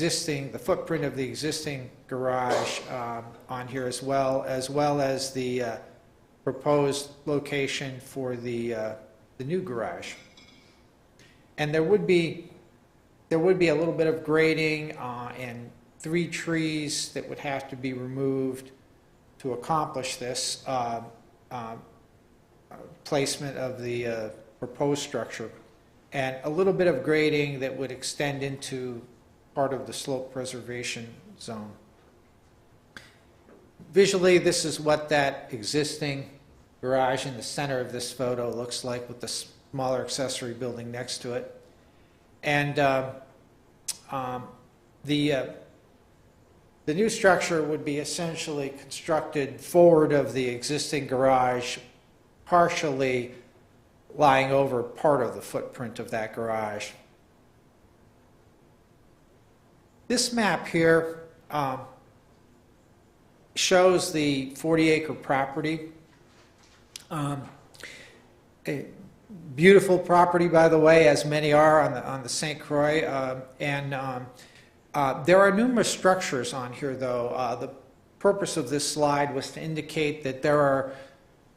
footprint of the existing garage on here as well as the proposed location for the new garage. And there would be a little bit of grading and 3 trees that would have to be removed to accomplish this placement of the proposed structure, and a little bit of grading that would extend into part of the slope preservation zone. Visually, this is what that existing garage in the center of this photo looks like with the smaller accessory building next to it. And the new structure would be essentially constructed forward of the existing garage, partially lying over part of the footprint of that garage. This map here shows the 40-acre property. A beautiful property, by the way, as many are on the St. Croix, there are numerous structures on here, though. The purpose of this slide was to indicate that there are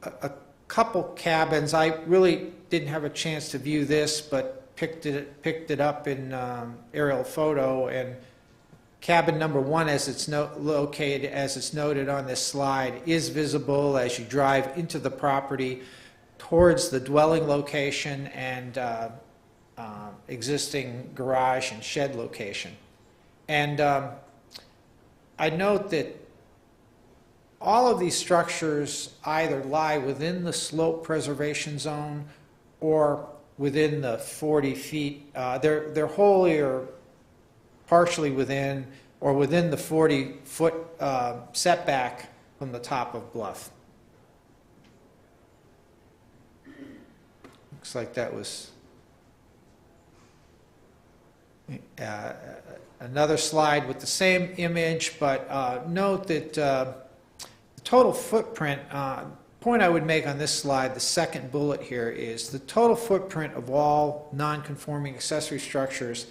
a couple cabins. I really didn't have a chance to view this, but picked it up in aerial photo. And cabin number 1, as it's noted on this slide, is visible as you drive into the property towards the dwelling location and existing garage and shed location. And I note that all of these structures either lie within the slope preservation zone or within the 40 feet. They're wholly or partially within or within the 40-foot setback from the top of bluff. Looks like that was another slide with the same image, but note that the total footprint, point I would make on this slide, the second bullet here, is the total footprint of all non-conforming accessory structures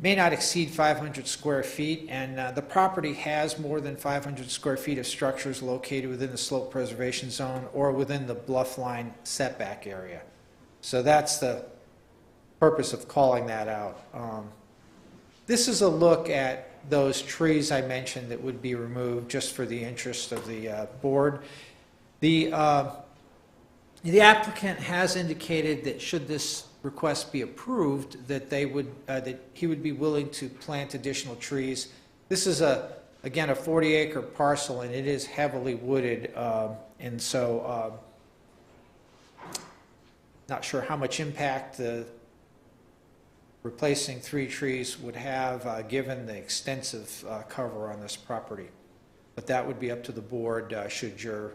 may not exceed 500 square feet, and the property has more than 500 square feet of structures located within the slope preservation zone or within the bluff line setback area. So that's the purpose of calling that out. This is a look at those trees I mentioned that would be removed, just for the interest of the board. The applicant has indicated that should this request be approved, that he would be willing to plant additional trees. This is again a 40-acre parcel, and it is heavily wooded, and so not sure how much impact the replacing 3 trees would have given the extensive cover on this property. But that would be up to the board should your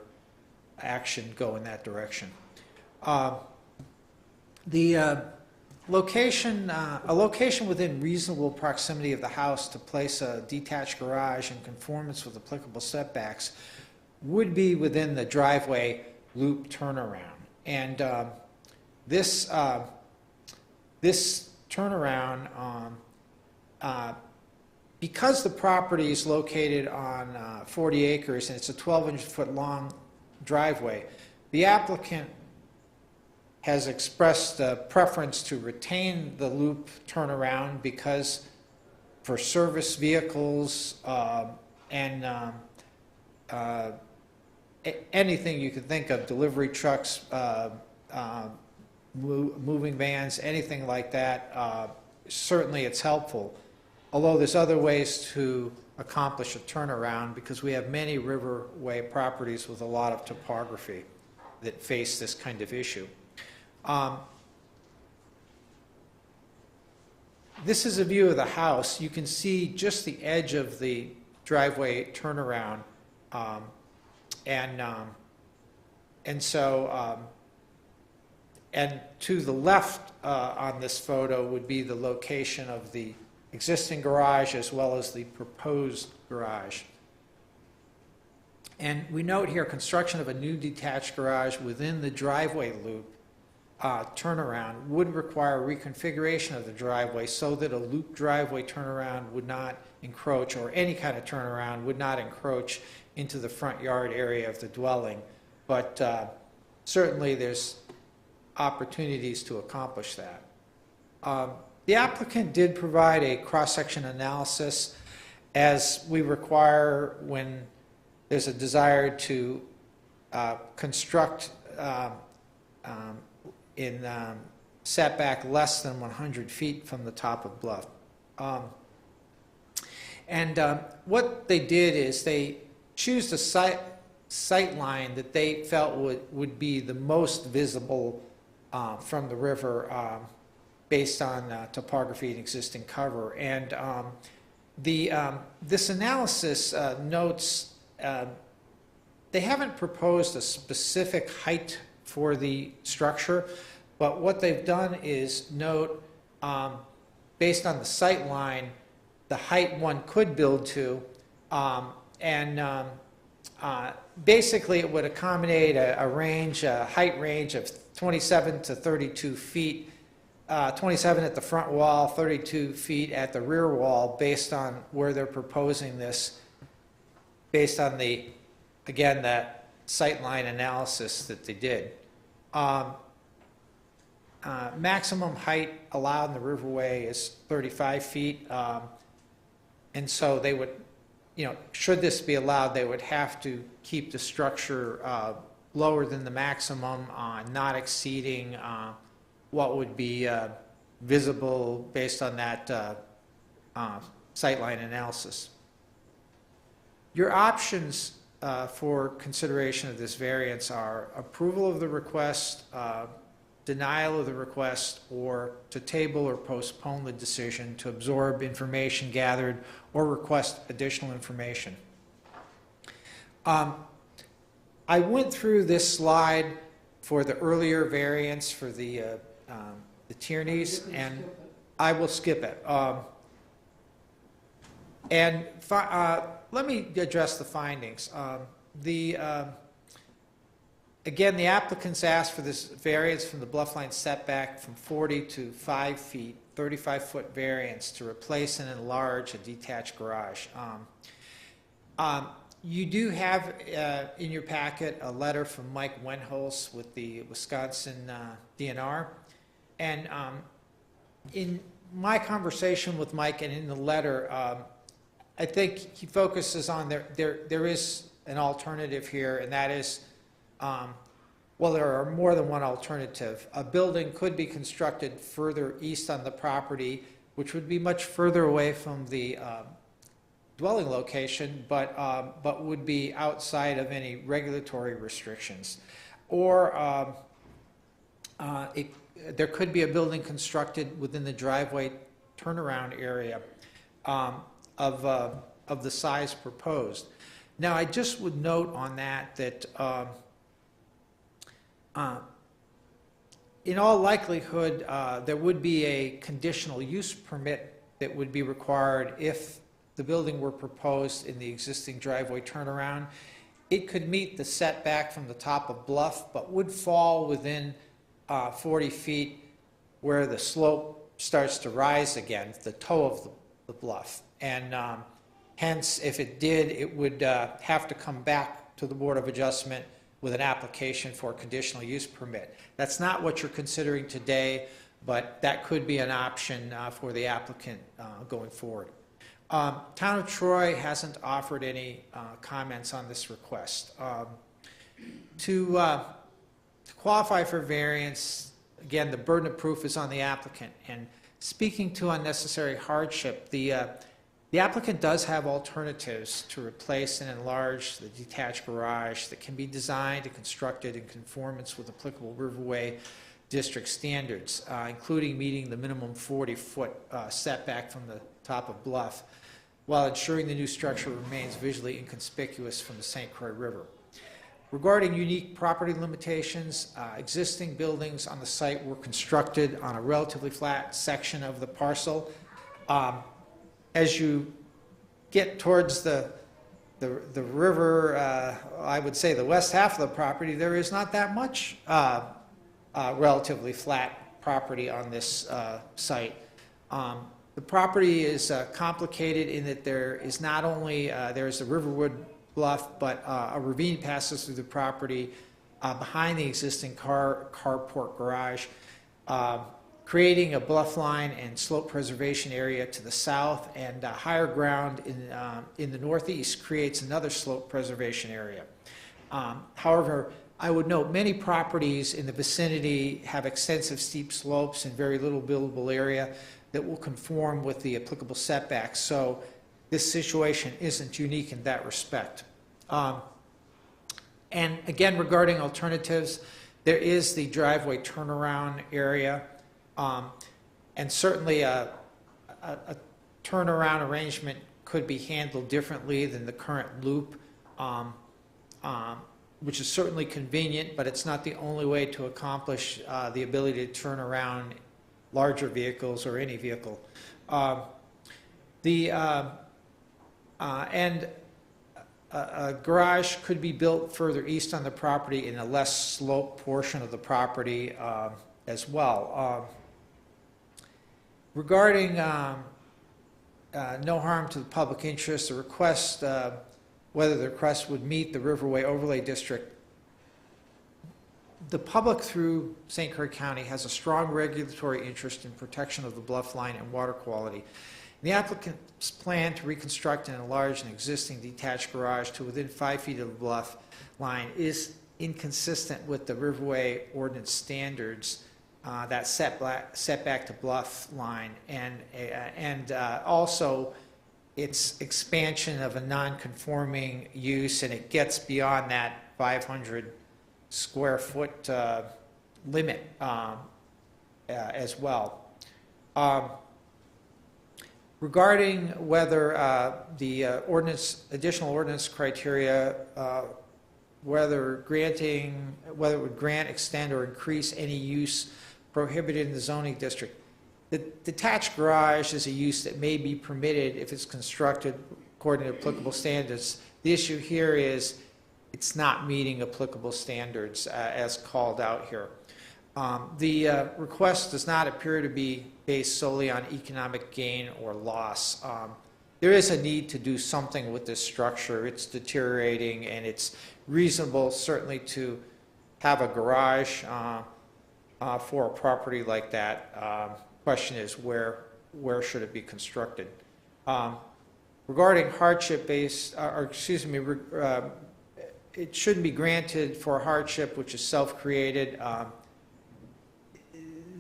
action go in that direction. The location, a location within reasonable proximity of the house to place a detached garage in conformance with applicable setbacks would be within the driveway loop turnaround. And this turnaround, because the property is located on 40 acres and it's a 12-foot long driveway, the applicant has expressed a preference to retain the loop turnaround because for service vehicles and anything you can think of, delivery trucks, moving vans, anything like that, certainly it's helpful. Although there's other ways to accomplish a turnaround because we have many riverway properties with a lot of topography that face this kind of issue. This is a view of the house. You can see just the edge of the driveway turnaround, and to the left on this photo would be the location of the existing garage as well as the proposed garage. And we note here construction of a new detached garage within the driveway loop turnaround would require reconfiguration of the driveway so that a loop driveway turnaround would not encroach, or any kind of turnaround would not encroach into the front yard area of the dwelling. But certainly there's opportunities to accomplish that. The applicant did provide a cross-section analysis as we require when there's a desire to construct in setback less than 100 feet from the top of bluff. What they did is they choose the sight line that they felt would be the most visible from the river based on topography and existing cover. And this analysis notes they haven't proposed a specific height for the structure, but what they've done is note, based on the sight line, the height one could build to, basically it would accommodate a range, a height range of 27 to 32 feet, 27 at the front wall, 32 feet at the rear wall, based on where they're proposing this, based on again, that sightline analysis that they did. Maximum height allowed in the riverway is 35 feet, and so they would, should this be allowed, they would have to keep the structure lower than the maximum, not exceeding what would be visible based on that sightline analysis. Your options for consideration of this variance are approval of the request, denial of the request, or to table or postpone the decision to absorb information gathered or request additional information. I went through this slide for the earlier variance for the Tierneys, and I will skip it. Let me address the findings. Again, the applicants asked for this variance from the bluff line setback from 40 to 5 feet, 35-foot variance to replace and enlarge a detached garage. You do have in your packet a letter from Mike Wenholz with the Wisconsin DNR. And in my conversation with Mike and in the letter, I think he focuses on there is an alternative here, and that is, well, there are more than one alternative. A building could be constructed further east on the property, which would be much further away from the dwelling location, but would be outside of any regulatory restrictions. Or there could be a building constructed within the driveway turnaround area of the size proposed. Now, I just would note on that In all likelihood, there would be a conditional use permit that would be required if the building were proposed in the existing driveway turnaround. It could meet the setback from the top of bluff, but would fall within 40 feet where the slope starts to rise again, the toe of the bluff. And hence, if it did, it would have to come back to the Board of Adjustment with an application for a conditional use permit. That's not what you're considering today, but that could be an option for the applicant going forward. Town of Troy hasn't offered any comments on this request. To qualify for variance, again, the burden of proof is on the applicant. And speaking to unnecessary hardship, the applicant does have alternatives to replace and enlarge the detached garage that can be designed and constructed in conformance with applicable Riverway District standards, including meeting the minimum 40-foot setback from the top of bluff, while ensuring the new structure remains visually inconspicuous from the St. Croix River. Regarding unique property limitations, existing buildings on the site were constructed on a relatively flat section of the parcel. As you get towards the river, I would say the west half of the property, there is not that much relatively flat property on this site. The property is complicated in that there is not only there's a Riverwood bluff, but a ravine passes through the property behind the existing carport garage, creating a bluff line and slope preservation area to the south, and higher ground in the northeast creates another slope preservation area. However, I would note many properties in the vicinity have extensive steep slopes and very little buildable area that will conform with the applicable setbacks. So this situation isn't unique in that respect. And again, regarding alternatives, there is the driveway turnaround area. And certainly a turnaround arrangement could be handled differently than the current loop, which is certainly convenient, but it's not the only way to accomplish the ability to turn around larger vehicles or any vehicle. And a garage could be built further east on the property in a less sloped portion of the property as well. Regarding no harm to the public interest, the request, whether the request would meet the Riverway Overlay District, the public through St. Croix County has a strong regulatory interest in protection of the bluff line and water quality. The applicant's plan to reconstruct and enlarge an existing detached garage to within 5 feet of the bluff line is inconsistent with the Riverway ordinance standards, that setback to bluff line, and also its expansion of a non-conforming use, and it gets beyond that 500 square foot limit as well. Regarding whether the additional ordinance criteria, whether it would grant, extend, or increase any use prohibited in the zoning district, the detached garage is a use that may be permitted if it's constructed according to applicable standards. The issue here is it's not meeting applicable standards as called out here. The request does not appear to be based solely on economic gain or loss. There is a need to do something with this structure. It's deteriorating, and it's reasonable certainly to have a garage for a property like that. Question is where should it be constructed? Regarding hardship-based, it shouldn't be granted for hardship which is self-created.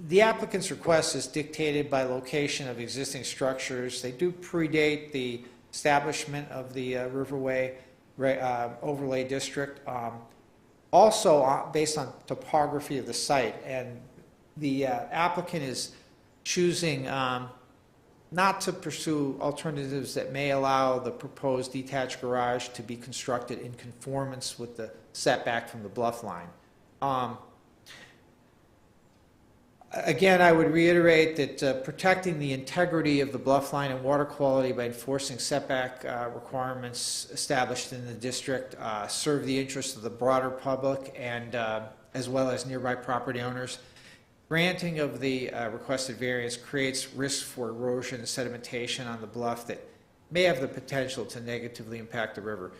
The applicant's request is dictated by location of existing structures. They do predate the establishment of the Riverway Overlay District. Also based on topography of the site, and the applicant is choosing not to pursue alternatives that may allow the proposed detached garage to be constructed in conformance with the setback from the bluff line. Again, I would reiterate that protecting the integrity of the bluff line and water quality by enforcing setback requirements established in the district serve the interests of the broader public and as well as nearby property owners. Granting of the requested variance creates risks for erosion and sedimentation on the bluff that may have the potential to negatively impact the river.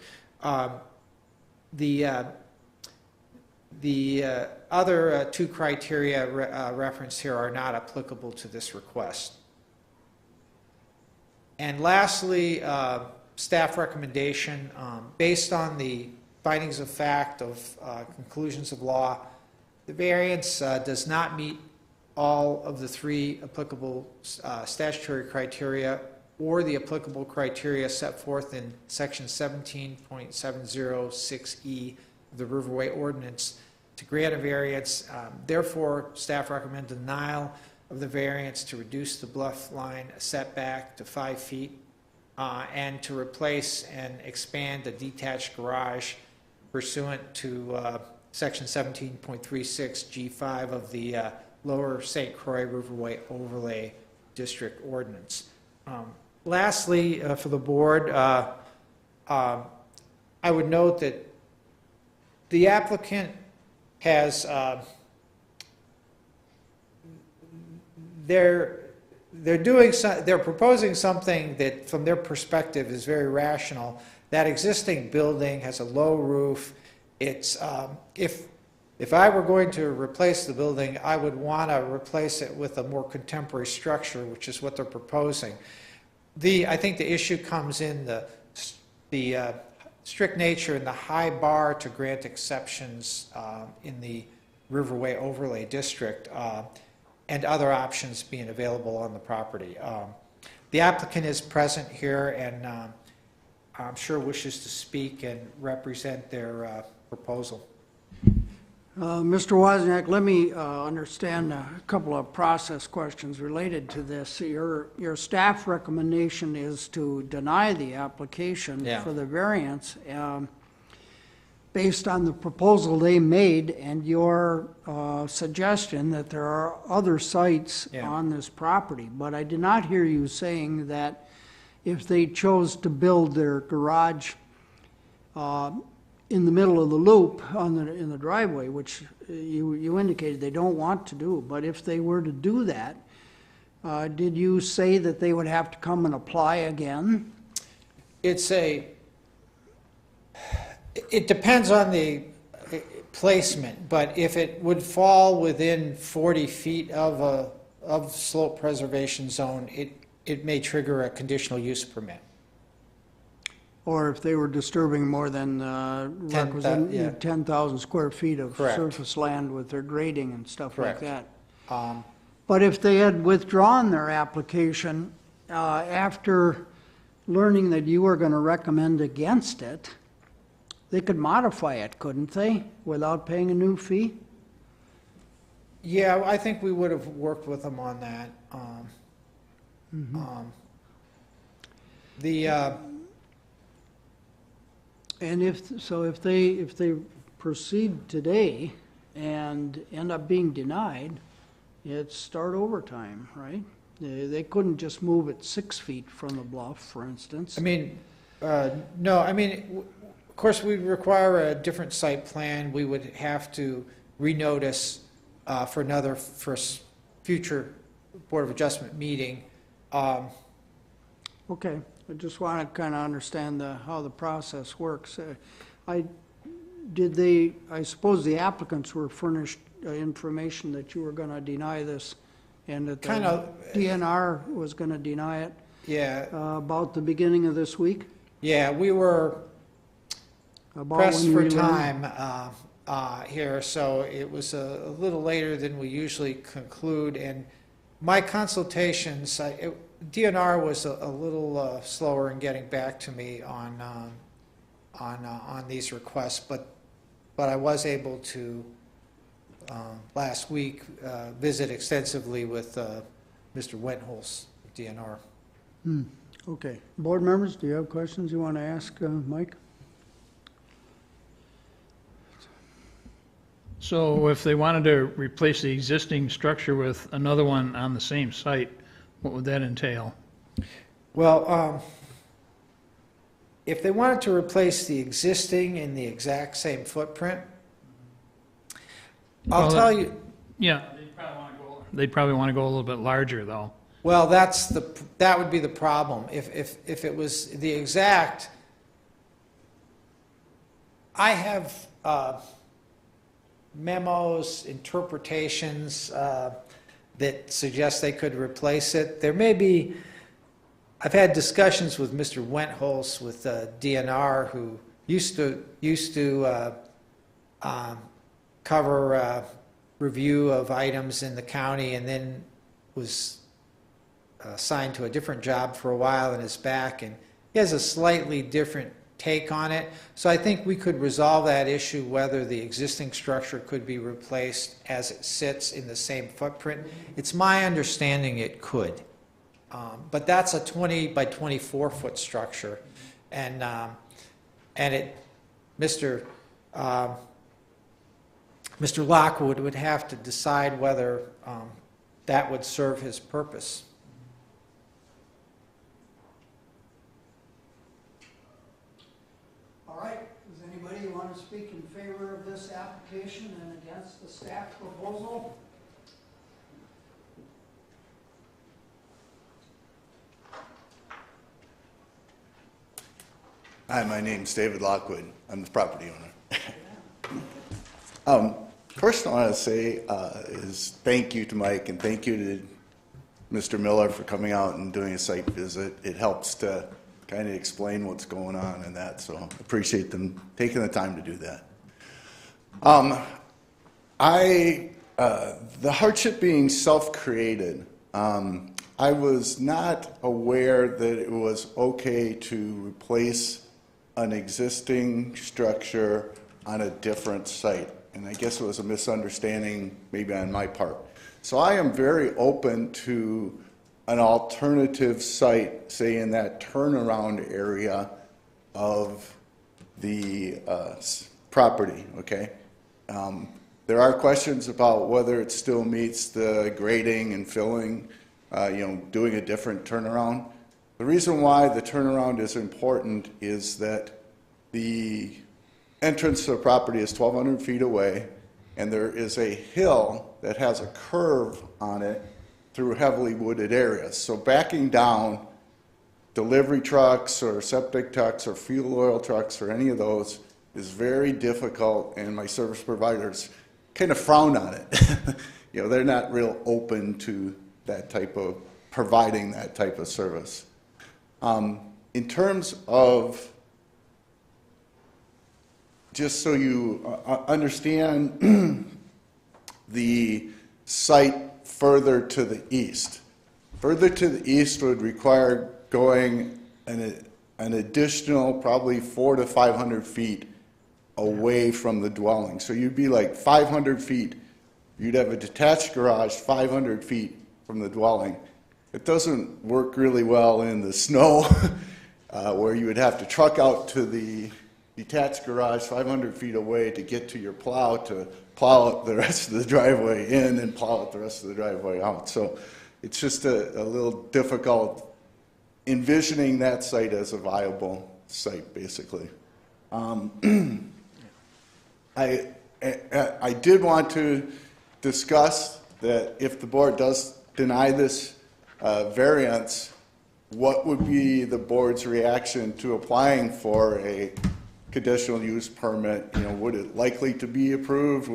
The other two criteria referenced here are not applicable to this request. And lastly, staff recommendation, based on the findings of fact of conclusions of law, the variance does not meet all of the three applicable statutory criteria or the applicable criteria set forth in section 17.706E of the Riverway Ordinance to grant a variance. Therefore, staff recommend denial of the variance to reduce the bluff line setback to 5 feet and to replace and expand the detached garage pursuant to section 17.36 G5 of the Lower St. Croix Riverway Overlay District Ordinance. Lastly, for the board, I would note that the applicant has, they're proposing something that from their perspective is very rational. That existing building has a low roof. It's, if I were going to replace the building, I would want to replace it with a more contemporary structure, which is what they're proposing. I think the issue comes in the strict nature and the high bar to grant exceptions in the Riverway Overlay District and other options being available on the property. The applicant is present here and I'm sure wishes to speak and represent their proposal. Mr. Wozniak, let me understand a couple of process questions related to this. Your staff recommendation is to deny the application for the variance based on the proposal they made and your suggestion that there are other sites on this property. But I did not hear you saying that if they chose to build their garage in the middle of the loop in the driveway, which you indicated they don't want to do, but if they were to do that, did you say that they would have to come and apply again? It depends on the placement, but if it would fall within 40 feet of slope preservation zone, it may trigger a conditional use permit. Or if they were disturbing more than requisite 10,000 square feet of surface land with their grading and stuff like that. But if they had withdrawn their application after learning that you were going to recommend against it, they could modify it, couldn't they, without paying a new fee? Yeah, I think we would have worked with them on that. And if they proceed today and end up being denied, it's start over time, right? They couldn't just move it 6 feet from the bluff, for instance. I mean, no, I mean, of course, we require a different site plan. We would have to renotice for a future Board of Adjustment meeting. Okay. I just want to kind of understand how the process works. I suppose the applicants were furnished information that you were going to deny this and that the DNR was going to deny it about the beginning of this week? Yeah, we were pressed for time here, so it was a little later than we usually conclude. And my consultations, DNR was a little slower in getting back to me on these requests, but I was able to last week visit extensively with Mr. Wentholz, DNR. Okay. Board members, do you have questions you want to ask Mike? So if they wanted to replace the existing structure with another one on the same site, what would that entail? Well, if they wanted to replace the existing in the exact same footprint, I'll Well, tell you, Yeah, they'd probably want to go a little bit larger, though. well, that would be the problem. If it was the exact, I have memos, interpretations that suggest they could replace it. There may be, I've had discussions with Mr. Wentholz with DNR, who used to cover review of items in the county, and then was assigned to a different job for a while and is back, and he has a slightly different take on it. So I think we could resolve that issue, whether the existing structure could be replaced as it sits in the same footprint. It's my understanding it could. But that's a 20 by 24 foot structure. And Mr. Lockwood would have to decide whether that would serve his purpose. All right, does anybody want to speak in favor of this application and against the staff proposal? Hi, my name's David Lockwood. I'm the property owner. First I want to say is thank you to Mike and thank you to Mr. Miller for coming out and doing a site visit. It helps to kind of explain what's going on and that, so I appreciate them taking the time to do that. The hardship being self-created, I was not aware that it was okay to replace an existing structure on a different site. And I guess it was a misunderstanding maybe on my part. So I am very open to an alternative site, say in that turnaround area of the property, okay? There are questions about whether it still meets the grading and filling, doing a different turnaround. The reason why the turnaround is important is that the entrance to the property is 1,200 feet away, and there is a hill that has a curve on it through heavily wooded areas. So backing down, delivery trucks or septic trucks or fuel oil trucks or any of those is very difficult, and my service providers kind of frown on it. They're not real open to that type of, providing that type of service. In terms of, just so you understand the site further to the east. Further to the east would require going an additional probably 400 to 500 feet away from the dwelling. So you'd be like 500 feet. You'd have a detached garage 500 feet from the dwelling. It doesn't work really well in the snow where you would have to truck out to the detached garage 500 feet away to get to your plow to plow the rest of the driveway in and plow the rest of the driveway out. So it's just a little difficult envisioning that site as a viable site, basically. I did want to discuss that if the board does deny this variance, what would be the board's reaction to applying for a conditional use permit? Would it likely to be approved?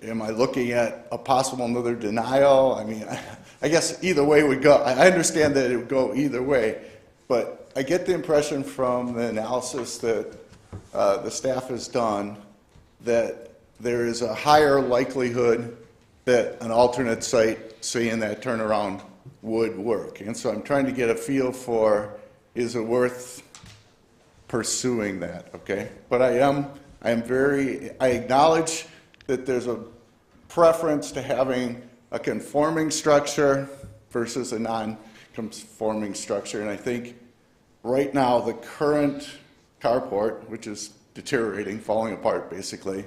Am I looking at a possible another denial? I mean, I guess either way would go. I understand that it would go either way, but I get the impression from the analysis that the staff has done that there is a higher likelihood that an alternate site, say in that turnaround, would work. And so I'm trying to get a feel for, is it worth pursuing that, okay? But I acknowledge that there's a preference to having a conforming structure versus a non-conforming structure. And I think right now the current carport, which is deteriorating, falling apart basically,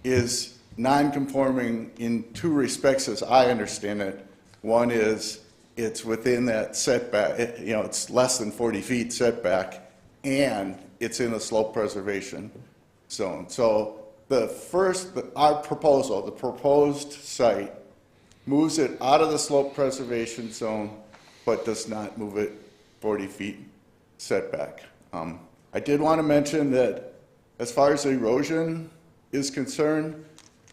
is non-conforming in two respects as I understand it. One is it's within that setback, it's less than 40 feet setback, and it's in a slope preservation zone. So our proposal, the proposed site, moves it out of the slope preservation zone, but does not move it 40 feet setback. I did want to mention that as far as erosion is concerned,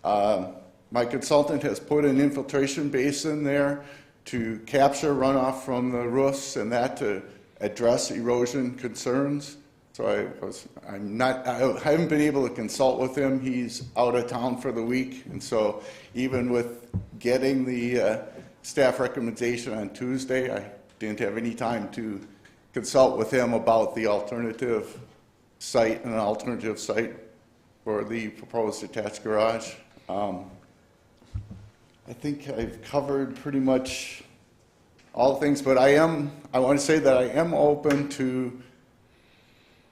my consultant has put an infiltration basin there to capture runoff from the roofs and that to address erosion concerns. So I haven't been able to consult with him. He's out of town for the week, and so even with getting the staff recommendation on Tuesday, I didn't have any time to consult with him about the alternative site and an alternative site for the proposed attached garage. I think I've covered pretty much all things, but I want to say that I am open to,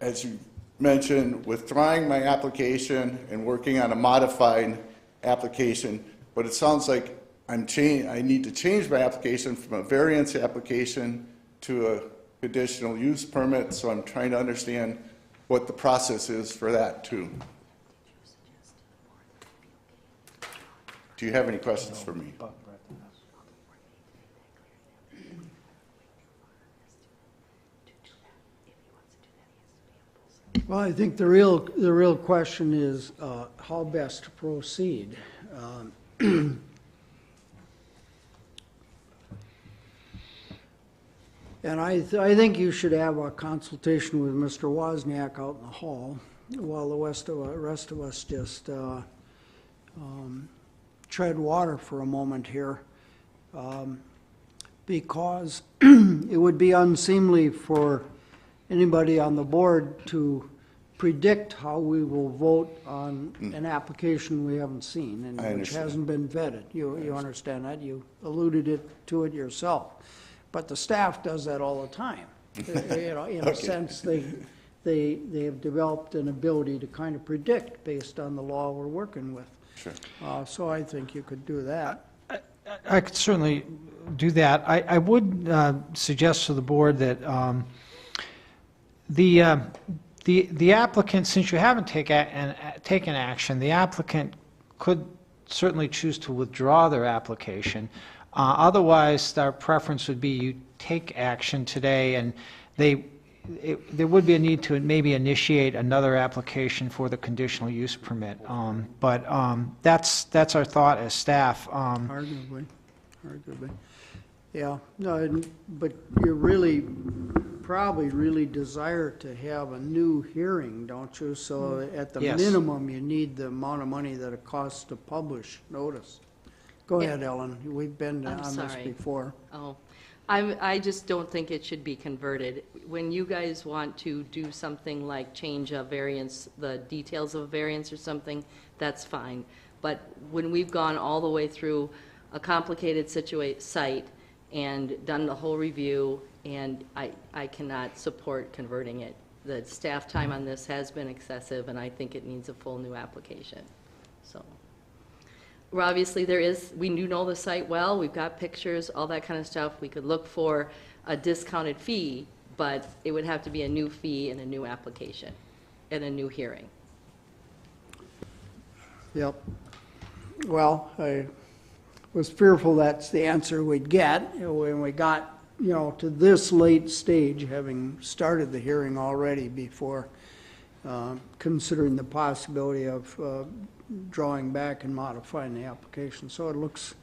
as you mentioned, withdrawing my application and working on a modified application, but it sounds like I need to change my application from a variance application to a conditional use permit, so I'm trying to understand what the process is for that too. Do you have any questions for me? Well, I think the real question is how best to proceed. And I think you should have a consultation with Mr. Wozniak out in the hall while the rest of us just tread water for a moment here, because it would be unseemly for anybody on the board to predict how we will vote on an application we haven't seen and which hasn't been vetted. You understand that? You alluded to it yourself. But the staff does that all the time. In a sense, they have developed an ability to kind of predict based on the law we're working with. Sure. So I think you could do that. I could certainly do that. I would suggest to the board that the applicant, since you haven't taken action, the applicant could certainly choose to withdraw their application. Otherwise, our preference would be you take action today, and there would be a need to maybe initiate another application for the conditional use permit. But that's our thought as staff. Arguably. Yeah, no, but you probably really desire to have a new hearing, don't you? So at the minimum, you need the amount of money that it costs to publish notice. Go ahead, Ellen. We've been on this before. Oh, I just don't think it should be converted. When you guys want to do something like change a variance, the details of a variance or something, that's fine. But when we've gone all the way through a complicated site and done the whole review, and I cannot support converting it. The staff time on this has been excessive, and I think it needs a full new application. So. Well, obviously we do know the site well, we've got pictures, all that kind of stuff. We could look for a discounted fee, but it would have to be a new fee and a new application and a new hearing. Yep. Well, I was fearful that's the answer we'd get when we got, to this late stage, having started the hearing already before considering the possibility of drawing back and modifying the application. So it looks,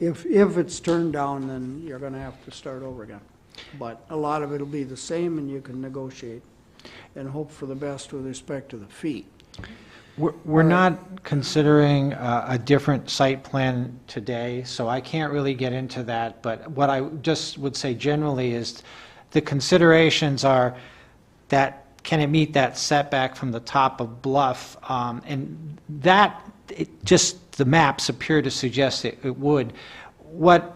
if it's turned down, then you're going to have to start over again. But a lot of it will be the same, and you can negotiate and hope for the best with respect to the fee. We're not considering a different site plan today, so I can't really get into that. But what I just would say generally is the considerations are that can it meet that setback from the top of bluff? And that, just the maps appear to suggest it would. What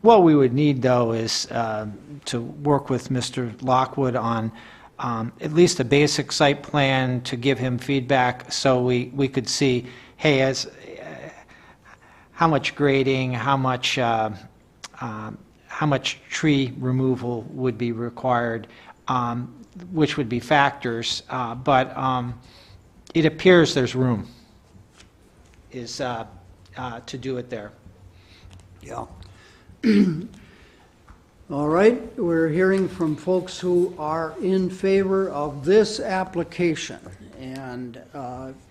we would need, though, is to work with Mr. Lockwood on at least a basic site plan to give him feedback, so we could see, hey, how much grading, how much tree removal would be required, which would be factors, but it appears there's room to do it there. Yeah. All right, we're hearing from folks who are in favor of this application and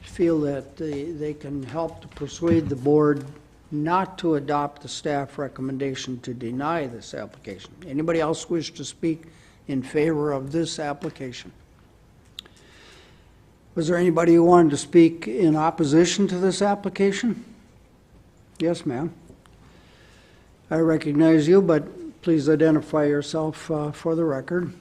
feel that they can help to persuade the board not to adopt the staff recommendation to deny this application. Anybody else wish to speak in favor of this application? Was there anybody who wanted to speak in opposition to this application? Yes, ma'am. I recognize you, but please identify yourself for the record.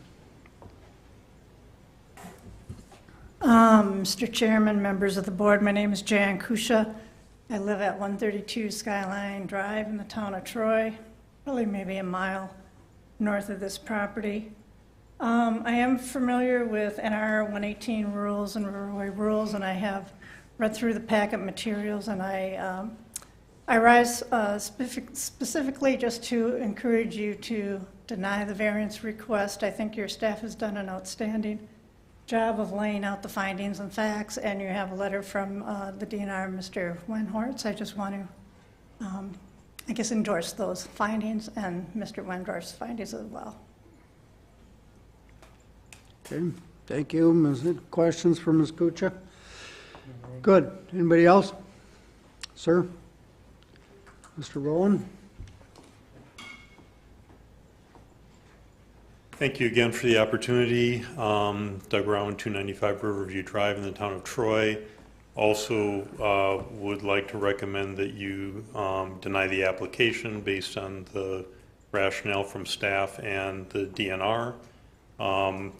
Mr. Chairman, members of the board, my name is Jan Kusha. I live at 132 Skyline Drive in the town of Troy, probably maybe a mile north of this property. I am familiar with NR 118 rules and riverway rules, and I have read through the packet materials, and I rise specifically just to encourage you to deny the variance request. I think your staff has done an outstanding job of laying out the findings and facts, and you have a letter from the DNR, Mr. Wenhortz. I just want to, I guess, endorse those findings and Mr. Wendorf's findings as well. Okay, thank you. Questions for Ms. Kucha? Good. Anybody else? Sir? Mr. Rowan? Thank you again for the opportunity. Doug Rowan, 295 Riverview Drive in the town of Troy. Also would like to recommend that you deny the application based on the rationale from staff and the DNR.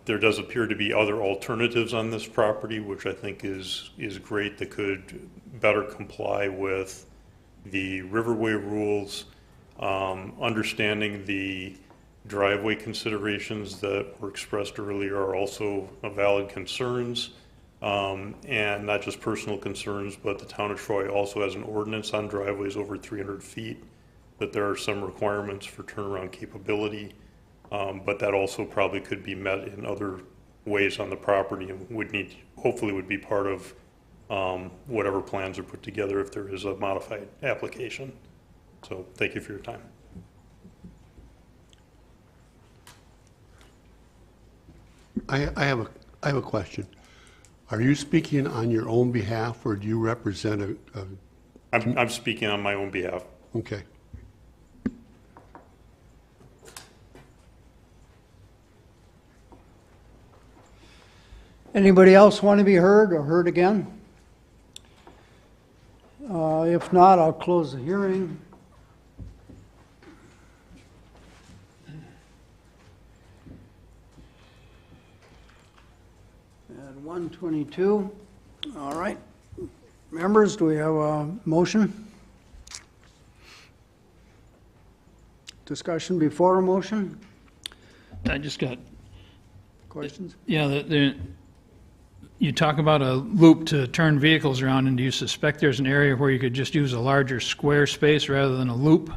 There does appear to be other alternatives on this property, which I think is great, that could better comply with the riverway rules, understanding the driveway considerations that were expressed earlier are also valid concerns, and not just personal concerns, but the town of Troy also has an ordinance on driveways over 300 feet, that there are some requirements for turnaround capability, but that also probably could be met in other ways on the property and hopefully would be part of whatever plans are put together if there is a modified application. So thank you for your time. I have a question. Are you speaking on your own behalf, or do you represent a? I'm speaking on my own behalf. Okay. Anybody else want to be heard or heard again? If not, I'll close the hearing. At 1:22. All right. Members, do we have a motion? Discussion before a motion? I just got, Questions? yeah, you talk about a loop to turn vehicles around, and do you suspect there's an area where you could just use a larger square space rather than a loop?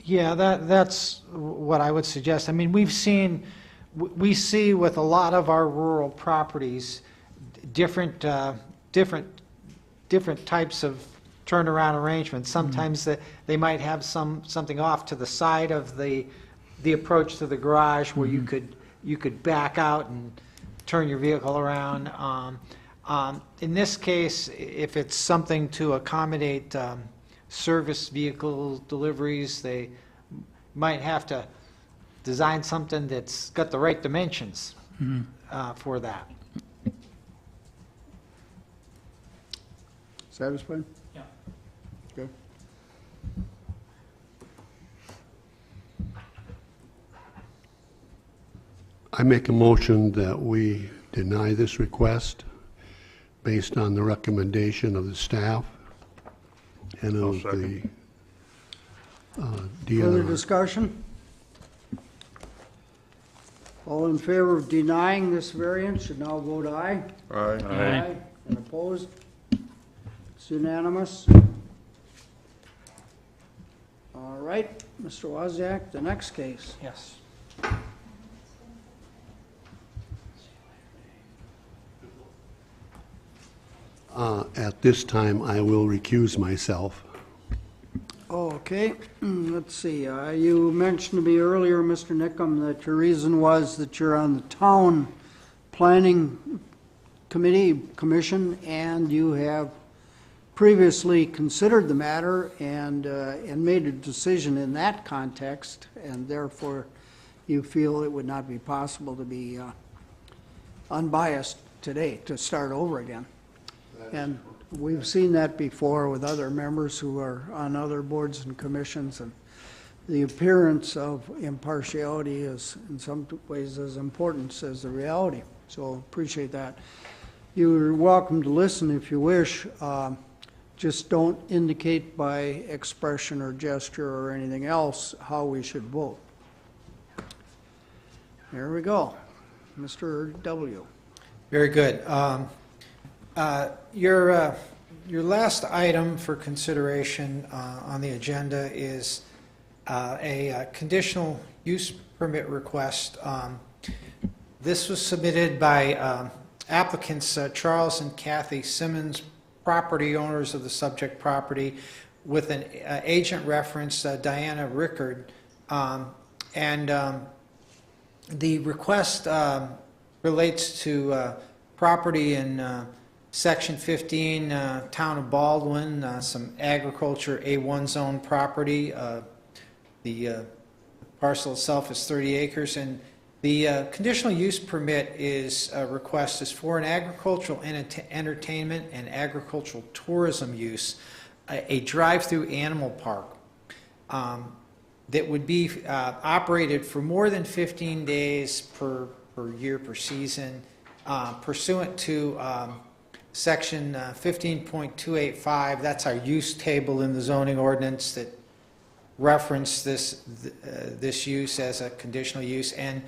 Yeah, that's what I would suggest. I mean, we see with a lot of our rural properties, different types of turnaround arrangements. Sometimes they might have something off to the side of the approach to the garage where you could back out and turn your vehicle around. In this case, if it's something to accommodate service vehicle deliveries, they might have to design something that's got the right dimensions for that. Satisfied? Yeah. Okay. I make a motion that we deny this request based on the recommendation of the staff and I'll of the second. Further DNR. discussion? All in favor of denying this variance should now vote aye. Aye. And opposed? It's unanimous. All right, Mr. Wozniak, the next case. Yes. At this time, I will recuse myself. Okay, let's see, you mentioned to me earlier, Mr. Nickum, that your reason was that you're on the town planning commission, and you have previously considered the matter and made a decision in that context, and therefore you feel it would not be possible to be unbiased today, to start over again. And we've seen that before with other members who are on other boards and commissions, and the appearance of impartiality is in some ways as important as the reality. So appreciate that. You're welcome to listen if you wish. Just don't indicate by expression or gesture or anything else how we should vote. There we go. Mr. W. Very good. Your last item for consideration on the agenda is a conditional use permit request. This was submitted by applicants Charles and Kathy Simmons, property owners of the subject property, with an agent reference, Diana Rickard. The request relates to property in Section 15, Town of Baldwin, some agriculture A1 zone property. The parcel itself is 30 acres, and the conditional use permit request is for an agricultural entertainment and agricultural tourism use, a drive-through animal park that would be operated for more than 15 days per year per season, pursuant to Section 15.285. That's our use table in the zoning ordinance that reference this use as a conditional use, and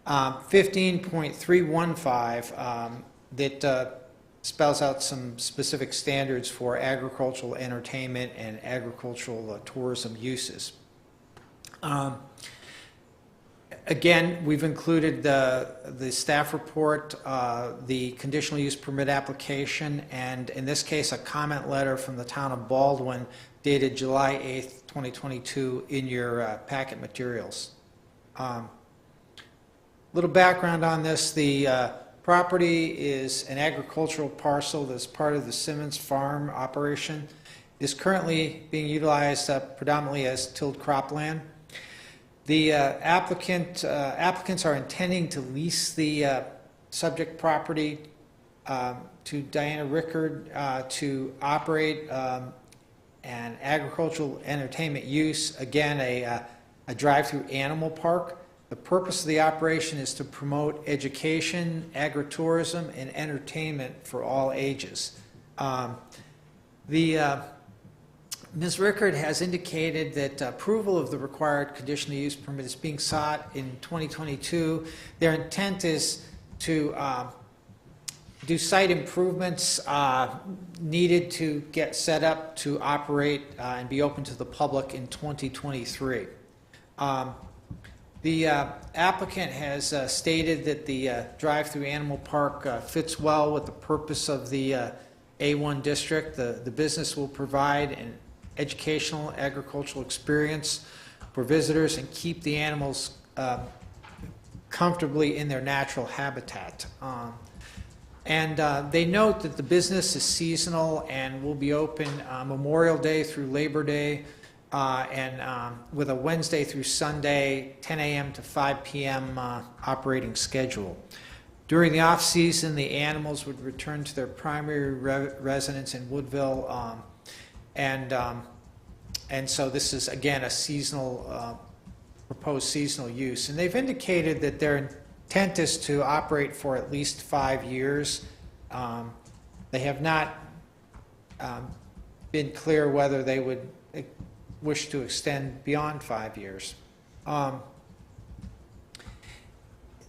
15.315 that spells out some specific standards for agricultural entertainment and agricultural tourism uses. Again, we've included the staff report, the conditional use permit application, and in this case, a comment letter from the town of Baldwin dated July 8th, 2022 in your packet materials. Little background on this: the property is an agricultural parcel that's part of the Simmons Farm operation. It is currently being utilized predominantly as tilled cropland. The applicants are intending to lease the subject property to Diana Rickard to operate an agricultural entertainment use, again, a drive-through animal park. The purpose of the operation is to promote education, agritourism, and entertainment for all ages. Ms. Rickard has indicated that approval of the required conditional use permit is being sought in 2022. Their intent is to do site improvements needed to get set up to operate and be open to the public in 2023. The applicant has stated that the drive-through animal park fits well with the purpose of the A1 district. The business will provide an educational agricultural experience for visitors and keep the animals comfortably in their natural habitat. They note that the business is seasonal and will be open Memorial Day through Labor Day, and with a Wednesday through Sunday, 10 a.m. to 5 p.m. Operating schedule. During the off-season, the animals would return to their primary residence in Woodville, and so this is, again, a seasonal, proposed seasonal use. And they've indicated that their intent is to operate for at least 5 years. They have not been clear whether they would wish to extend beyond 5 years.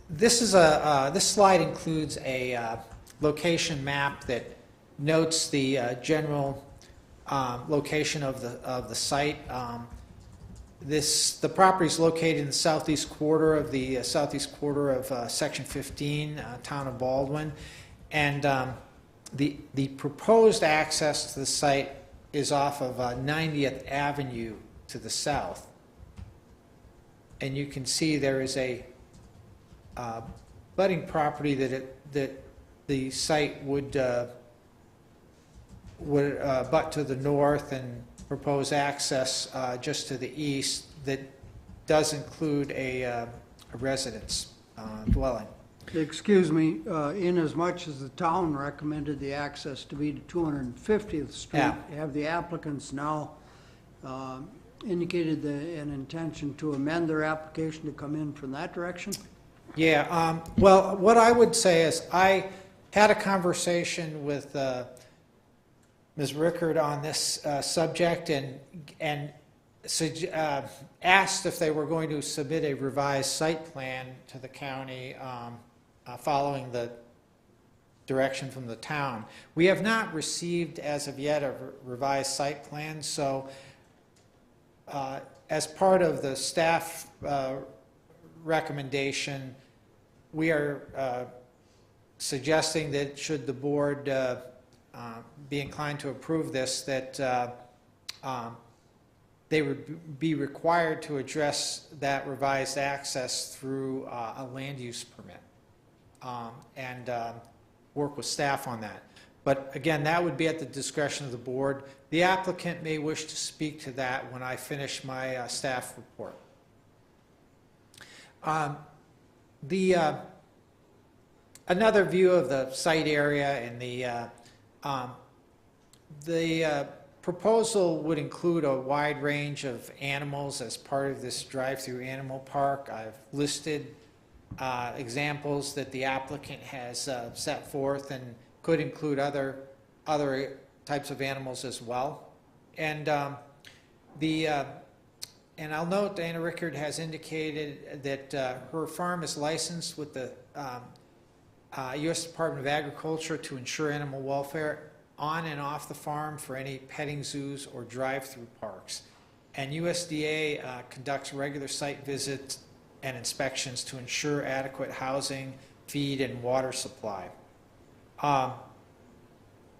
This slide includes a location map that notes the general location of the site. The property is located in the southeast quarter of Section 15, Town of Baldwin, and the proposed access to the site is off of 90th Avenue to the south. And you can see there is a budding property that the site would butt to the north, and propose access just to the east that does include a residence dwelling. Excuse me, inasmuch as the town recommended the access to be to 250th Street, Yeah. have the applicants now indicated an intention to amend their application to come in from that direction? Yeah, well, what I would say is I had a conversation with Ms. Rickard on this subject and asked if they were going to submit a revised site plan to the county following the direction from the town. We have not received as of yet a revised site plan, so as part of the staff recommendation, we are suggesting that should the board be inclined to approve this, that they would be required to address that revised access through a land use permit and work with staff on that. But again, that would be at the discretion of the board. The applicant may wish to speak to that when I finish my staff report. Another view of the site area and the proposal would include a wide range of animals as part of this drive-through animal park. I've listed examples that the applicant has set forth, and could include other types of animals as well. And and I'll note Dana Rickard has indicated that her farm is licensed with the U.S. Department of Agriculture to ensure animal welfare on and off the farm for any petting zoos or drive-through parks. And USDA conducts regular site visits and inspections to ensure adequate housing, feed, and water supply.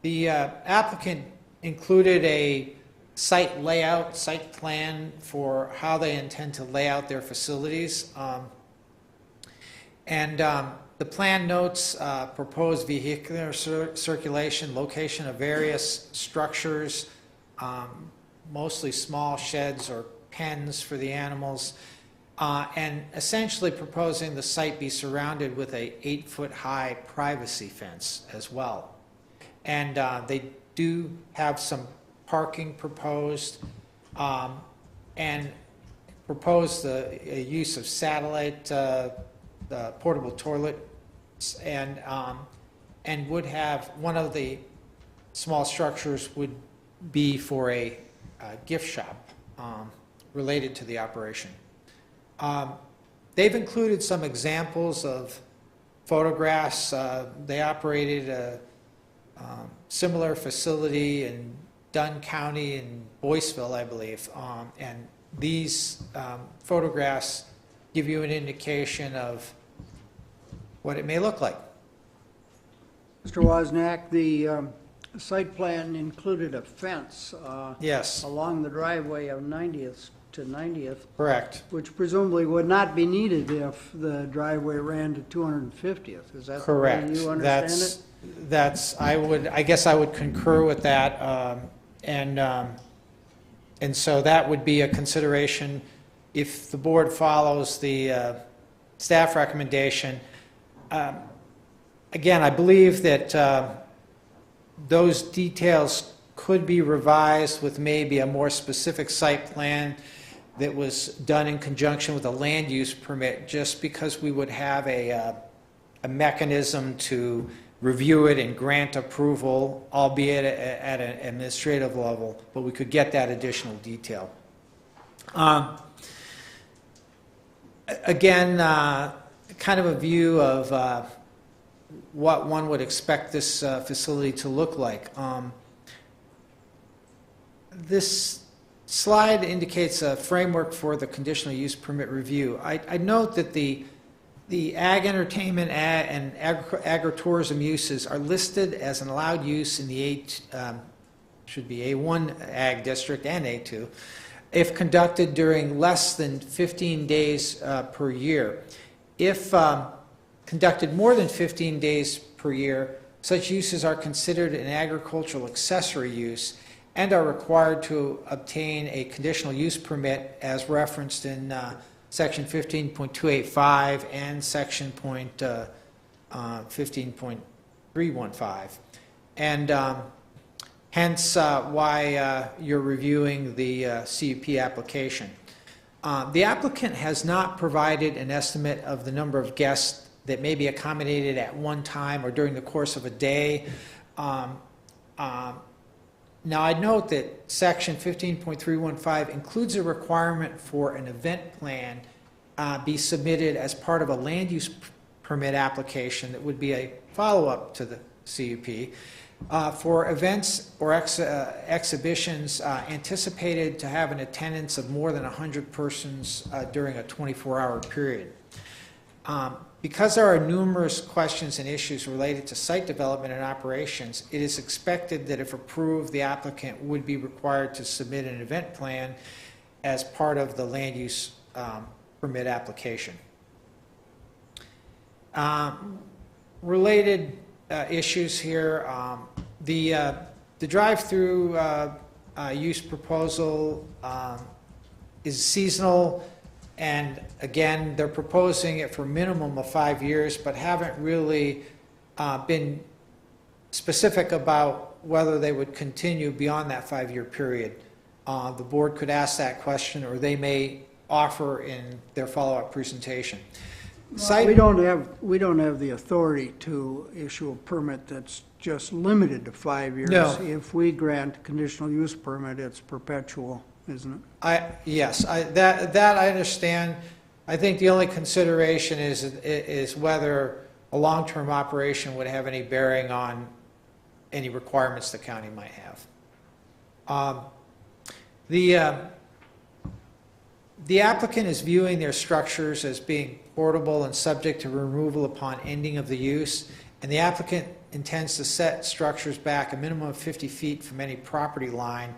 The applicant included a site plan for how they intend to lay out their facilities. The plan notes proposed vehicular circulation, location of various structures, mostly small sheds or pens for the animals, and essentially proposing the site be surrounded with a 8-foot-high privacy fence as well. And they do have some parking proposed, and propose the use of satellite portable toilets, and would have one of the small structures would be for a gift shop related to the operation. They've included some examples of photographs. They operated a similar facility in Dunn County in Boyceville, I believe, and these photographs give you an indication of what it may look like. Mr. Wozniak, the site plan included a fence Yes. along the driveway of 90th to 90th. Correct. Which presumably would not be needed if the driveway ran to 250th. Is that Correct. the way you understand it? I guess I would concur with that, and so that would be a consideration if the board follows the staff recommendation. Again, I believe that those details could be revised with maybe a more specific site plan that was done in conjunction with a land use permit, just because we would have a mechanism to review it and grant approval, albeit at an administrative level, but we could get that additional detail. Again, kind of a view of what one would expect this facility to look like. This slide indicates a framework for the conditional use permit review. I note that the ag entertainment and agritourism uses are listed as an allowed use in the should be A1 ag district and A2 if conducted during less than 15 days per year. If conducted more than 15 days per year, such uses are considered an agricultural accessory use and are required to obtain a conditional use permit as referenced in section 15.285 and section 15.315. And hence why you're reviewing the CUP application. The applicant has not provided an estimate of the number of guests that may be accommodated at one time or during the course of a day. Now, I'd note that section 15.315 includes a requirement for an event plan be submitted as part of a land use permit application that would be a follow-up to the CUP for events or exhibitions anticipated to have an attendance of more than 100 persons during a 24-hour period. Because there are numerous questions and issues related to site development and operations, it is expected that if approved, the applicant would be required to submit an event plan as part of the land use permit application. Related issues here, the drive-through use proposal is seasonal. And again, they're proposing it for a minimum of 5 years, but haven't really been specific about whether they would continue beyond that 5-year period. The board could ask that question, or they may offer in their follow-up presentation. We don't have the authority to issue a permit that's just limited to 5 years. No. If we grant a conditional use permit, it's perpetual, isn't it? Yes, that I understand. I think the only consideration is whether a long-term operation would have any bearing on any requirements the county might have. The applicant is viewing their structures as being portable and subject to removal upon ending of the use, and the applicant intends to set structures back a minimum of 50 feet from any property line.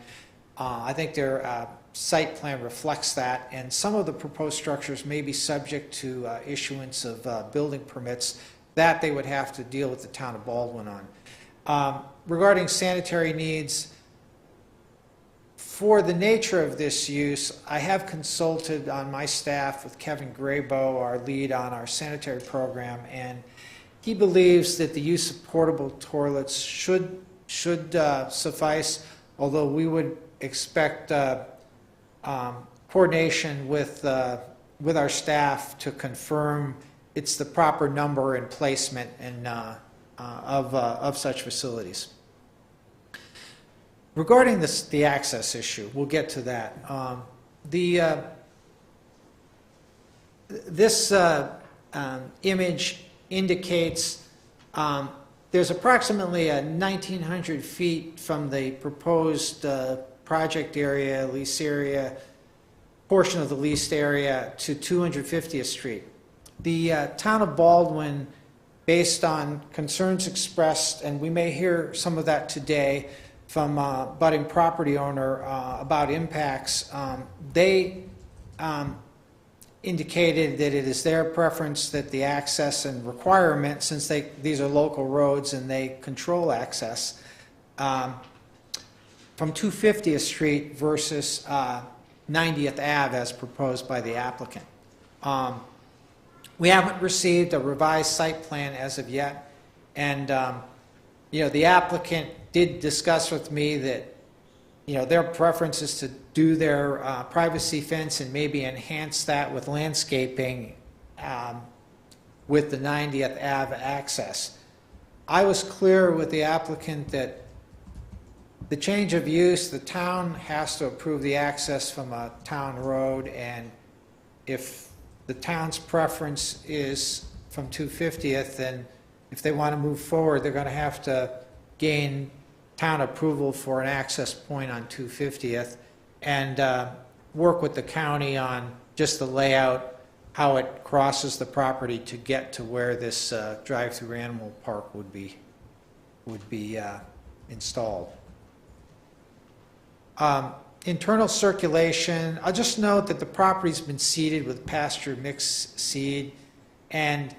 I think their site plan reflects that, and some of the proposed structures may be subject to issuance of building permits that they would have to deal with the town of Baldwin on. Regarding sanitary needs, for the nature of this use, I have consulted on my staff with Kevin Graybo, our lead on our sanitary program, and he believes that the use of portable toilets should suffice, although we would expect coordination with our staff to confirm it's the proper number and placement and of such facilities. Regarding the access issue, we'll get to that. This image indicates there's approximately 1,900 feet from the proposed project area, lease area, portion of the leased area to 250th Street. The town of Baldwin, based on concerns expressed, and we may hear some of that today from budding property owner about impacts, they indicated that it is their preference that the access and requirement, since these are local roads and they control access, from 250th Street versus 90th Ave as proposed by the applicant. We haven't received a revised site plan as of yet, and the applicant did discuss with me that their preference is to do their privacy fence and maybe enhance that with landscaping with the 90th Ave access. I was clear with the applicant that the change of use, the town has to approve the access from a town road, and if the town's preference is from 250th, then if they want to move forward, they're going to have to gain town approval for an access point on 250th and work with the county on just the layout, how it crosses the property to get to where this drive-through animal park would be installed. Internal circulation, I'll just note that the property's been seeded with pasture mixed seed, and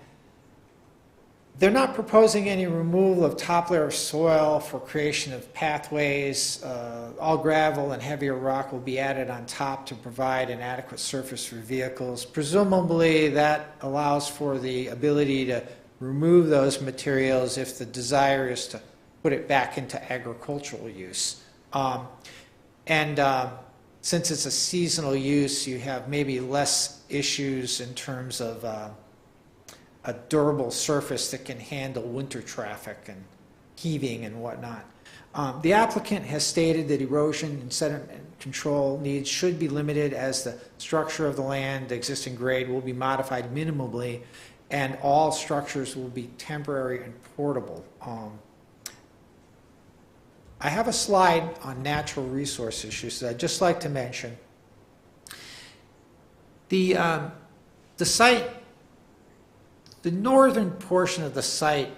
they're not proposing any removal of top layer of soil for creation of pathways. All gravel and heavier rock will be added on top to provide an adequate surface for vehicles. Presumably that allows for the ability to remove those materials if the desire is to put it back into agricultural use. Since it's a seasonal use, you have maybe less issues in terms of a durable surface that can handle winter traffic and heaving and whatnot. The applicant has stated that erosion and sediment control needs should be limited as the structure of the land, the existing grade, will be modified minimally, and all structures will be temporary and portable. I have a slide on natural resource issues that I'd just like to mention. The site, the northern portion of the site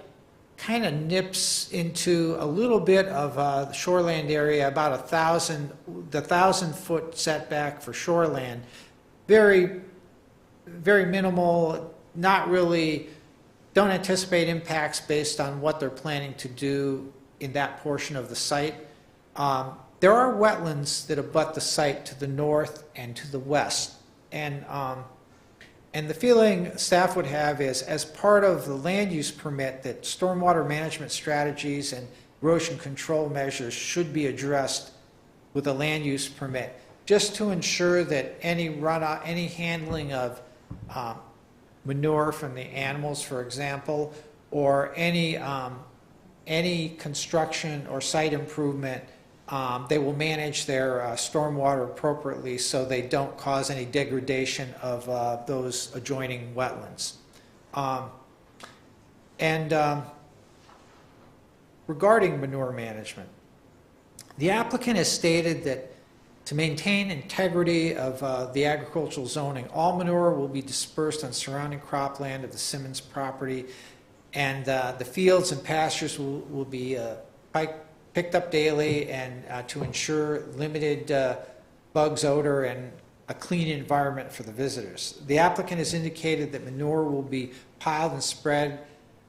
kind of nips into a little bit of the shoreland area, about 1,000-foot setback for shoreland. Very, very minimal, not really, don't anticipate impacts based on what they're planning to do in that portion of the site. There are wetlands that abut the site to the north and to the west. And the feeling staff would have is, as part of the land use permit, that stormwater management strategies and erosion control measures should be addressed with a land use permit, just to ensure that any runoff, any handling of manure from the animals, for example, or any construction or site improvement, they will manage their stormwater appropriately so they don't cause any degradation of those adjoining wetlands. Regarding manure management, the applicant has stated that to maintain integrity of the agricultural zoning, all manure will be dispersed on surrounding cropland of the Simmons property, and the fields and pastures will be picked up daily, and to ensure limited bugs, odor, and a clean environment for the visitors. The applicant has indicated that manure will be piled and spread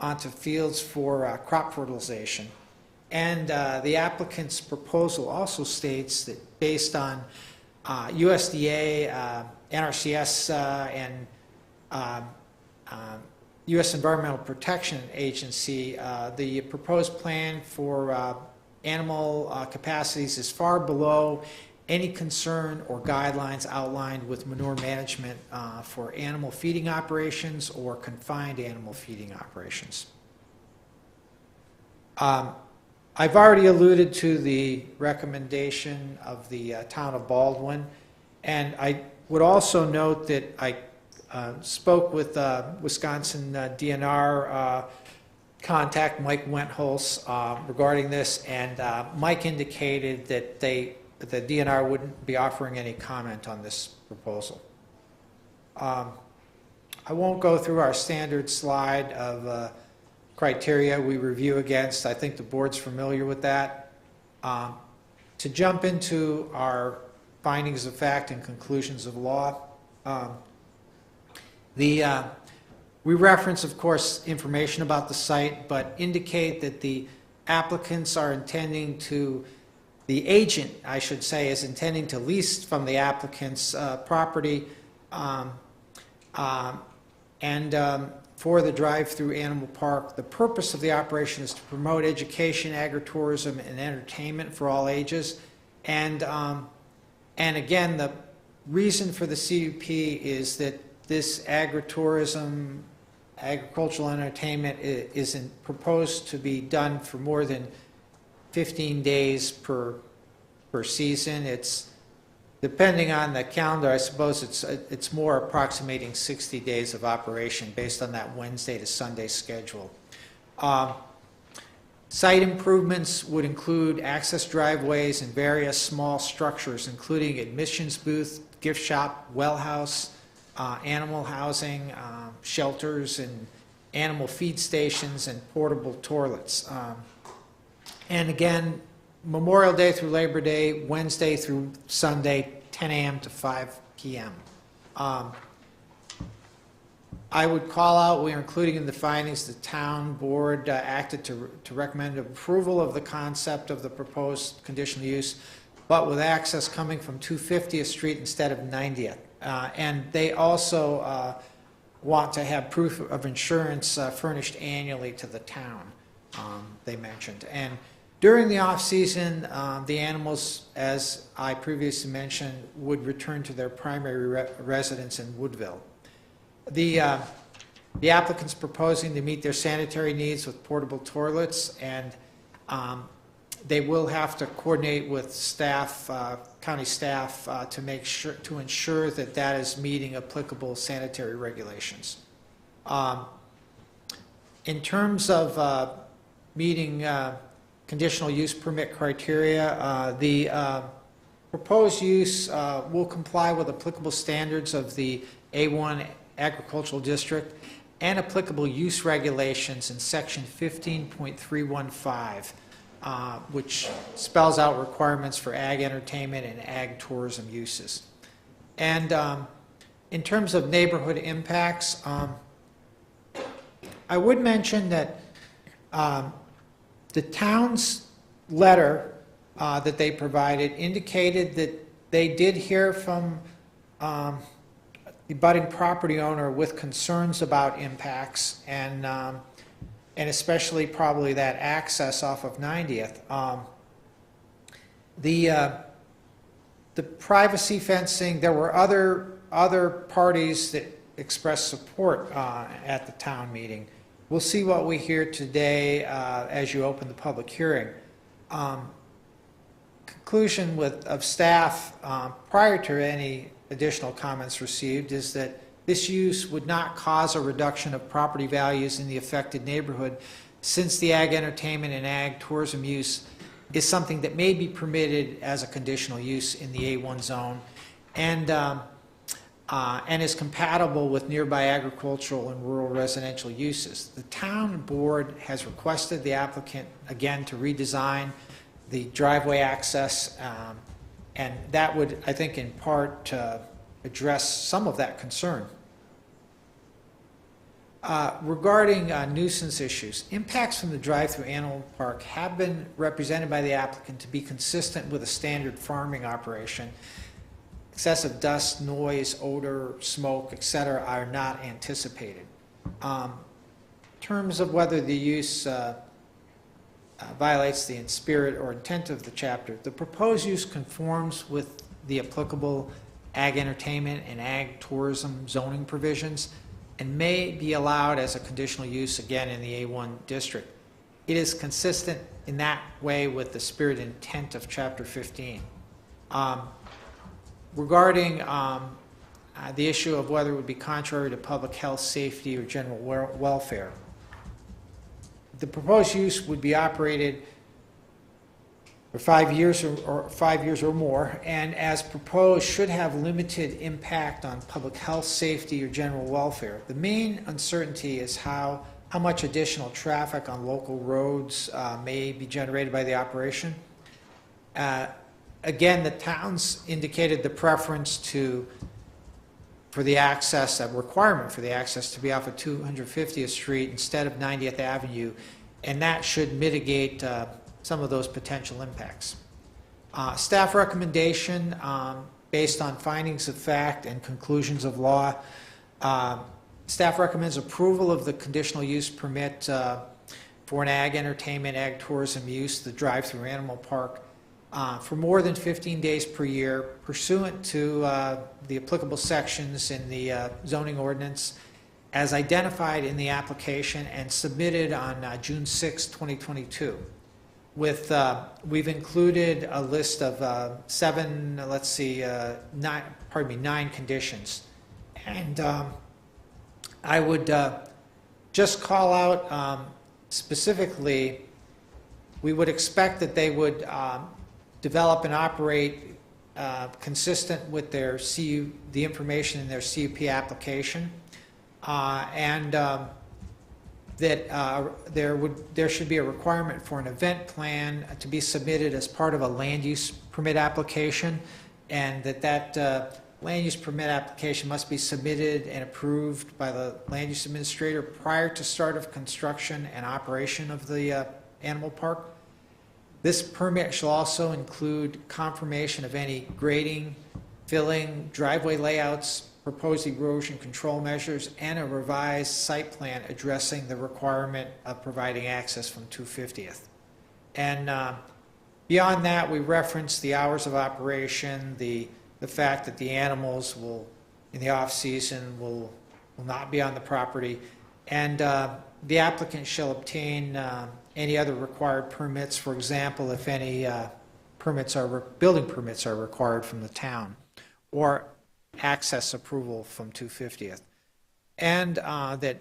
onto fields for crop fertilization. And the applicant's proposal also states that based on USDA, NRCS, and U.S. Environmental Protection Agency, the proposed plan for animal capacities is far below any concern or guidelines outlined with manure management for animal feeding operations or confined animal feeding operations. I've already alluded to the recommendation of the town of Baldwin, and I would also note that I spoke with Wisconsin DNR contact Mike Wentholz regarding this, and Mike indicated that the DNR wouldn't be offering any comment on this proposal. I won't go through our standard slide of criteria we review against. I think the board's familiar with that. To jump into our findings of fact and conclusions of law, we reference, of course, information about the site, but indicate that the applicants are intending to, the agent, I should say, is intending to lease from the applicant's property for the drive-through animal park. The purpose of the operation is to promote education, agritourism, and entertainment for all ages. And again, the reason for the CUP is that this agritourism, agricultural entertainment isn't proposed to be done for more than 15 days per season. It's, depending on the calendar, I suppose it's more approximating 60 days of operation based on that Wednesday to Sunday schedule. Site improvements would include access driveways and various small structures, including admissions booth, gift shop, well house, animal housing, shelters, and animal feed stations, and portable toilets. And again, Memorial Day through Labor Day, Wednesday through Sunday, 10 a.m. to 5 p.m. I would call out, we are including in the findings, the town board acted to recommend approval of the concept of the proposed conditional use, but with access coming from 250th Street instead of 90th. And they also want to have proof of insurance furnished annually to the town, they mentioned. And during the off-season, the animals, as I previously mentioned, would return to their primary residence in Woodville. The applicant's proposing to meet their sanitary needs with portable toilets, and they will have to coordinate with staff, county staff, to ensure that that is meeting applicable sanitary regulations. In terms of meeting conditional use permit criteria, the proposed use will comply with applicable standards of the A1 agricultural district and applicable use regulations in section 15.315, which spells out requirements for ag entertainment and ag tourism uses. And in terms of neighborhood impacts, I would mention that the town's letter that they provided indicated that they did hear from the budding property owner with concerns about impacts, and especially probably that access off of 90th. The privacy fencing, there were other parties that expressed support at the town meeting. We'll see what we hear today as you open the public hearing. Conclusion of staff prior to any additional comments received is that this use would not cause a reduction of property values in the affected neighborhood, since the ag entertainment and ag tourism use is something that may be permitted as a conditional use in the A1 zone, and is compatible with nearby agricultural and rural residential uses. The town board has requested the applicant again to redesign the driveway access, and that would, I think, in part address some of that concern. Regarding nuisance issues, impacts from the drive-through animal park have been represented by the applicant to be consistent with a standard farming operation. Excessive dust, noise, odor, smoke, etc. are not anticipated. In terms of whether the use violates the spirit or intent of the chapter, the proposed use conforms with the applicable ag entertainment and ag tourism zoning provisions and may be allowed as a conditional use again in the A1 district. It is consistent in that way with the spirit and intent of Chapter 15. Regarding the issue of whether it would be contrary to public health, safety, or general welfare, the proposed use would be operated for 5 years or 5 years or more, and as proposed should have limited impact on public health, safety, or general welfare. The main uncertainty is how much additional traffic on local roads may be generated by the operation. Again, the towns indicated the preference for the access, a requirement for the access to be off of 250th Street instead of 90th Avenue, and that should mitigate some of those potential impacts. Staff recommendation, based on findings of fact and conclusions of law, staff recommends approval of the conditional use permit for an ag entertainment, ag tourism use, the drive-through animal park, for more than 15 days per year, pursuant to the applicable sections in the zoning ordinance as identified in the application and submitted on June 6, 2022. We've included a list of 9 conditions. And I would just call out Specifically, we would expect that they would develop and operate consistent with their the information in their CUP application, and that there should be a requirement for an event plan to be submitted as part of a land use permit application, and that land use permit application must be submitted and approved by the land use administrator prior to start of construction and operation of the animal park. This permit shall also include confirmation of any grading, filling, driveway layouts, proposed erosion control measures, and a revised site plan addressing the requirement of providing access from 250th. And beyond that, we reference the hours of operation, the fact that the animals will, in the off-season, will not be on the property, and the applicant shall obtain any other required permits, for example, if any building permits are required from the town, or access approval from 250th. And that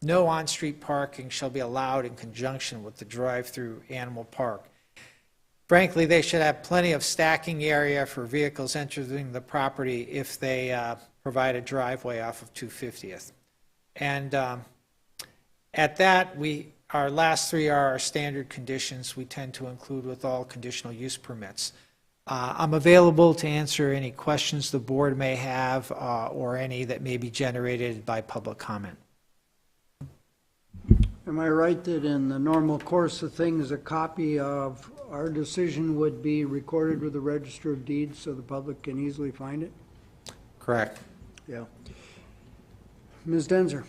no on-street parking shall be allowed in conjunction with the drive-through animal park. Frankly, they should have plenty of stacking area for vehicles entering the property if they provide a driveway off of 250th. And at that, our last three are our standard conditions we tend to include with all conditional use permits. I'm available to answer any questions the board may have or any that may be generated by public comment. Am I right that in the normal course of things, a copy of our decision would be recorded with the Register of Deeds so the public can easily find it? Correct. Yeah. Ms. Denzer.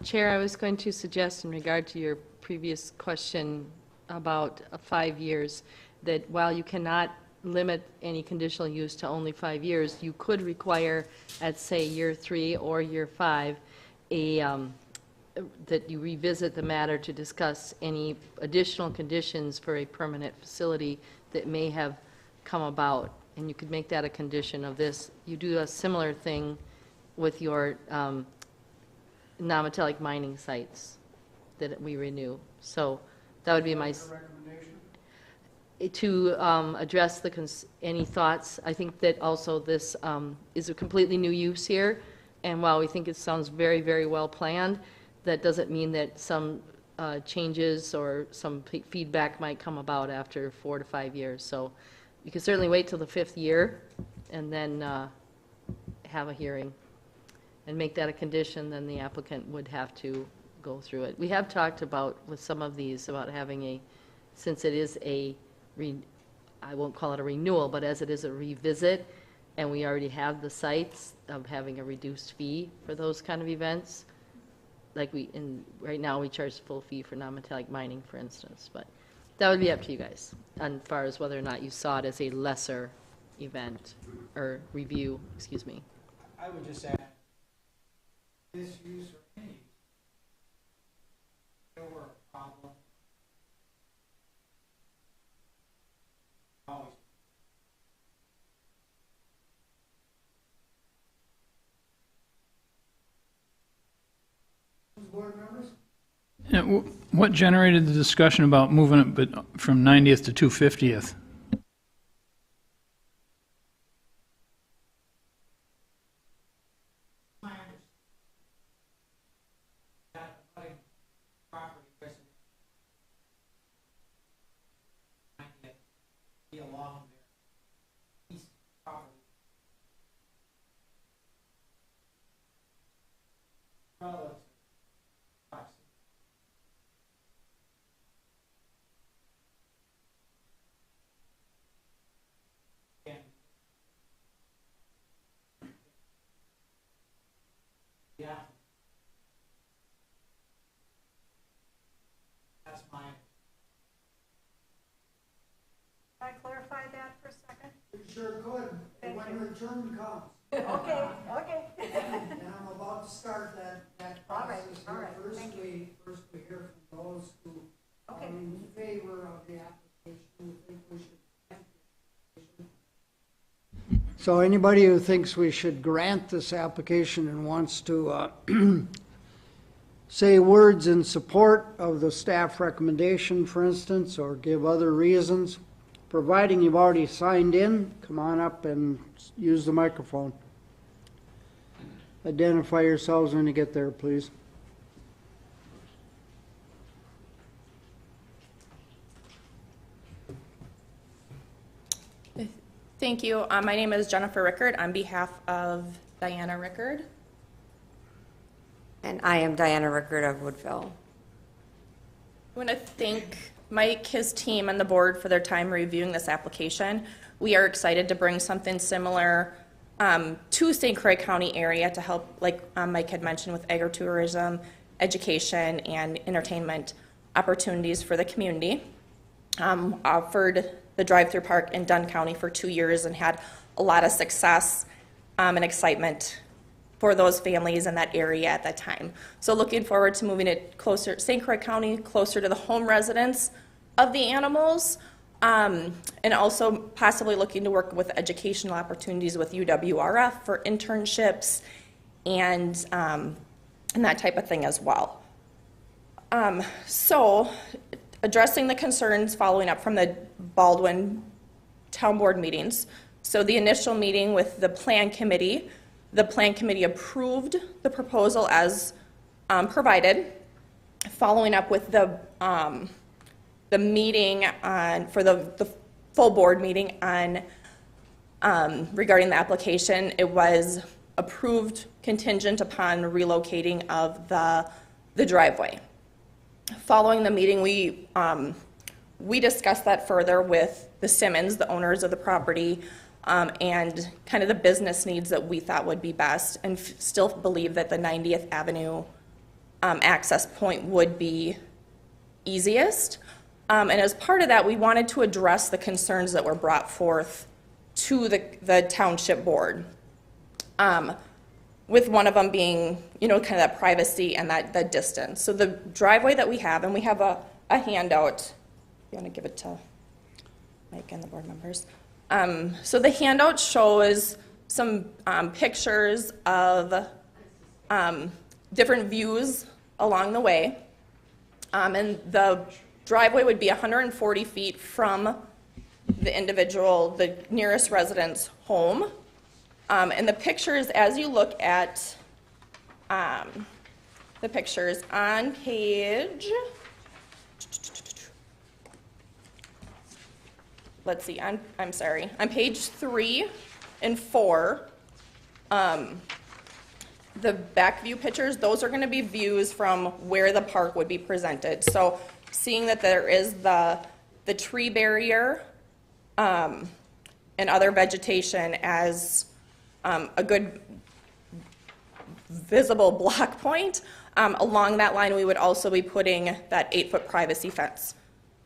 Chair, I was going to suggest in regard to your previous question about 5 years, that while you cannot limit any conditional use to only 5 years, you could require at, say, year 3 or year 5, that you revisit the matter to discuss any additional conditions for a permanent facility that may have come about. And you could make that a condition of this. You do a similar thing with your non-metallic mining sites that we renew. So that would be my to address any thoughts. I think that also this is a completely new use here, and while we think it sounds very, very well planned, that doesn't mean that some changes or some feedback might come about after 4 to 5 years. So you can certainly wait till the 5th year and then have a hearing and make that a condition. Then the applicant would have to go through it. We have talked about with some of these about having since it is I won't call it a renewal, but as it is a revisit, and we already have the sites of having a reduced fee for those kind of events. Like right now we charge full fee for non-metallic mining, for instance, but that would be up to you guys as far as whether or not you saw it as a lesser event or review, excuse me. I would just add this use or any there were a problem. Always. Board members? Yeah, what generated the discussion about moving it from 90th to 250th? Yeah. That's mine. Can I clarify that for a second? You sure could, Thank when you. your turn comes. Okay, okay. And I'm about to start that All right, process all here. right, thank you. First we hear from those who are Okay. in favor of the application, who think we should grant the application. So anybody who thinks we should grant this application and wants to say words in support of the staff recommendation, for instance, or give other reasons, providing you've already signed in, come on up and use the microphone. Identify yourselves when you get there, please. Thank you. My name is Jennifer Rickard on behalf of Diana Rickard. And I am Diana Rickard of Woodville. I want to thank Mike, his team, and the board for their time reviewing this application. We are excited to bring something similar to St. Croix County area to help, like Mike had mentioned, with agritourism, education, and entertainment opportunities for the community. Offered the drive-through park in Dunn County for 2 years and had a lot of success and excitement for those families in that area at that time. So looking forward to moving it closer, St. Croix County, closer to the home residents of the animals, and also possibly looking to work with educational opportunities with UWRF for internships and that type of thing as well. So addressing the concerns following up from the Baldwin Town Board meetings. So the initial meeting with the Plan Committee approved the proposal as provided. Following up with the meeting for the full board meeting on regarding the application, it was approved contingent upon relocating of the driveway. Following the meeting, we discussed that further with the Simmons, the owners of the property, and kind of the business needs that we thought would be best, and still believe that the 90th Avenue access point would be easiest. And as part of that, we wanted to address the concerns that were brought forth to the township board. With one of them being, kind of that privacy and that distance. So the driveway that we have, and we have a handout. You want to give it to Mike and the board members? So the handout shows some pictures of different views along the way. And the driveway would be 140 feet from the nearest resident's home. And the pictures, as you look at the pictures on page, let's see, on page 3 and 4, the back view pictures, those are going to be views from where the park would be presented. So seeing that there is the tree barrier and other vegetation as a good visible block point. Along that line, we would also be putting that 8-foot privacy fence.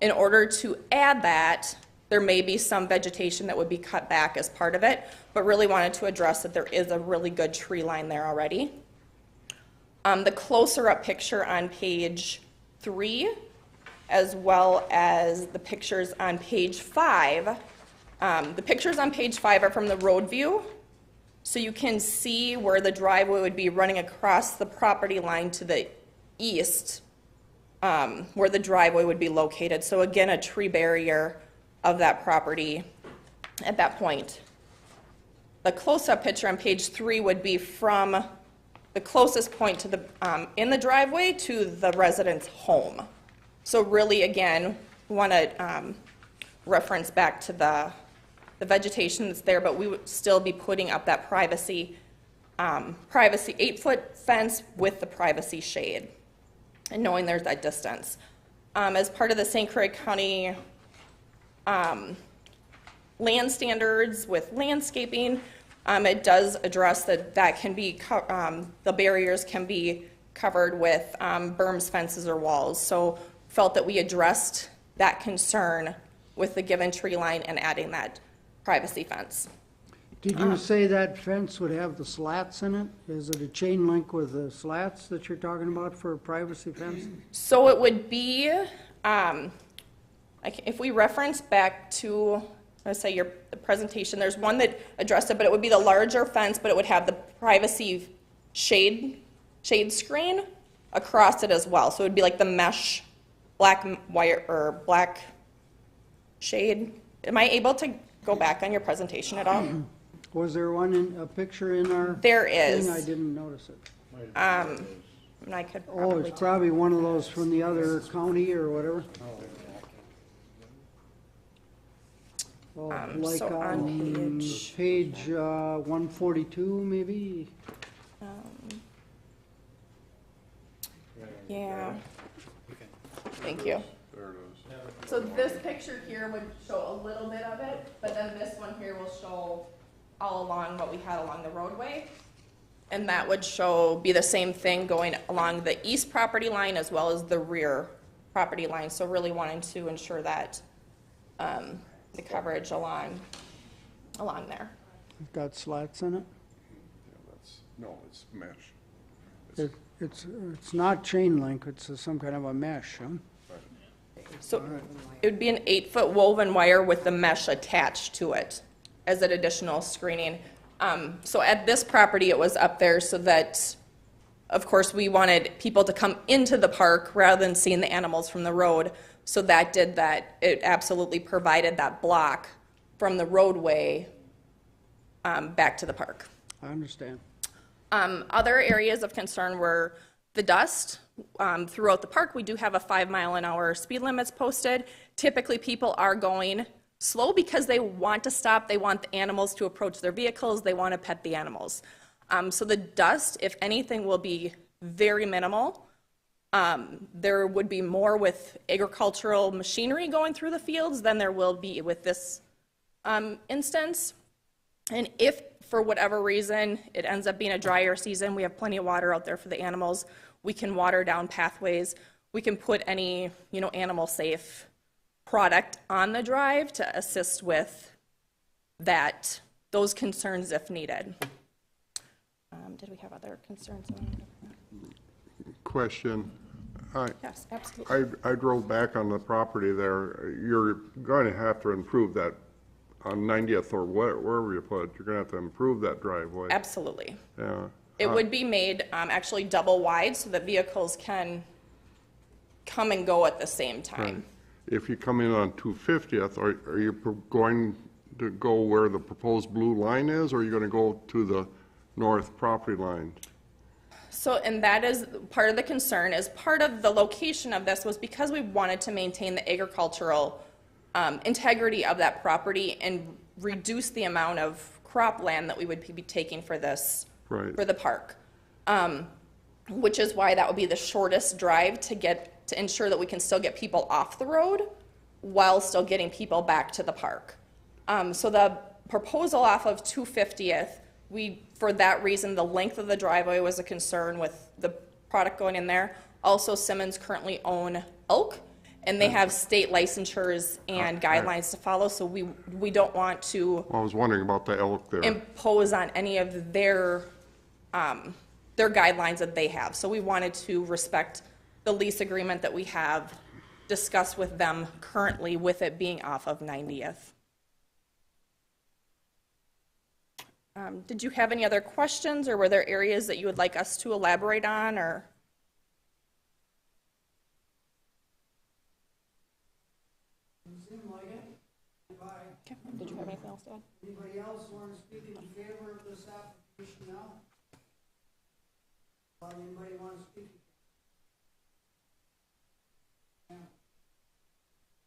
In order to add that, there may be some vegetation that would be cut back as part of it, but really wanted to address that there is a really good tree line there already. The closer up picture on page 3, as well as the pictures on page 5. The pictures on page 5 are from the road view. So you can see where the driveway would be running across the property line to the east, where the driveway would be located. So again, a tree barrier of that property at that point. The close-up picture on page 3 would be from the closest point to in the driveway to the resident's home. So really, again, we want to reference back to the vegetation that's there, but we would still be putting up that privacy 8-foot fence with the privacy shade, and knowing there's that distance. As part of the St. Croix County land standards with landscaping, it does address that can be the barriers can be covered with berms, fences, or walls. So felt that we addressed that concern with the given tree line and adding that privacy fence. Did you say that fence would have the slats in it? Is it a chain link with the slats that you're talking about for a privacy fence? So it would be, if we reference back to, let's say the presentation, there's one that addressed it, but it would be the larger fence, but it would have the privacy shade screen across it as well. So it would be like the mesh black wire or black shade. Am I able to go back on your presentation at all? Was there a picture in our? There is. thing? I didn't notice it. And I could Oh, probably. it's probably one of those from the other county or whatever. Oh, like so on page 142 maybe? Yeah. Thank you. There it is. So this picture here would show a little bit of it, but then this one here will show all along what we had along the roadway. And that would be the same thing going along the east property line as well as the rear property line. So really wanting to ensure that the coverage along there. It's got slats in it? No, it's mesh. It's not chain link, it's some kind of a mesh, huh? So it would be an 8-foot woven wire with the mesh attached to it as an additional screening. So at this property, it was up there so that, of course, we wanted people to come into the park rather than seeing the animals from the road. So that did that. It absolutely provided that block from the roadway back to the park. I understand. Other areas of concern were the dust. Throughout the park, we do have a 5-mile-an-hour speed limits posted. Typically, people are going slow because they want to stop. They want the animals to approach their vehicles. They want to pet the animals. So the dust, if anything, will be very minimal. There would be more with agricultural machinery going through the fields than there will be with this instance. And if, for whatever reason, it ends up being a drier season, we have plenty of water out there for the animals. We can water down pathways. We can put any, animal-safe product on the drive to assist with those concerns if needed. Did we have other concerns? Question. Yes, absolutely. I drove back on the property there. You're going to have to improve that on 90th or wherever you put it. You're going to have to improve that driveway. Absolutely. Yeah. It would be made actually double wide so that vehicles can come and go at the same time. Right. If you come in on 250th, are you going to go where the proposed blue line is, or are you going to go to the north property line? So, and that is part of the concern, is part of the location of this was because we wanted to maintain the agricultural integrity of that property and reduce the amount of cropland that we would be taking for this, for the park. Which is why that would be the shortest drive to ensure that we can still get people off the road while still getting people back to the park. So the proposal off of 250th, for that reason, the length of the driveway was a concern with the product going in there. Also, Simmons currently own elk, and they have state licensures and guidelines to follow, so we don't want to I was wondering about the elk there. impose on any of their guidelines that they have. So we wanted to respect the lease agreement that we have discussed with them currently, with it being off of 90th. Did you have any other questions, or were there areas that you would like us to elaborate on, or? Okay. Did you have anything else to add? Anybody else want to speak in favor of this application now? Anybody want to speak? Yeah.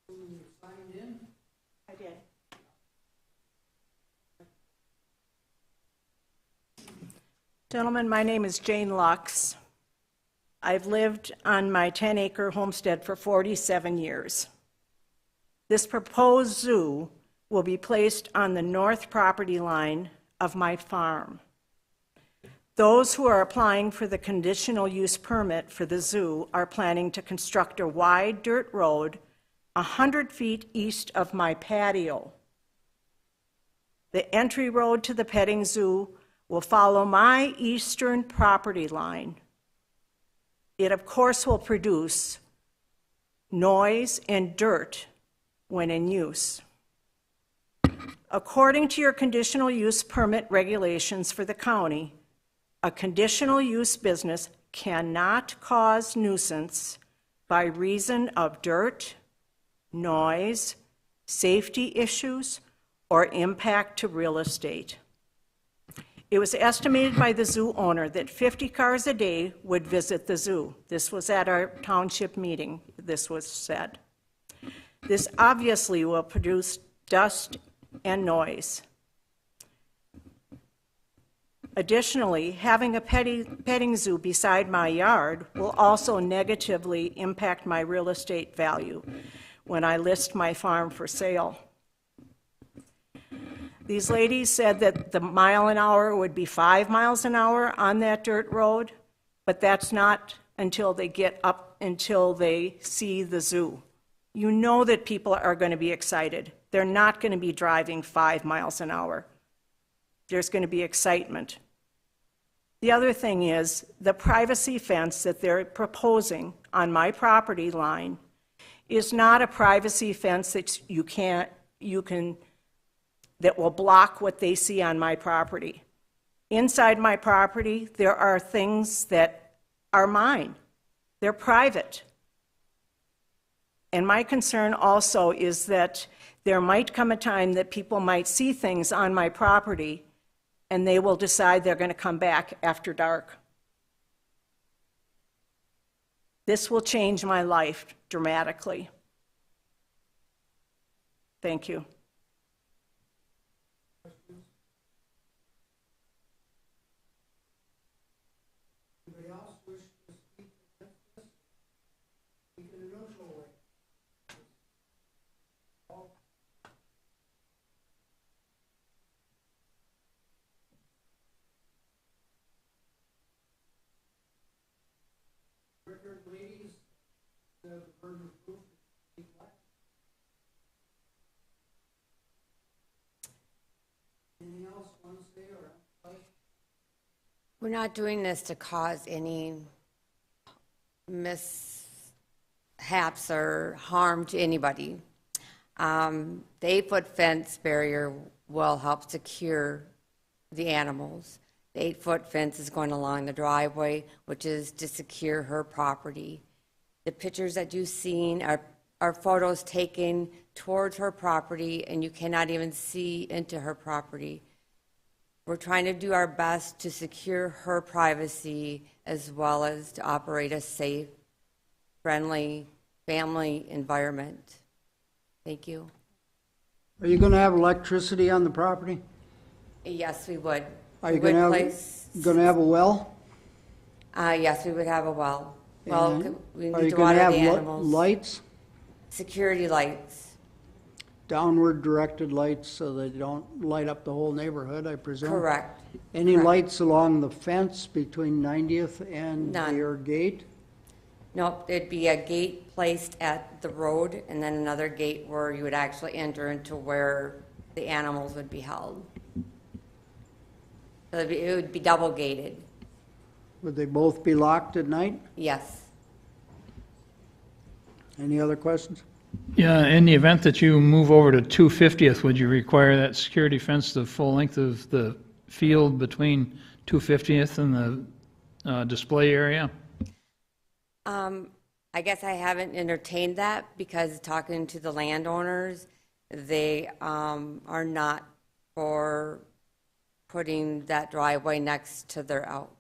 You signed in? I did. Gentlemen, my name is Jane Lux. I've lived on my 10-acre homestead for 47 years. This proposed zoo will be placed on the north property line of my farm. Those who are applying for the conditional use permit for the zoo are planning to construct a wide dirt road 100 feet east of my patio. The entry road to the petting zoo will follow my eastern property line. It, of course, will produce noise and dirt when in use. According to your conditional use permit regulations for the county, a conditional use business cannot cause nuisance by reason of dirt, noise, safety issues, or impact to real estate. It was estimated by the zoo owner that 50 cars a day would visit the zoo. This was at our township meeting, this was said. This obviously will produce dust and noise. Additionally, having a petting zoo beside my yard will also negatively impact my real estate value when I list my farm for sale. These ladies said that the mile an hour would be 5 miles an hour on that dirt road, but that's not until they get up, until they see the zoo. You know that people are going to be excited. They're not going to be driving 5 miles an hour. There's going to be excitement. The other thing is the privacy fence that they're proposing on my property line is not a privacy fence that that will block what they see on my property. Inside my property, there are things that are mine. They're private. And my concern also is that there might come a time that people might see things on my property and they will decide they're going to come back after dark. This will change my life dramatically. Thank you. Anybody else wish to speak against this? Speak in a neutral way. Record ladies, the burden of proof. Anything else want to say or? We're not doing this to cause any mishaps or harm to anybody. The 8-foot fence barrier will help secure the animals. The 8-foot fence is going along the driveway, which is to secure her property. The pictures that you've seen are photos taken towards her property, and you cannot even see into her property. We're trying to do our best to secure her privacy as well as to operate a safe, friendly, family environment. Thank you. Are you going to have electricity on the property? Yes, we would. Are you going to have a well? Yes, we would have a well. Well, And we are need you to going to water the have animals. lights? Security lights. Downward directed lights so they don't light up the whole neighborhood, I presume? Correct. Any Correct. lights along the fence between 90th and None. your gate? Nope, there'd be a gate placed at the road and then another gate where you would actually enter into where the animals would be held. So it would be double gated. Would they both be locked at night? Yes. Any other questions? Yeah, in the event that you move over to 250th, would you require that security fence the full length of the field between 250th and the display area? I guess I haven't entertained that because talking to the landowners, they are not for putting that driveway next to their elk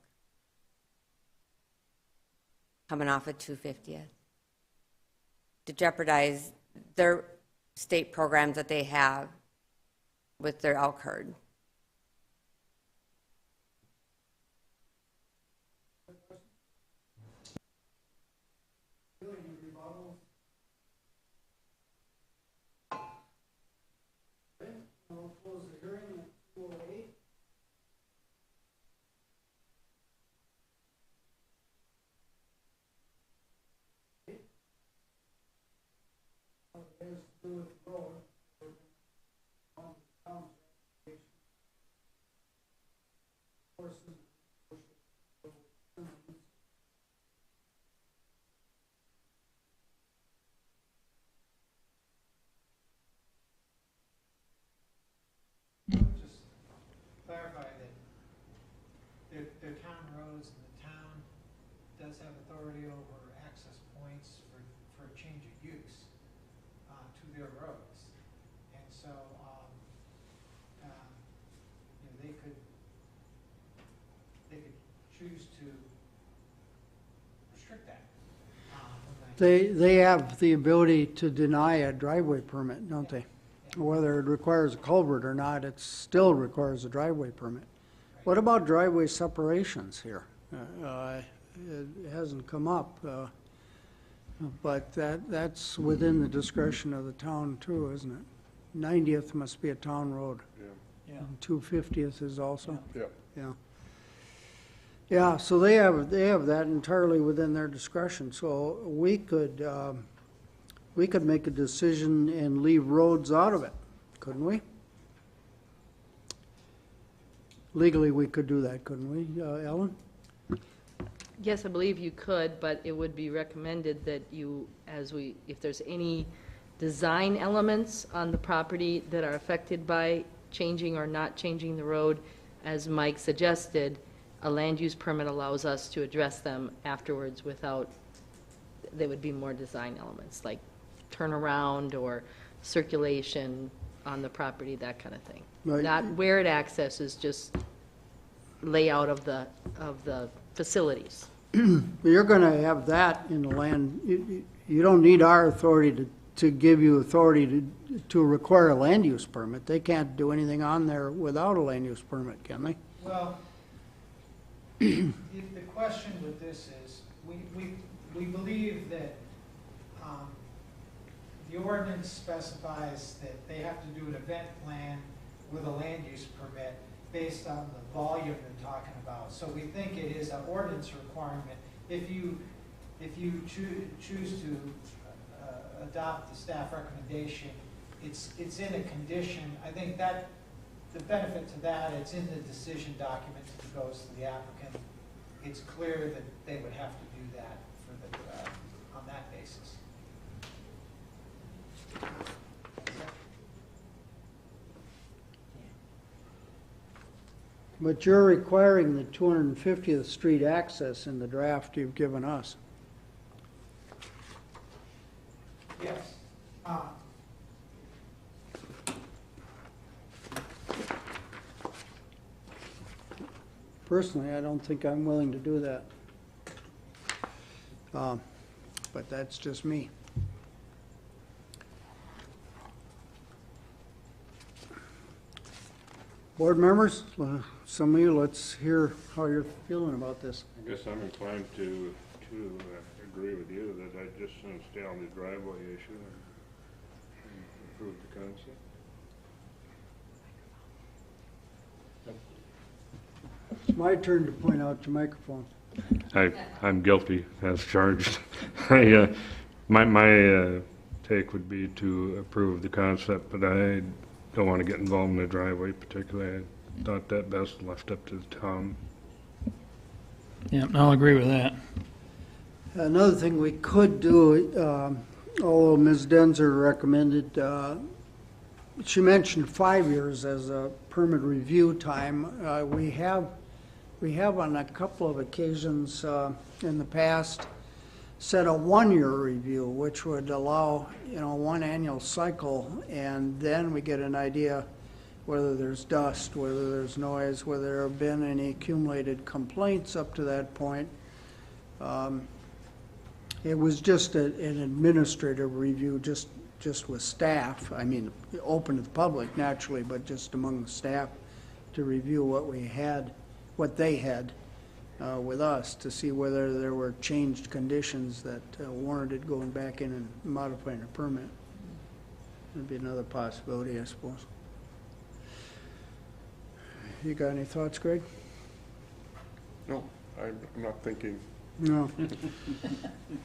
coming off of 250th to jeopardize their state programs that they have with their elk herd. I'll close the hearing at 2:08. Has to do with road. Just clarify that they're town roads and the town does have authority over access points for a change of use to their roads. And so, they could choose to restrict that. They have the ability to deny a driveway permit, don't they? Whether it requires a culvert or not, it still requires a driveway permit. What about driveway separations here? It hasn't come up, but that's within the discretion of the town too, isn't it? 90th must be a town road. Yeah. And 250th is also? Yeah. Yeah. Yeah, so they have that entirely within their discretion. So we could make a decision and leave roads out of it, couldn't we? Legally, we could do that, couldn't we, Ellen? Yes, I believe you could, but it would be recommended that you, if there's any design elements on the property that are affected by changing or not changing the road, as Mike suggested, a land use permit allows us to address them afterwards without, there would be more design elements, like turnaround or circulation on the property, that kind of thing. Right. Not where it accesses, just layout of the facilities. You're going to have that in the land. You don't need our authority to give you authority to require a land use permit. They can't do anything on there without a land use permit, can they? Well, the question with this is, we believe that the ordinance specifies that they have to do an event plan with a land use permit based on the volume they're talking about. So we think it is an ordinance requirement. If you choose to adopt the staff recommendation, it's in a condition. I think that the benefit to that, it's in the decision document that goes to the applicant. It's clear that they would have to do that on that basis. But you're requiring the 250th Street access in the draft you've given us. Yes. Personally, I don't think I'm willing to do that. But that's just me. Board members, some of you, let's hear how you're feeling about this. I guess I'm inclined to agree with you that I just stay on the driveway issue and approve the concept. It's my turn to point out your microphone. I'm guilty as charged. My take would be to approve the concept, but I don't want to get involved in the driveway particularly. I thought that best left up to the town. Yeah, I'll agree with that. Another thing we could do, although Ms. Denzer recommended, she mentioned 5 years as a permit review time. We have on a couple of occasions in the past set a 1-year review, which would allow, one annual cycle, and then we get an idea whether there's dust, whether there's noise, whether there have been any accumulated complaints up to that point. It was just an administrative review, just with staff. I mean, open to the public naturally, but just among the staff to review what they had with us, to see whether there were changed conditions that warranted going back in and modifying a permit. That'd be another possibility, I suppose. You got any thoughts, Greg? No, I'm not thinking. No.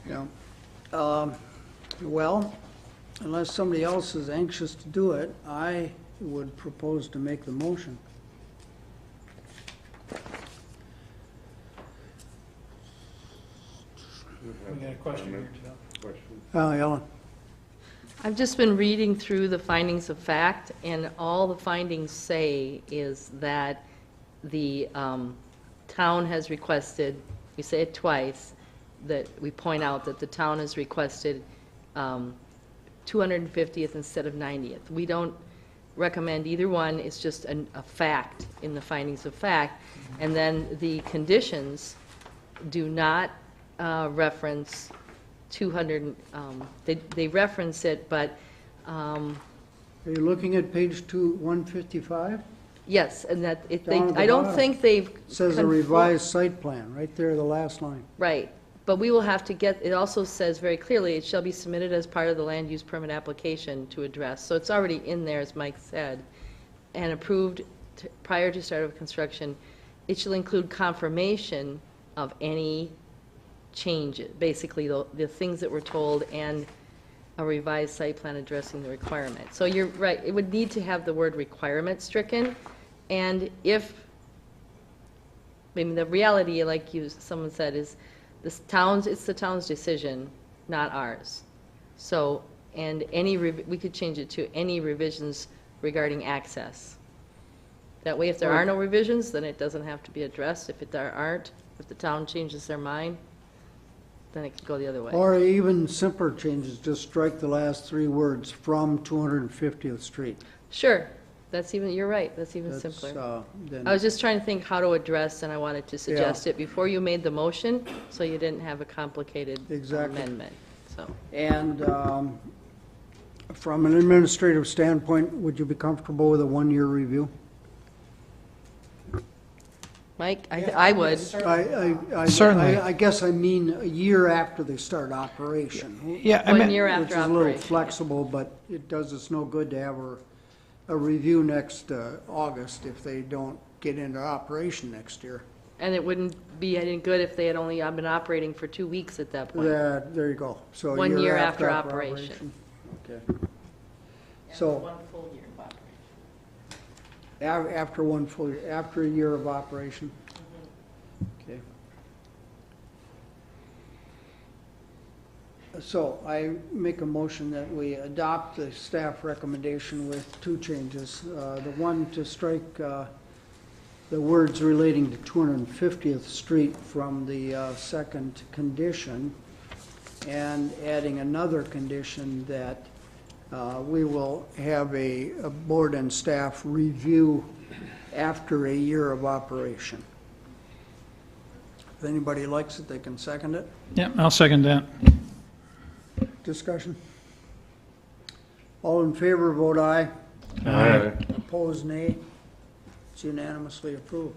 Yeah. Well, unless somebody else is anxious to do it, I would propose to make the motion. We got a question here, Joe. Ellen. I've just been reading through the findings of fact, and all the findings say is that the town has requested, you say it twice, that we point out that the town has requested 250th instead of 90th. We don't recommend either one, it's just a fact in the findings of fact. And then the conditions do not reference 200, they reference it, but Are you looking at page 155? yes, and that, Down at the I don't bottom. think they've. Says a conform- revised site plan, right there, the last line. Right, but we will have to get, it also says very clearly, it shall be submitted as part of the land use permit application to address. So it's already in there, as Mike said, and approved prior to start of construction. It shall include confirmation of any changes, basically the things that were told, and a revised site plan addressing the requirement. So you're right, it would need to have the word requirement stricken, and if, I mean, the reality, like someone said, is it's the town's decision, not ours. So, and we could change it to any revisions regarding access. That way, if there are no revisions, then it doesn't have to be addressed. If there aren't, if the town changes their mind, then it could go the other way. Or even simpler changes, just strike the last three words, from 250th Street. Sure, you're right, that's even That's, simpler. then- I was just trying to think how to address, and I wanted to suggest it before you made the motion, so you didn't have a complicated Exactly. amendment, so. And from an administrative standpoint, would you be comfortable with a one-year review? Mike, I would. Certainly. I guess I mean a year after they start operation. Yeah, I One mean, year Which after is a little operation. flexible, but it does us no good to have a review next August if they don't get into operation next year. And it wouldn't be any good if they had only been operating for 2 weeks at that point. There you go. So a 1 year after operation. operation. Okay. So. One full year of operation. After one full year, after a year of operation? Okay. So I make a motion that we adopt the staff recommendation with two changes. The one to strike the words relating to 250th Street from the second condition, and adding another condition that we will have a board and staff review after a year of operation. If anybody likes it, they can second it. Yeah, I'll second that. Discussion? All in favor, vote aye. Aye. Opposed, nay. It's unanimously approved.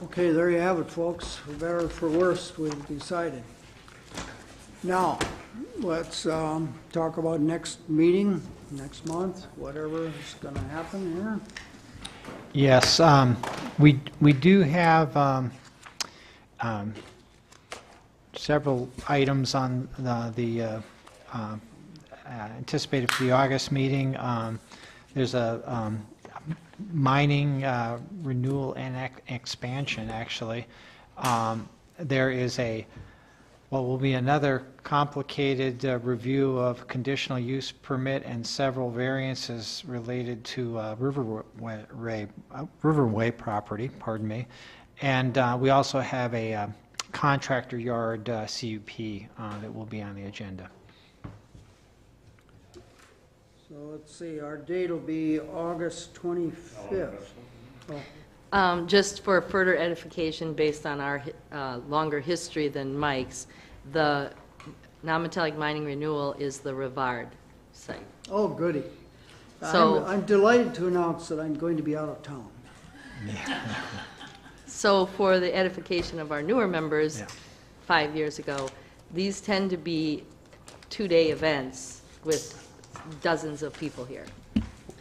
Okay, there you have it, folks. For better or for worse, we've decided. Now, let's talk about next meeting, next month, whatever is going to happen here. Yes, we do have several items on the anticipated for the August meeting. There's a mining renewal and expansion, actually. There is what will be another complicated review of conditional use permit and several variances related to Riverway property, pardon me. And we also have a contractor yard CUP that will be on the agenda. So let's see, our date will be August 25th. Just for further edification, based on our longer history than Mike's, the non-metallic mining renewal is the Rivard site. Oh, goody. So- I'm delighted to announce that I'm going to be out of town. So for the edification of our newer members, 5 years ago, these tend to be two-day events with dozens of people here.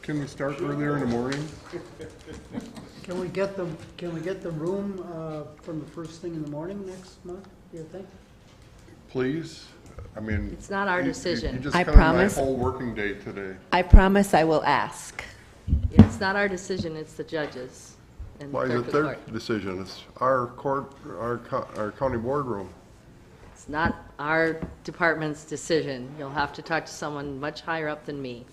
Can we start earlier in the morning? Can we get the room from the first thing in the morning next month, do you think? Please? I mean. It's not our decision. You just I covered my promise. whole working day today. I promise I will ask. It's not our decision, it's the judges and the Why is clerk it of their court. decision? It's our court, our county boardroom. It's not our department's decision. You'll have to talk to someone much higher up than me.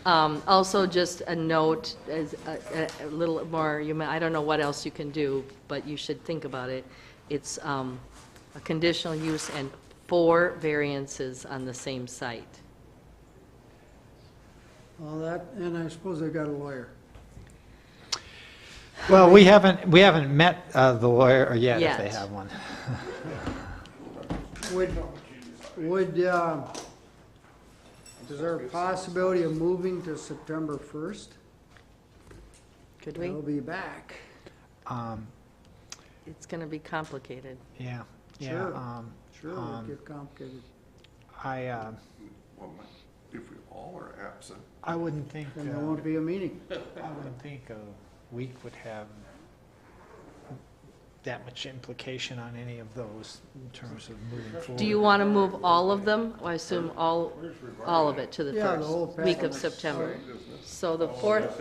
Also, just a note, as a little more, I don't know what else you can do, but you should think about it. It's a conditional use and 4 variances on the same site. All that, and I suppose they got a lawyer. Well, we haven't met the lawyer yet, if they Yet. have one. Would, is there a possibility of moving to September 1st? Could we? We'll be back. It's going to be complicated. Yeah, Sure. yeah. Sure, it'll get complicated. Well, if we all are absent. I wouldn't think, And there won't be a meeting. I wouldn't think a week would have that much implication on any of those in terms of moving forward. Do you want to move all of them? I assume all of it to the Yeah, the whole first week of package. September. So the 4th,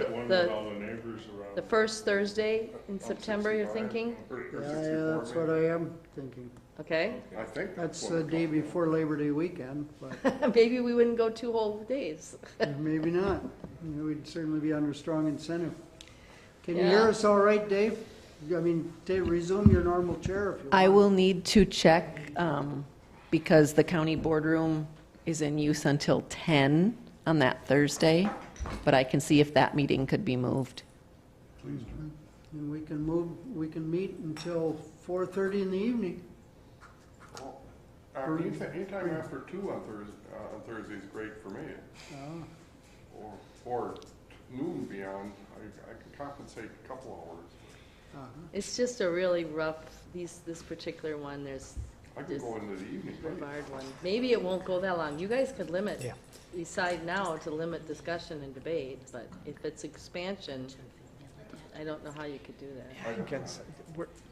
the first Thursday in September, you're thinking? Yeah, that's what I am thinking. Okay? I think That's the day before Labor Day weekend, but Maybe we wouldn't go 2 whole days. maybe not. We'd certainly be under strong incentive. Can you Yeah. hear us all right, Dave? I mean, Dave, resume your normal chair if you want. I will need to check, because the county boardroom is in use until 10 on that Thursday, but I can see if that meeting could be moved. And we can meet until 4:30 in the evening. Anytime after 2 on Thursday is great for me. Or noon beyond, I can compensate a couple hours. It's just a really rough, this particular one, there's I can go into the evening. Brevard one. Maybe it won't go that long. You guys could decide now to limit discussion and debate, but if it's expansion, I don't know how you could do that. I think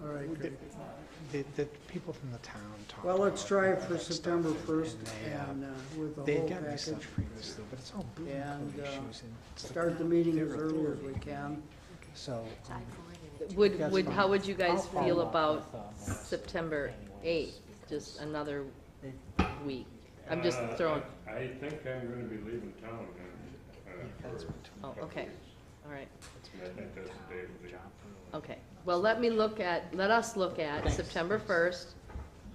All right, great. the people from the town talk. Well, let's about try all for that stuff, September 1st and with the they whole got me package. stuff previously, but it's all building And code issues and it's the- start the meeting their as early as authority. we can. So, How would you guys I'll feel follow up about with, September 8th, just another week? I'm just throwing, I think I'm gonna be leaving town then. oh, okay, all right, I think that's the day of the. okay. Well, let us look at September 1st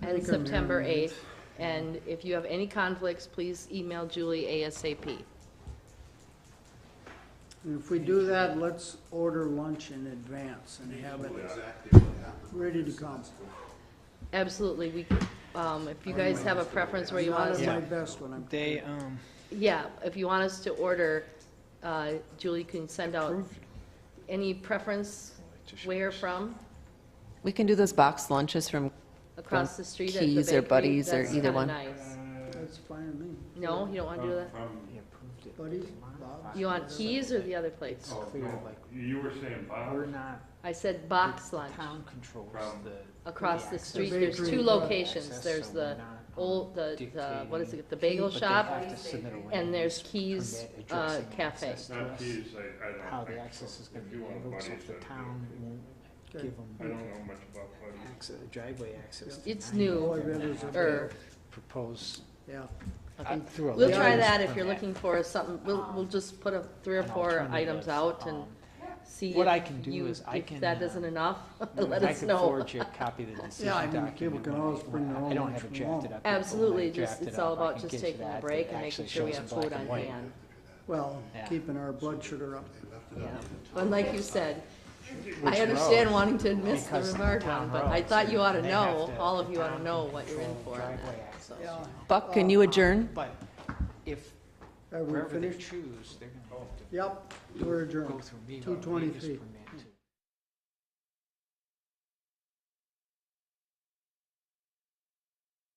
and Make 'em September hear 8th, and if you have any conflicts, please email Julie ASAP. And if we do that, let's order lunch in advance and have it ready to come. Absolutely, if you guys have a preference where you want us Not to. at my best when I'm. they, Yeah, if you want us to order, Julie can send out any preference where from, We can do those box lunches from across the street at the Keys bakery. or Buddies or That's either kinda one. nice. That's fine with me. No, you don't want to do that? Buddies, Bob? You want Keys or the other place? Oh, no, you were saying Bob? we're not, I said box lunch. town controls the. Across the access. street, The there's bakery. 2 locations. Access, There's so the we're not, old, what is it, the bagel But they shop, have to submit a land and there's use Keys permit addressing Cafe. access to Not us, Keys, I don't. how the think access so. is gonna If be you want handled, so buddies, if the that'd be town won't Okay. give I them don't know much about buddies. driveway access. to It's 90, new, All I read is a or, Propose, Yeah. through a we'll land try use that if you're permit. looking for something, we'll just put 3 or An 4 alternative, items out and see what if I can do is I if can, that isn't enough, let I us can know. forward you a copy of the decision Yeah, I mean, document. people can always bring their own I don't lunch have it from drafted home. up. yet, but when I Absolutely, draft it's it all up, I about can just get you taking a that break that and making actually sure we shows have in black food and on white. hand. Well, Yeah. keeping our blood sugar up. Yeah, and like you said, Which I understand road? wanting to miss the Because Rivard town one, but I roads, thought you ought to and they have know, to- all of the you ought to town know can what you're in control for on driveway that. access. Yeah. Buck, can you adjourn? But if, Are we wherever they finished? choose, they're gonna have to Yep, we're go adjourned. through me. 2:23. permit to